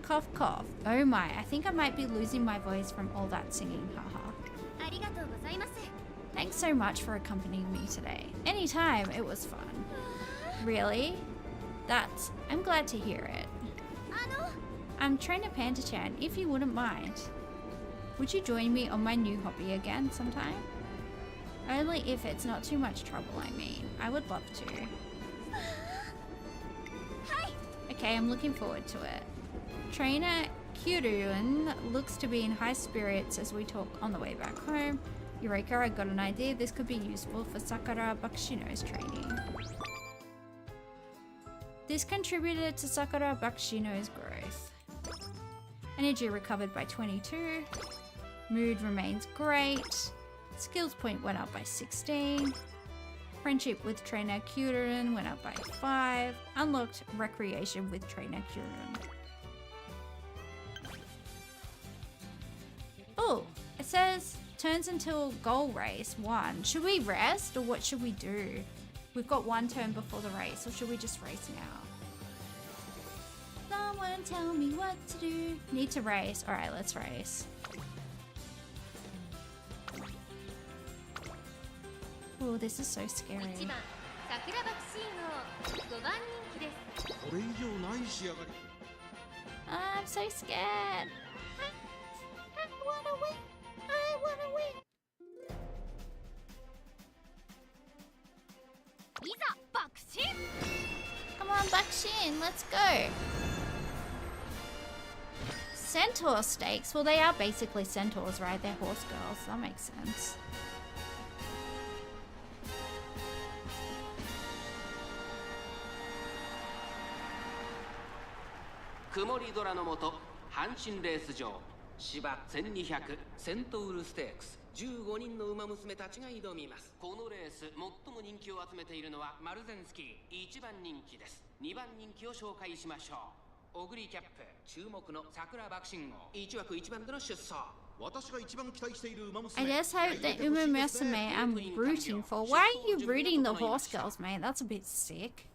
Cough, cough. Oh my, I think I might be losing my voice from all that singing, haha. Thanks so much for accompanying me today. Anytime, it was fun. Really? I'm glad to hear it. I'm Trainer Panda-chan, if you wouldn't mind. Would you join me on my new hobby again sometime? Only if it's not too much trouble, I mean. I would love to. Hi. Okay, I'm looking forward to it. Trainer Kyurun looks to be in high spirits as we talk on the way back home. Eureka, I got an idea. This could be useful for Sakura Bakshino's training. This contributed to Sakura Bakshino's growth. Energy recovered by 22. Mood remains great. Skills point went up by 16. Friendship with Trainer Kyurin went up by 5. Unlocked recreation with Trainer Kyurin. Oh, it says turns until goal race 1. Should we rest or what should we do? We've got 1 turn before the race, or should we just race now? Someone tell me what to do. Need to race. Alright, let's race. Oh, this is so scary. I'm so scared. I wanna win. I wanna win. Come on, Bakshin, let's go. Centaur stakes. Well, they are basically centaurs, right? They're horse girls. That makes sense. Kumori Dora no moto, Hanshin Race 場、芝1200セントウルステークス、15人の馬娘たちが挑みます。このレース、最も人気を集めているのはマルゼンスキー、1番人気です。2番人気を紹介しましょう。オグリキャップ、注目の桜爆心号、1枠1番での出走。I just hope that Uma Musume I'm rooting for. Why are you rooting the horse girls, man? That's a bit sick.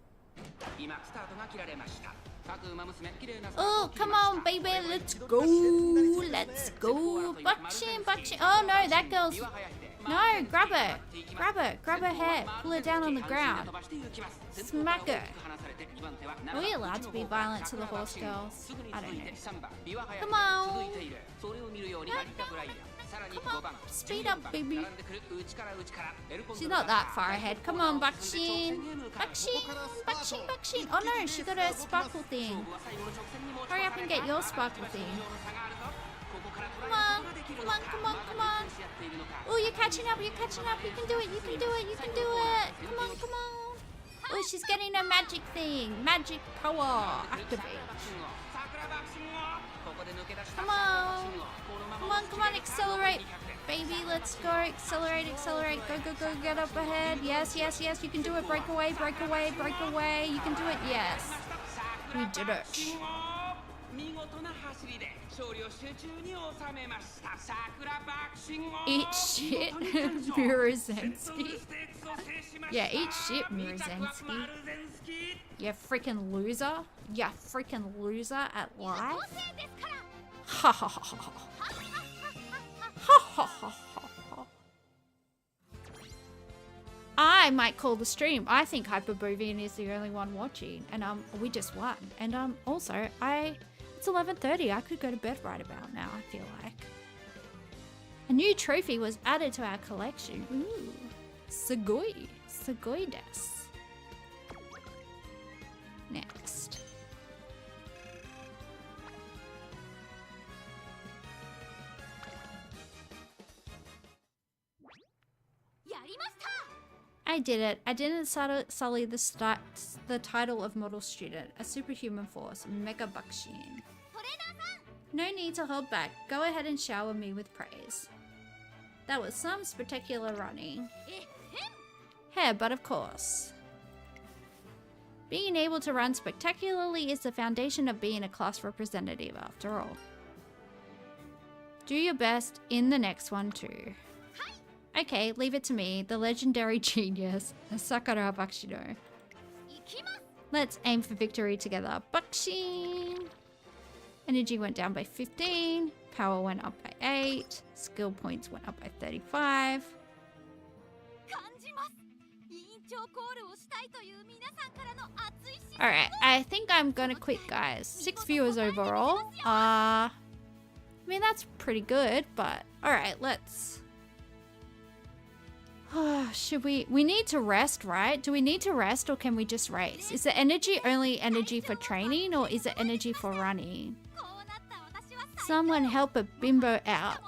Oh, come on, baby. Let's go. Let's go. Bakshin, Bakshin. Oh, no, that girl's... No, grab her. Grab her. Grab her hair. Pull her down on the ground. Smack her. Are we allowed to be violent to the horse girls? I don't know. Come on. Come on. Speed up, baby. She's not that far ahead. Come on, Bakshin. Bakshin. Bakshin, Bakshin. Oh, no, she got a sparkle thing. Hurry up and get your sparkle thing. Come on. Come on, come on, come on. Oh, you're catching up, you're catching up. You can do it, you can do it, you can do it. Come on, come on. Oh, she's getting a magic thing. Magic power. Activate. Come on. Come on, come on, accelerate. Baby, let's go. Accelerate, accelerate. Go, go, go. Get up ahead. Yes, yes, yes. You can do it. Break away, break away, break away. You can do it. Yes. We did it. Eat shit, Murozensky. Yeah, eat shit, Murozensky. You freaking loser. You freaking loser at life. Ha ha ha ha ha. Ha ha ha ha. I might call the stream. I think Hyperbovian is the only one watching, and we just won. And also it's 11:30. I could go to bed right about now, I feel like. A new trophy was added to our collection. Ooh. Sugoi. Sugoi desu. Next. I did it. I didn't sully the title of model student. A superhuman force. Mega Bakshin. No need to hold back. Go ahead and shower me with praise. That was some spectacular running. Hey, but of course. Being able to run spectacularly is the foundation of being a class representative, after all. Do your best in the next one too. Okay, leave it to me, the legendary genius, Sakura Bakshino. Let's aim for victory together. Bakshin! Energy went down by 15. Power went up by 8. Skill points went up by 35. Alright, I think I'm gonna quit, guys. 6 viewers overall. I mean, that's pretty good, but alright, let's... Should we need to rest, right? Do we need to rest or can we just race? Is the energy only energy for training or is it energy for running? Someone help a bimbo out.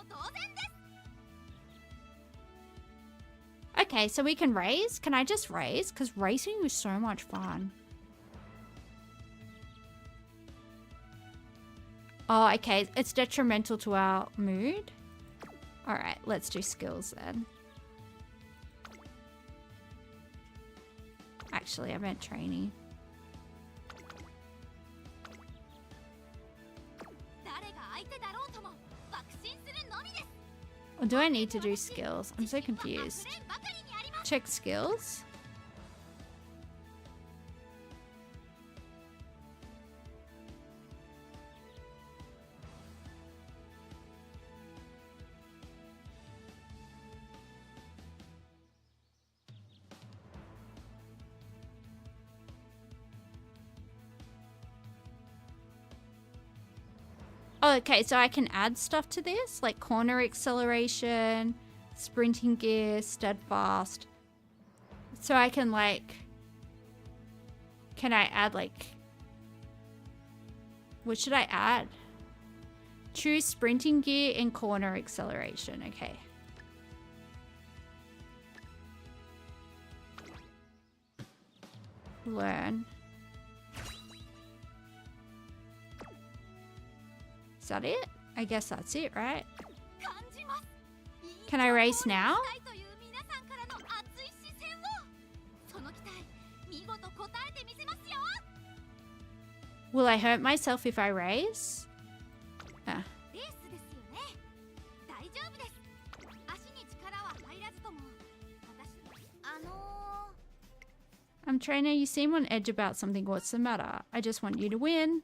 Okay, so we can raise. Can I just raise? Because racing was so much fun. Oh, okay. It's detrimental to our mood. Alright, let's do skills then. Actually, I meant training. Or do I need to do skills? I'm so confused. Check skills. Oh, okay, so I can add stuff to this, like corner acceleration, sprinting gear, steadfast. So I can like, can I add like, what should I add? Choose sprinting gear and corner acceleration, okay. Learn. Is that it? I guess that's it, right? Can I race now? Will I hurt myself if I race? Ah. Trainer, you seem on edge about something. What's the matter? I just want you to win.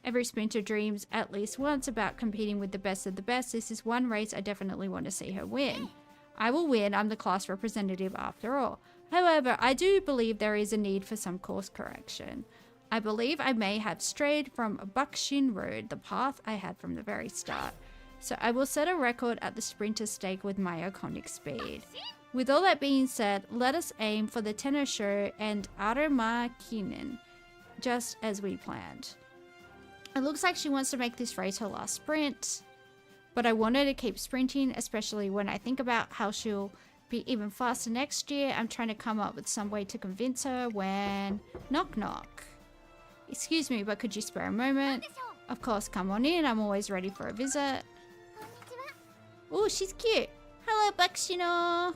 Every sprinter dreams at least once about competing with the best of the best. This is one race I definitely want to see her win. I will win. I'm the class representative after all. However, I do believe there is a need for some course correction. I believe I may have strayed from Buckshin Road, the path I had from the very start. So I will set a record at the sprinter stake with my iconic speed. With all that being said, let us aim for the tenor show and Arama Kinen, just as we planned. It looks like she wants to make this race her last sprint, but I want her to keep sprinting, especially when I think about how she'll be even faster next year. I'm trying to come up with some way to convince her when... Knock knock. Excuse me, but could you spare a moment? Of course, come on in. I'm always ready for a visit. Oh, she's cute. Hello, Bakshino.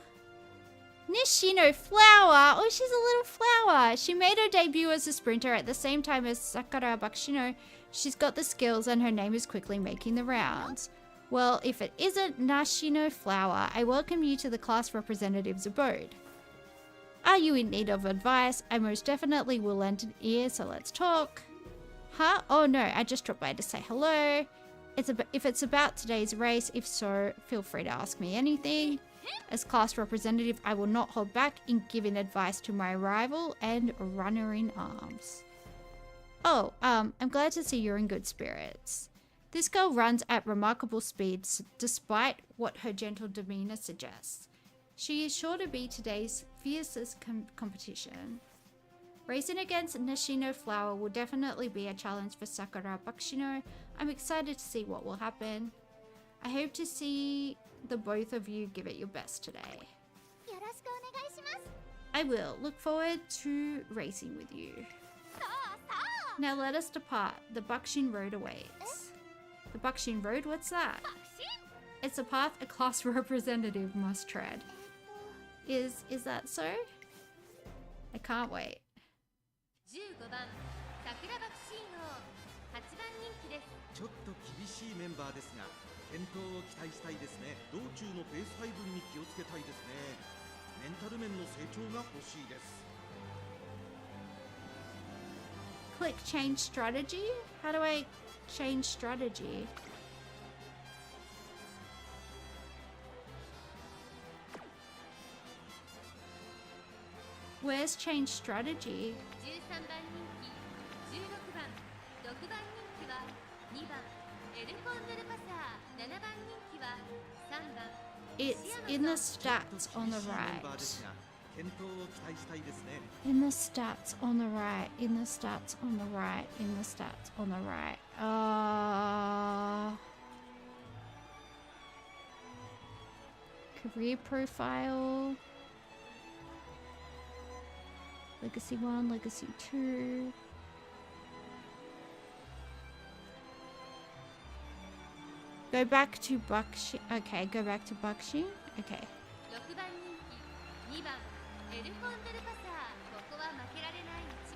Nishino Flower. Oh, she's a little flower. She made her debut as a sprinter at the same time as Sakura Bakshino. She's got the skills and her name is quickly making the rounds. Well, if it isn't Nashino Flower, I welcome you to the class representative's abode. Are you in need of advice? I most definitely will lend an ear, so let's talk. Huh? Oh no, I just dropped by to say hello. If it's about today's race, if so, feel free to ask me anything. As class representative, I will not hold back in giving advice to my rival and runner-in-arms. Oh, I'm glad to see you're in good spirits. This girl runs at remarkable speeds despite what her gentle demeanor suggests. She is sure to be today's fiercest competition. Racing against Nishino Flower will definitely be a challenge for Sakura Bakshino. I'm excited to see what will happen. I hope to see the both of you give it your best today. I will. Look forward to racing with you. Now let us depart. The Buckshin Road awaits. The Buckshin Road? What's that? It's a path a class representative must tread. Is that so? I can't wait. ちょっと厳しいメンバーですが、健闘を期待したいですね。道中のペース配分に気をつけたいですね。メンタル面の成長が欲しいです。 Click change strategy? How do I change strategy? Where's change strategy? It's in the stats on the right. In the stats on the right. In the stats on the right. In the stats on the right. Career profile. Legacy 1, Legacy 2. Go back to Bakshi. Okay, go back to Bakshi. Okay.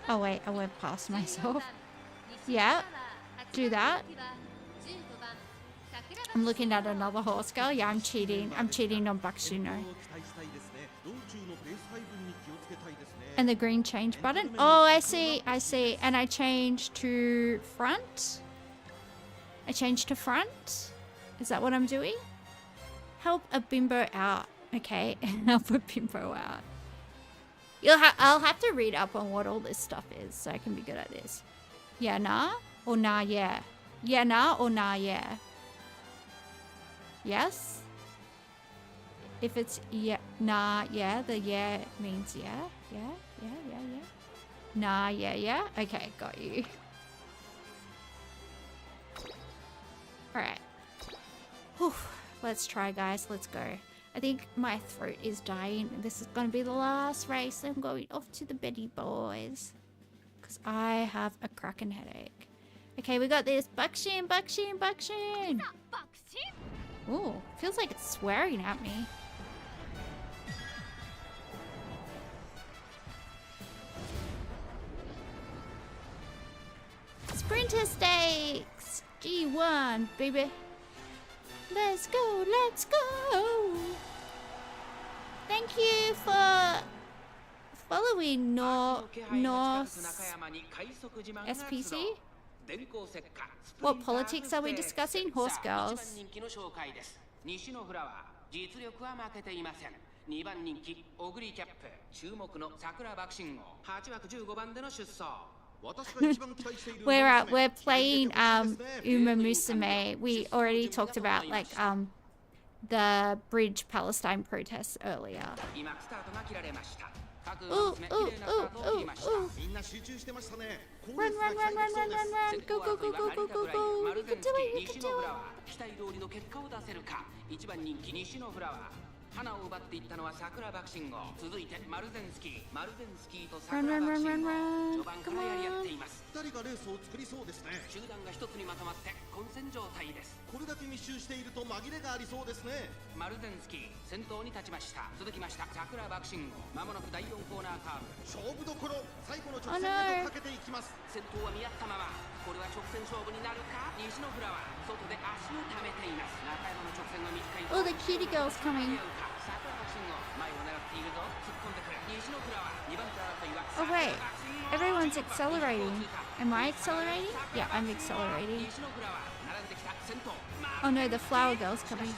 Oh wait, I went past myself. Yeah, do that. I'm looking at another horse girl. Yeah, I'm cheating. I'm cheating on Bakshino. And the green change button. Oh, I see. I see. And I change to front. I change to front. Is that what I'm doing? Help a bimbo out. Okay, help a bimbo out. I'll have to read up on what all this stuff is so I can be good at this. Yeah, nah? Or nah, yeah? Yeah, nah? Or nah, yeah? Yes? If it's yeah, nah, yeah, the yeah means yeah. Yeah, yeah, yeah, yeah. Nah, yeah, yeah. Okay, got you. Alright. Let's try, guys. Let's go. I think my throat is dying. This is going to be the last race. I'm going off to the Betty boys. Because I have a cracking headache. Okay, we got this. Buckshin, Buckshin, Buckshin. Ooh, feels like it's swearing at me. Sprinter stakes. G1, baby. Let's go, let's go. Thank you for following North SPC. What politics are we discussing? Horse girls. We're playing Uma Musume. We already talked about like the bridge Palestine protests earlier. Ooh, ooh, ooh, ooh, ooh. Run, run, run, run, run, run, run. Go, go, go, go, go, go, go. You can do it, you can do it. Run, run, run, run, run. Come on. 2人がレースを作りそうですね。集団が一つにまとまって混戦状態です。これだけ密集していると紛れがありそうですね。マルゼンスキー先頭に立ちました。続きました桜爆心号。まもなく第4コーナーカーブ。勝負どころ最後の直線へとかけていきます。先頭は見合ったまま。これは直線勝負になるか。西のフラワー外で足を溜めています。中山の直線が短い。Oh, the cutie girl's coming. Oh wait, everyone's accelerating. Am I accelerating? Yeah, I'm accelerating. Oh no, the flower girl's coming.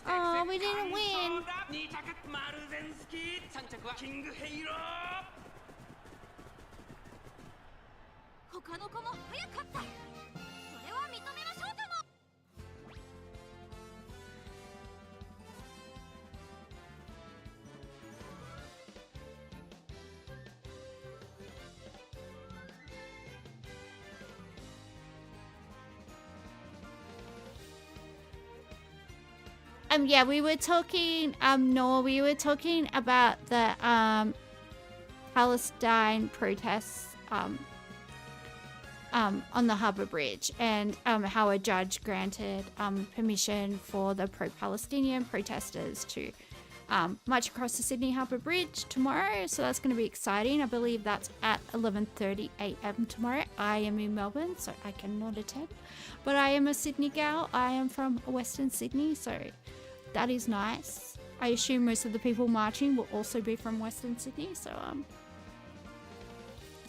Oh, we didn't win. Yeah, we were talking, we were talking about the, Palestine protests, on the Harbour Bridge and, how a judge granted, permission for the pro-Palestinian protesters to, march across the Sydney Harbour Bridge tomorrow. So that's going to be exciting. I believe that's at 11:30 a.m. tomorrow. I am in Melbourne, so I cannot attend, but I am a Sydney gal. I am from Western Sydney, so that is nice. I assume most of the people marching will also be from Western Sydney.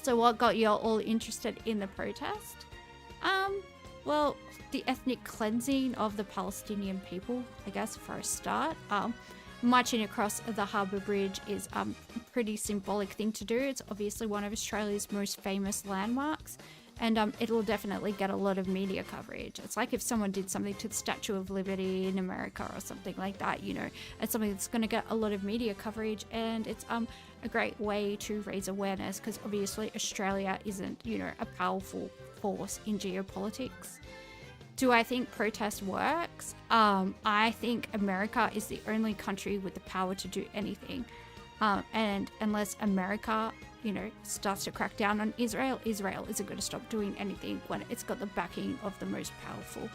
So what got you all interested in the protest? Well, the ethnic cleansing of the Palestinian people, I guess, for a start. Marching across the Harbour Bridge is a pretty symbolic thing to do. It's obviously one of Australia's most famous landmarks. And it will definitely get a lot of media coverage. It's like if someone did something to the Statue of Liberty in America or something like that, you know, it's something that's going to get a lot of media coverage, and it's a great way to raise awareness, because obviously Australia isn't, you know, a powerful force in geopolitics. Do I think protest works? I think America is the only country with the power to do anything. And unless America, you know, starts to crack down on Israel, Israel isn't going to stop doing anything when it's got the backing of the most powerful,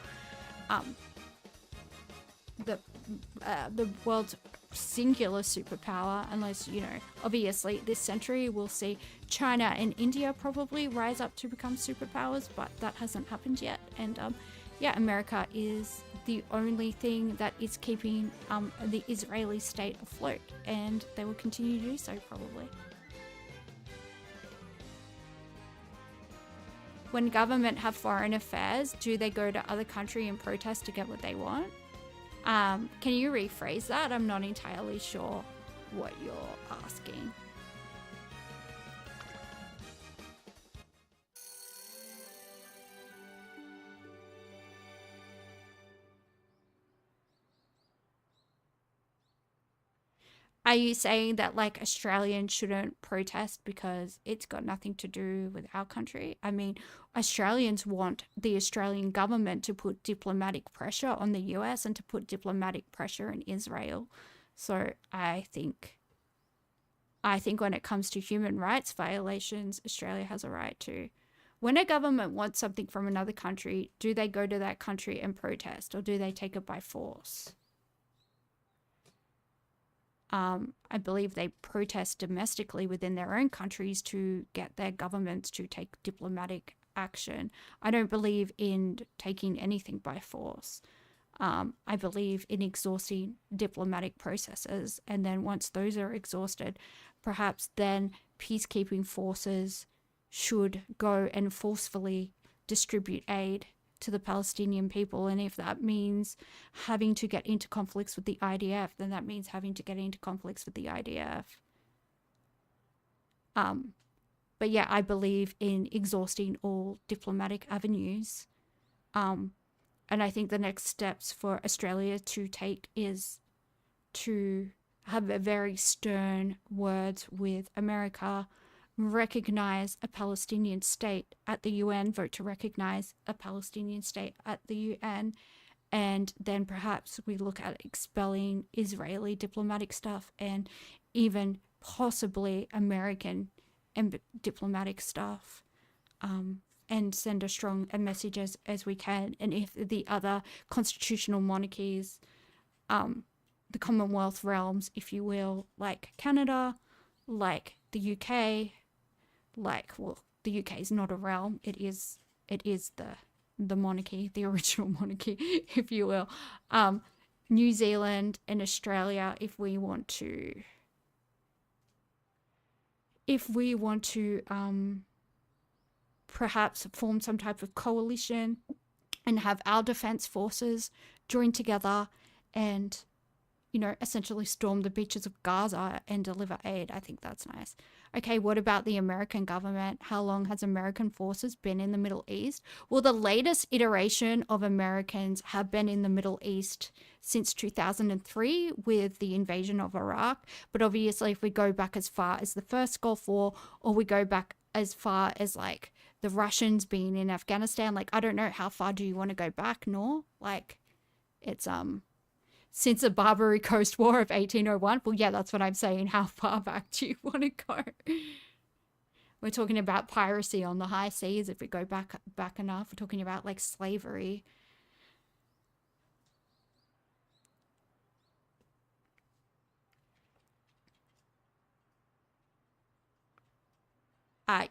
the world's singular superpower. Unless, you know, obviously this century we'll see China and India probably rise up to become superpowers, but that hasn't happened yet. And yeah, America is the only thing that is keeping the Israeli state afloat, and they will continue to do so probably. When government have foreign affairs, do they go to other country and protest to get what they want? Can you rephrase that? I'm not entirely sure what you're asking. Are you saying that like Australians shouldn't protest because it's got nothing to do with our country? I mean, Australians want the Australian government to put diplomatic pressure on the US and to put diplomatic pressure in Israel. So I think when it comes to human rights violations, Australia has a right to. When a government wants something from another country, do they go to that country and protest, or do they take it by force? I believe they protest domestically within their own countries to get their governments to take diplomatic action. I don't believe in taking anything by force. I believe in exhausting diplomatic processes, and then once those are exhausted, perhaps then peacekeeping forces should go and forcefully distribute aid to the Palestinian people. And if that means having to get into conflicts with the IDF, then that means having to get into conflicts with the IDF. But yeah, I believe in exhausting all diplomatic avenues. And I think the next steps for Australia to take is to have a very stern words with America, recognize a Palestinian state at the UN, vote to recognize a Palestinian state at the UN, and then perhaps we look at expelling Israeli diplomatic staff and even possibly American diplomatic staff, and send as strong a message as we can. And if the other constitutional monarchies, the Commonwealth realms, if you will, like Canada, like the UK, the UK is not a realm. It is the monarchy, the original monarchy, if you will. New Zealand and Australia, if we want to perhaps form some type of coalition and have our defense forces join together and, you know, essentially storm the beaches of Gaza and deliver aid. I think that's nice. Okay, what about the American government? How long has American forces been in the Middle East? Well, the latest iteration of Americans have been in the Middle East since 2003 with the invasion of Iraq. But obviously, if we go back as far as the first Gulf War, or we go back as far as like the Russians being in Afghanistan, like I don't know, how far do you want to go back, Nor? Like it's since the Barbary Coast War of 1801. Well, yeah, that's what I'm saying. How far back do you want to go? We're talking about piracy on the high seas. If we go back enough, we're talking about like slavery.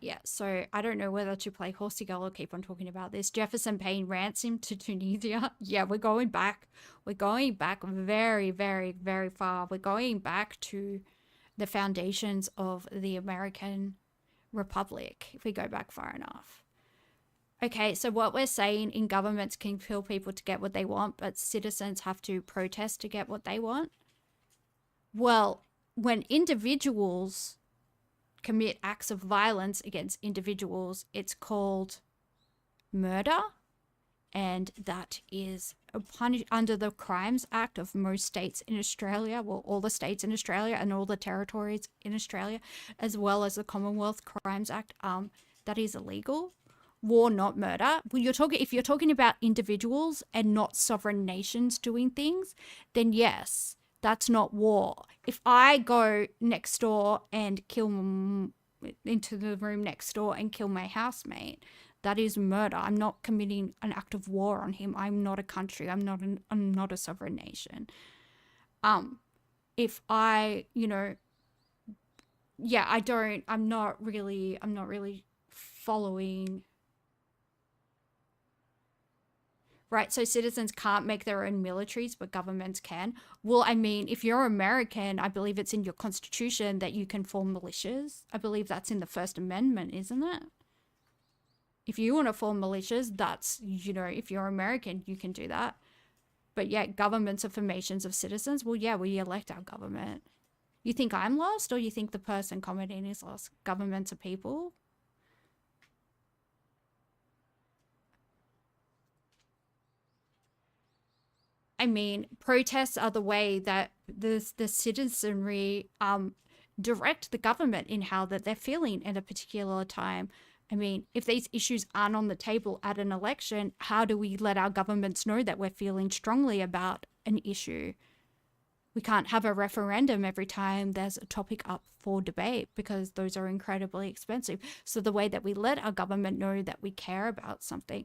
Yeah, so I don't know whether to play Horsey Girl or keep on talking about this. Jefferson paying ransom to Tunisia. Yeah, we're going back. We're going back very, very, very far. We're going back to the foundations of the American Republic, if we go back far enough. Okay, so what we're saying in governments can kill people to get what they want, but citizens have to protest to get what they want. Well, when individuals commit acts of violence against individuals, it's called murder, and that is punished under the Crimes Act of most states in Australia, well, all the states in Australia and all the territories in Australia, as well as the Commonwealth Crimes Act. That is illegal. War, not murder. When if you're talking about individuals and not sovereign nations doing things, then yes, that's not war. If I go next door and kill into the room next door and kill my housemate, that is murder. I'm not committing an act of war on him. I'm not a country. I'm not a sovereign nation. If I, I'm not really following. Right, so citizens can't make their own militaries, but governments can. Well, I mean, if you're American, I believe it's in your constitution that you can form militias. I believe that's in the First Amendment, isn't it? If you want to form militias, that's, if you're American, you can do that. But yeah, governments are formations of citizens. Well, yeah, we elect our government. You think I'm lost, or you think the person commenting is lost? Governments are people. I mean, protests are the way that the citizenry direct the government in how that they're feeling at a particular time. I mean, if these issues aren't on the table at an election, how do we let our governments know that we're feeling strongly about an issue? We can't have a referendum every time there's a topic up for debate because those are incredibly expensive. So the way that we let our government know that we care about something.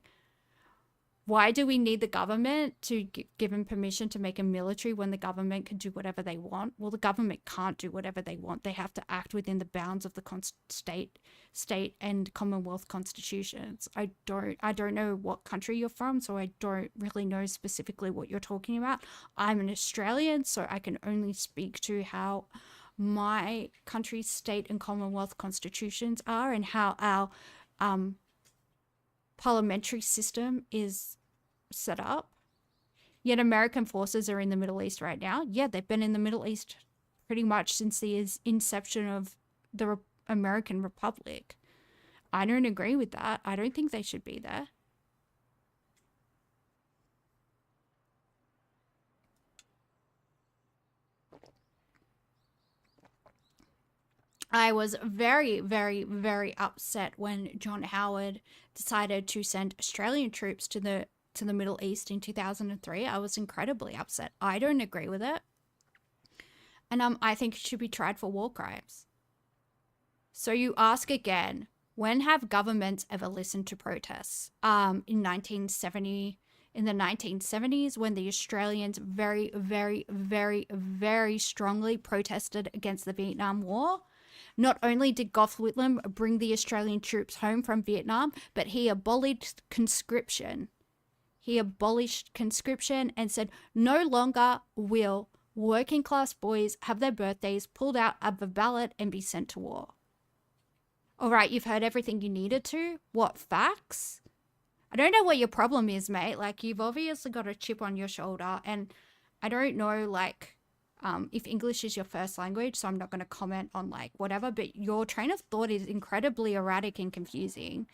Why do we need the government to give them permission to make a military when the government can do whatever they want? Well, the government can't do whatever they want. They have to act within the bounds of the state and Commonwealth constitutions. I don't know what country you're from, so I don't really know specifically what you're talking about. I'm an Australian, so I can only speak to how my country's state and Commonwealth constitutions are and how our parliamentary system is set up. Yet American forces are in the Middle East right now. Yeah, they've been in the Middle East pretty much since the inception of the American Republic. I don't agree with that. I don't think they should be there. I was very, very, very upset when John Howard decided to send Australian troops to the Middle East in 2003. I was incredibly upset. I don't agree with it. And I think it should be tried for war crimes. So you ask again, when have governments ever listened to protests? In the 1970s, when the Australians very, very, very, very strongly protested against the Vietnam War. Not only did Gough Whitlam bring the Australian troops home from Vietnam, but he abolished conscription. He abolished conscription and said no longer will working class boys have their birthdays pulled out of a ballot and be sent to war. All right, you've heard everything you needed to. What, facts? I don't know what your problem is, mate. Like, you've obviously got a chip on your shoulder, and I don't know, like, if English is your first language, so I'm not going to comment on like whatever, but your train of thought is incredibly erratic and confusing.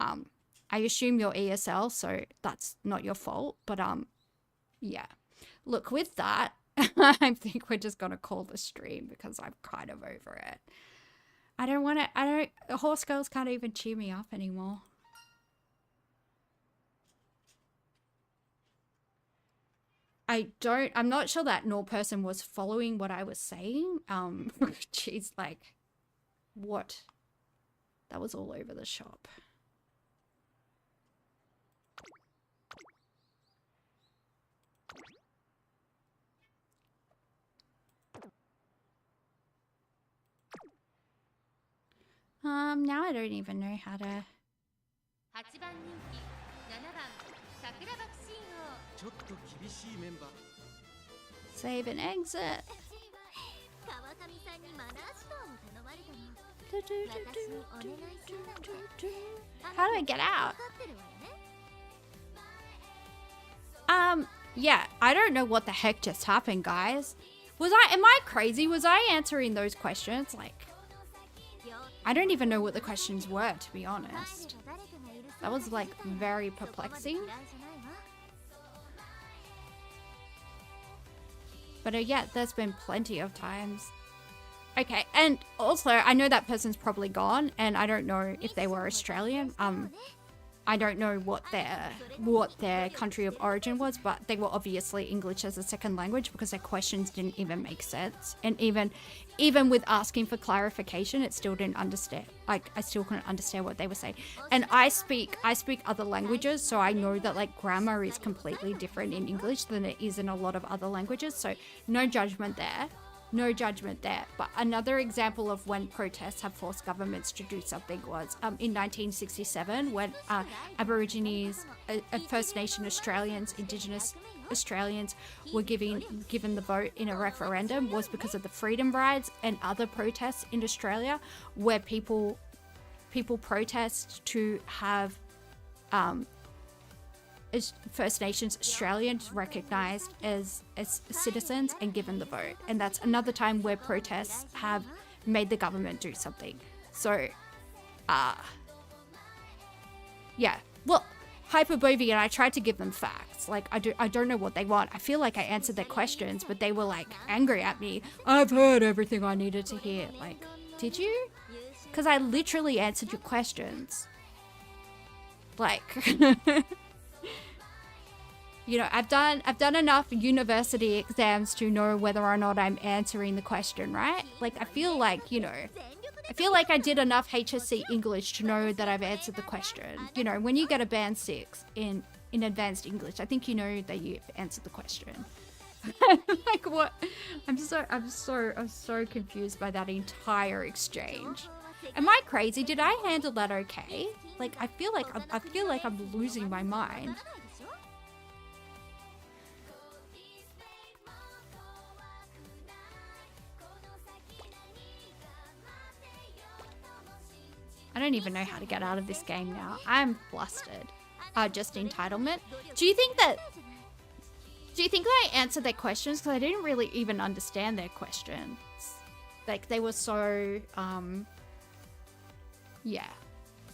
I assume you're ESL, so that's not your fault, but yeah. Look, with that, I think we're just going to call the stream because I'm kind of over it. Horse girls can't even cheer me up anymore. I'm not sure that Nor person was following what I was saying. She's like, what? That was all over the shop. Now I don't even know how to. Save and exit. How do I get out? Yeah, I don't know what the heck just happened, guys. Am I crazy? Was I answering those questions? Like, I don't even know what the questions were, to be honest. That was like very perplexing. But yeah, there's been plenty of times. Okay, and also I know that person's probably gone, and I don't know if they were Australian. I don't know what their country of origin was, but they were obviously English as a second language because their questions didn't even make sense. And even with asking for clarification, it still didn't understand. Like, I still couldn't understand what they were saying. And I speak other languages, so I know that like grammar is completely different in English than it is in a lot of other languages. So no judgment there. No judgment there. But another example of when protests have forced governments to do something was in 1967 when Aborigines, First Nation Australians, Indigenous Australians were given the vote in a referendum was because of the freedom rides and other protests in Australia where people protest to have First Nations Australians recognised as citizens and given the vote. And that's another time where protests have made the government do something. So, yeah. Well, Hyperbovia, and I tried to give them facts. Like, I don't know what they want. I feel like I answered their questions, but they were like angry at me. I've heard everything I needed to hear. Like, did you? Because I literally answered your questions. Like... You know, I've done enough university exams to know whether or not I'm answering the question, right? Like, I feel like, you know, I did enough HSC English to know that I've answered the question. You know, when you get a band 6 in advanced English, I think you know that you've answered the question. Like, what? I'm so confused by that entire exchange. Am I crazy? Did I handle that okay? Like, I feel like I'm losing my mind. I don't even know how to get out of this game now. I'm flustered. Just entitlement. Do you think that I answered their questions? Because I didn't really even understand their questions. Like, they were so, yeah.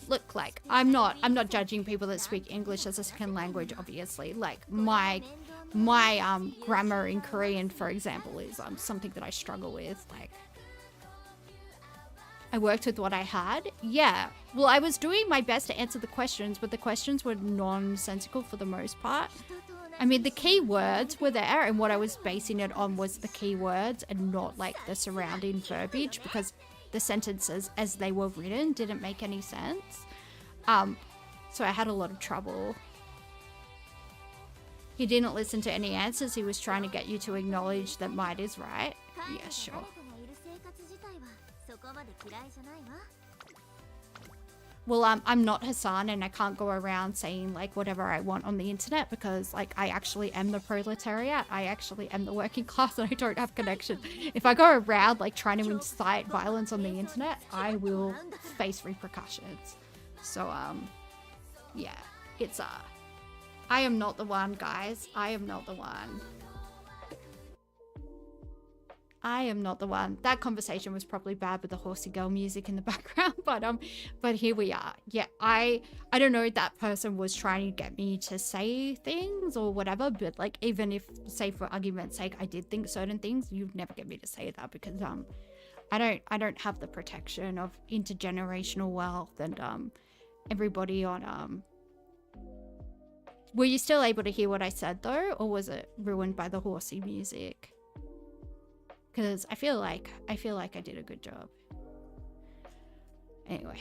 Look, like, I'm not judging people that speak English as a second language, obviously. Like, my grammar in Korean, for example, is something that I struggle with. Like, I worked with what I had. Yeah. Well, I was doing my best to answer the questions, but the questions were nonsensical for the most part. I mean, the key words were there, and what I was basing it on was the key words and not like the surrounding verbiage, because the sentences as they were written didn't make any sense. So I had a lot of trouble. He didn't listen to any answers. He was trying to get you to acknowledge that might is right. Yeah, sure. Well, I'm not Hassan, and I can't go around saying like whatever I want on the internet, because like I actually am the proletariat. I actually am the working class, and I don't have connection. If I go around like trying to incite violence on the internet, I will face repercussions. So yeah, it's I am not the one, guys. I am not the one. I am not the one. That conversation was probably bad with the horsey girl music in the background, but here we are. Yeah, I don't know if that person was trying to get me to say things or whatever, but like, even if, say for argument's sake, I did think certain things, you'd never get me to say that, because I don't have the protection of intergenerational wealth and everybody on Were you still able to hear what I said though, or was it ruined by the horsey music? Because I feel like I did a good job. Anyway.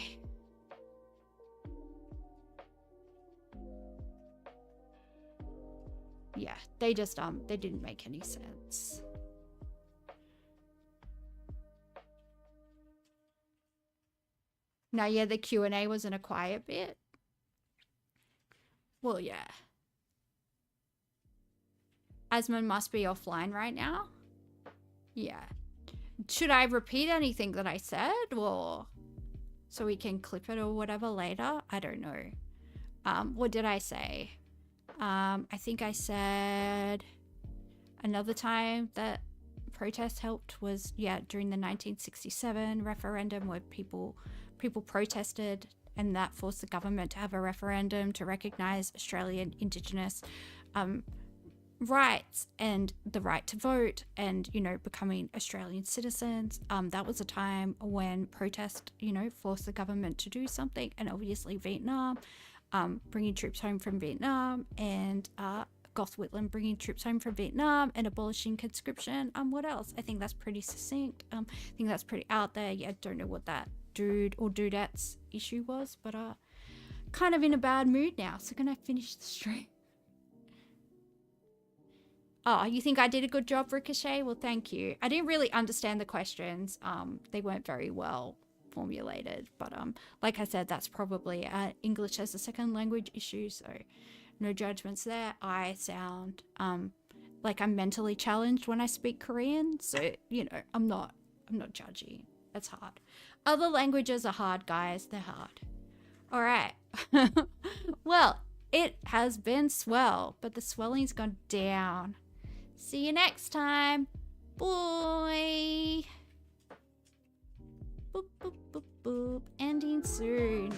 Yeah, they just they didn't make any sense. Now, yeah, the Q&A was in a quiet bit. Well, yeah. Asmund must be offline right now. Yeah. Should I repeat anything that I said, or so we can clip it or whatever later? I don't know. What did I say? I think I said another time that protest helped was, yeah, during the 1967 referendum, where people protested and that forced the government to have a referendum to recognise Australian Indigenous rights and the right to vote and, you know, becoming Australian citizens. That was a time when protest, you know, forced the government to do something, and obviously Vietnam, bringing troops home from Vietnam, and Goth Whitlam bringing troops home from Vietnam and abolishing conscription. What else? I think that's pretty succinct. I think that's pretty out there. Yeah, I don't know what that dude or dudettes issue was, but kind of in a bad mood now, so gonna finish the stream. Oh, you think I did a good job, Ricochet? Well, thank you. I didn't really understand the questions. They weren't very well formulated, but like I said, that's probably English as a second language issue, so no judgments there. I sound like I'm mentally challenged when I speak Korean, so you know, I'm not judgy. It's hard. Other languages are hard, guys. They're hard. All right. Well, it has been swell, but the swelling's gone down. See you next time. Bye. Boop, boop, boop, boop. Ending soon.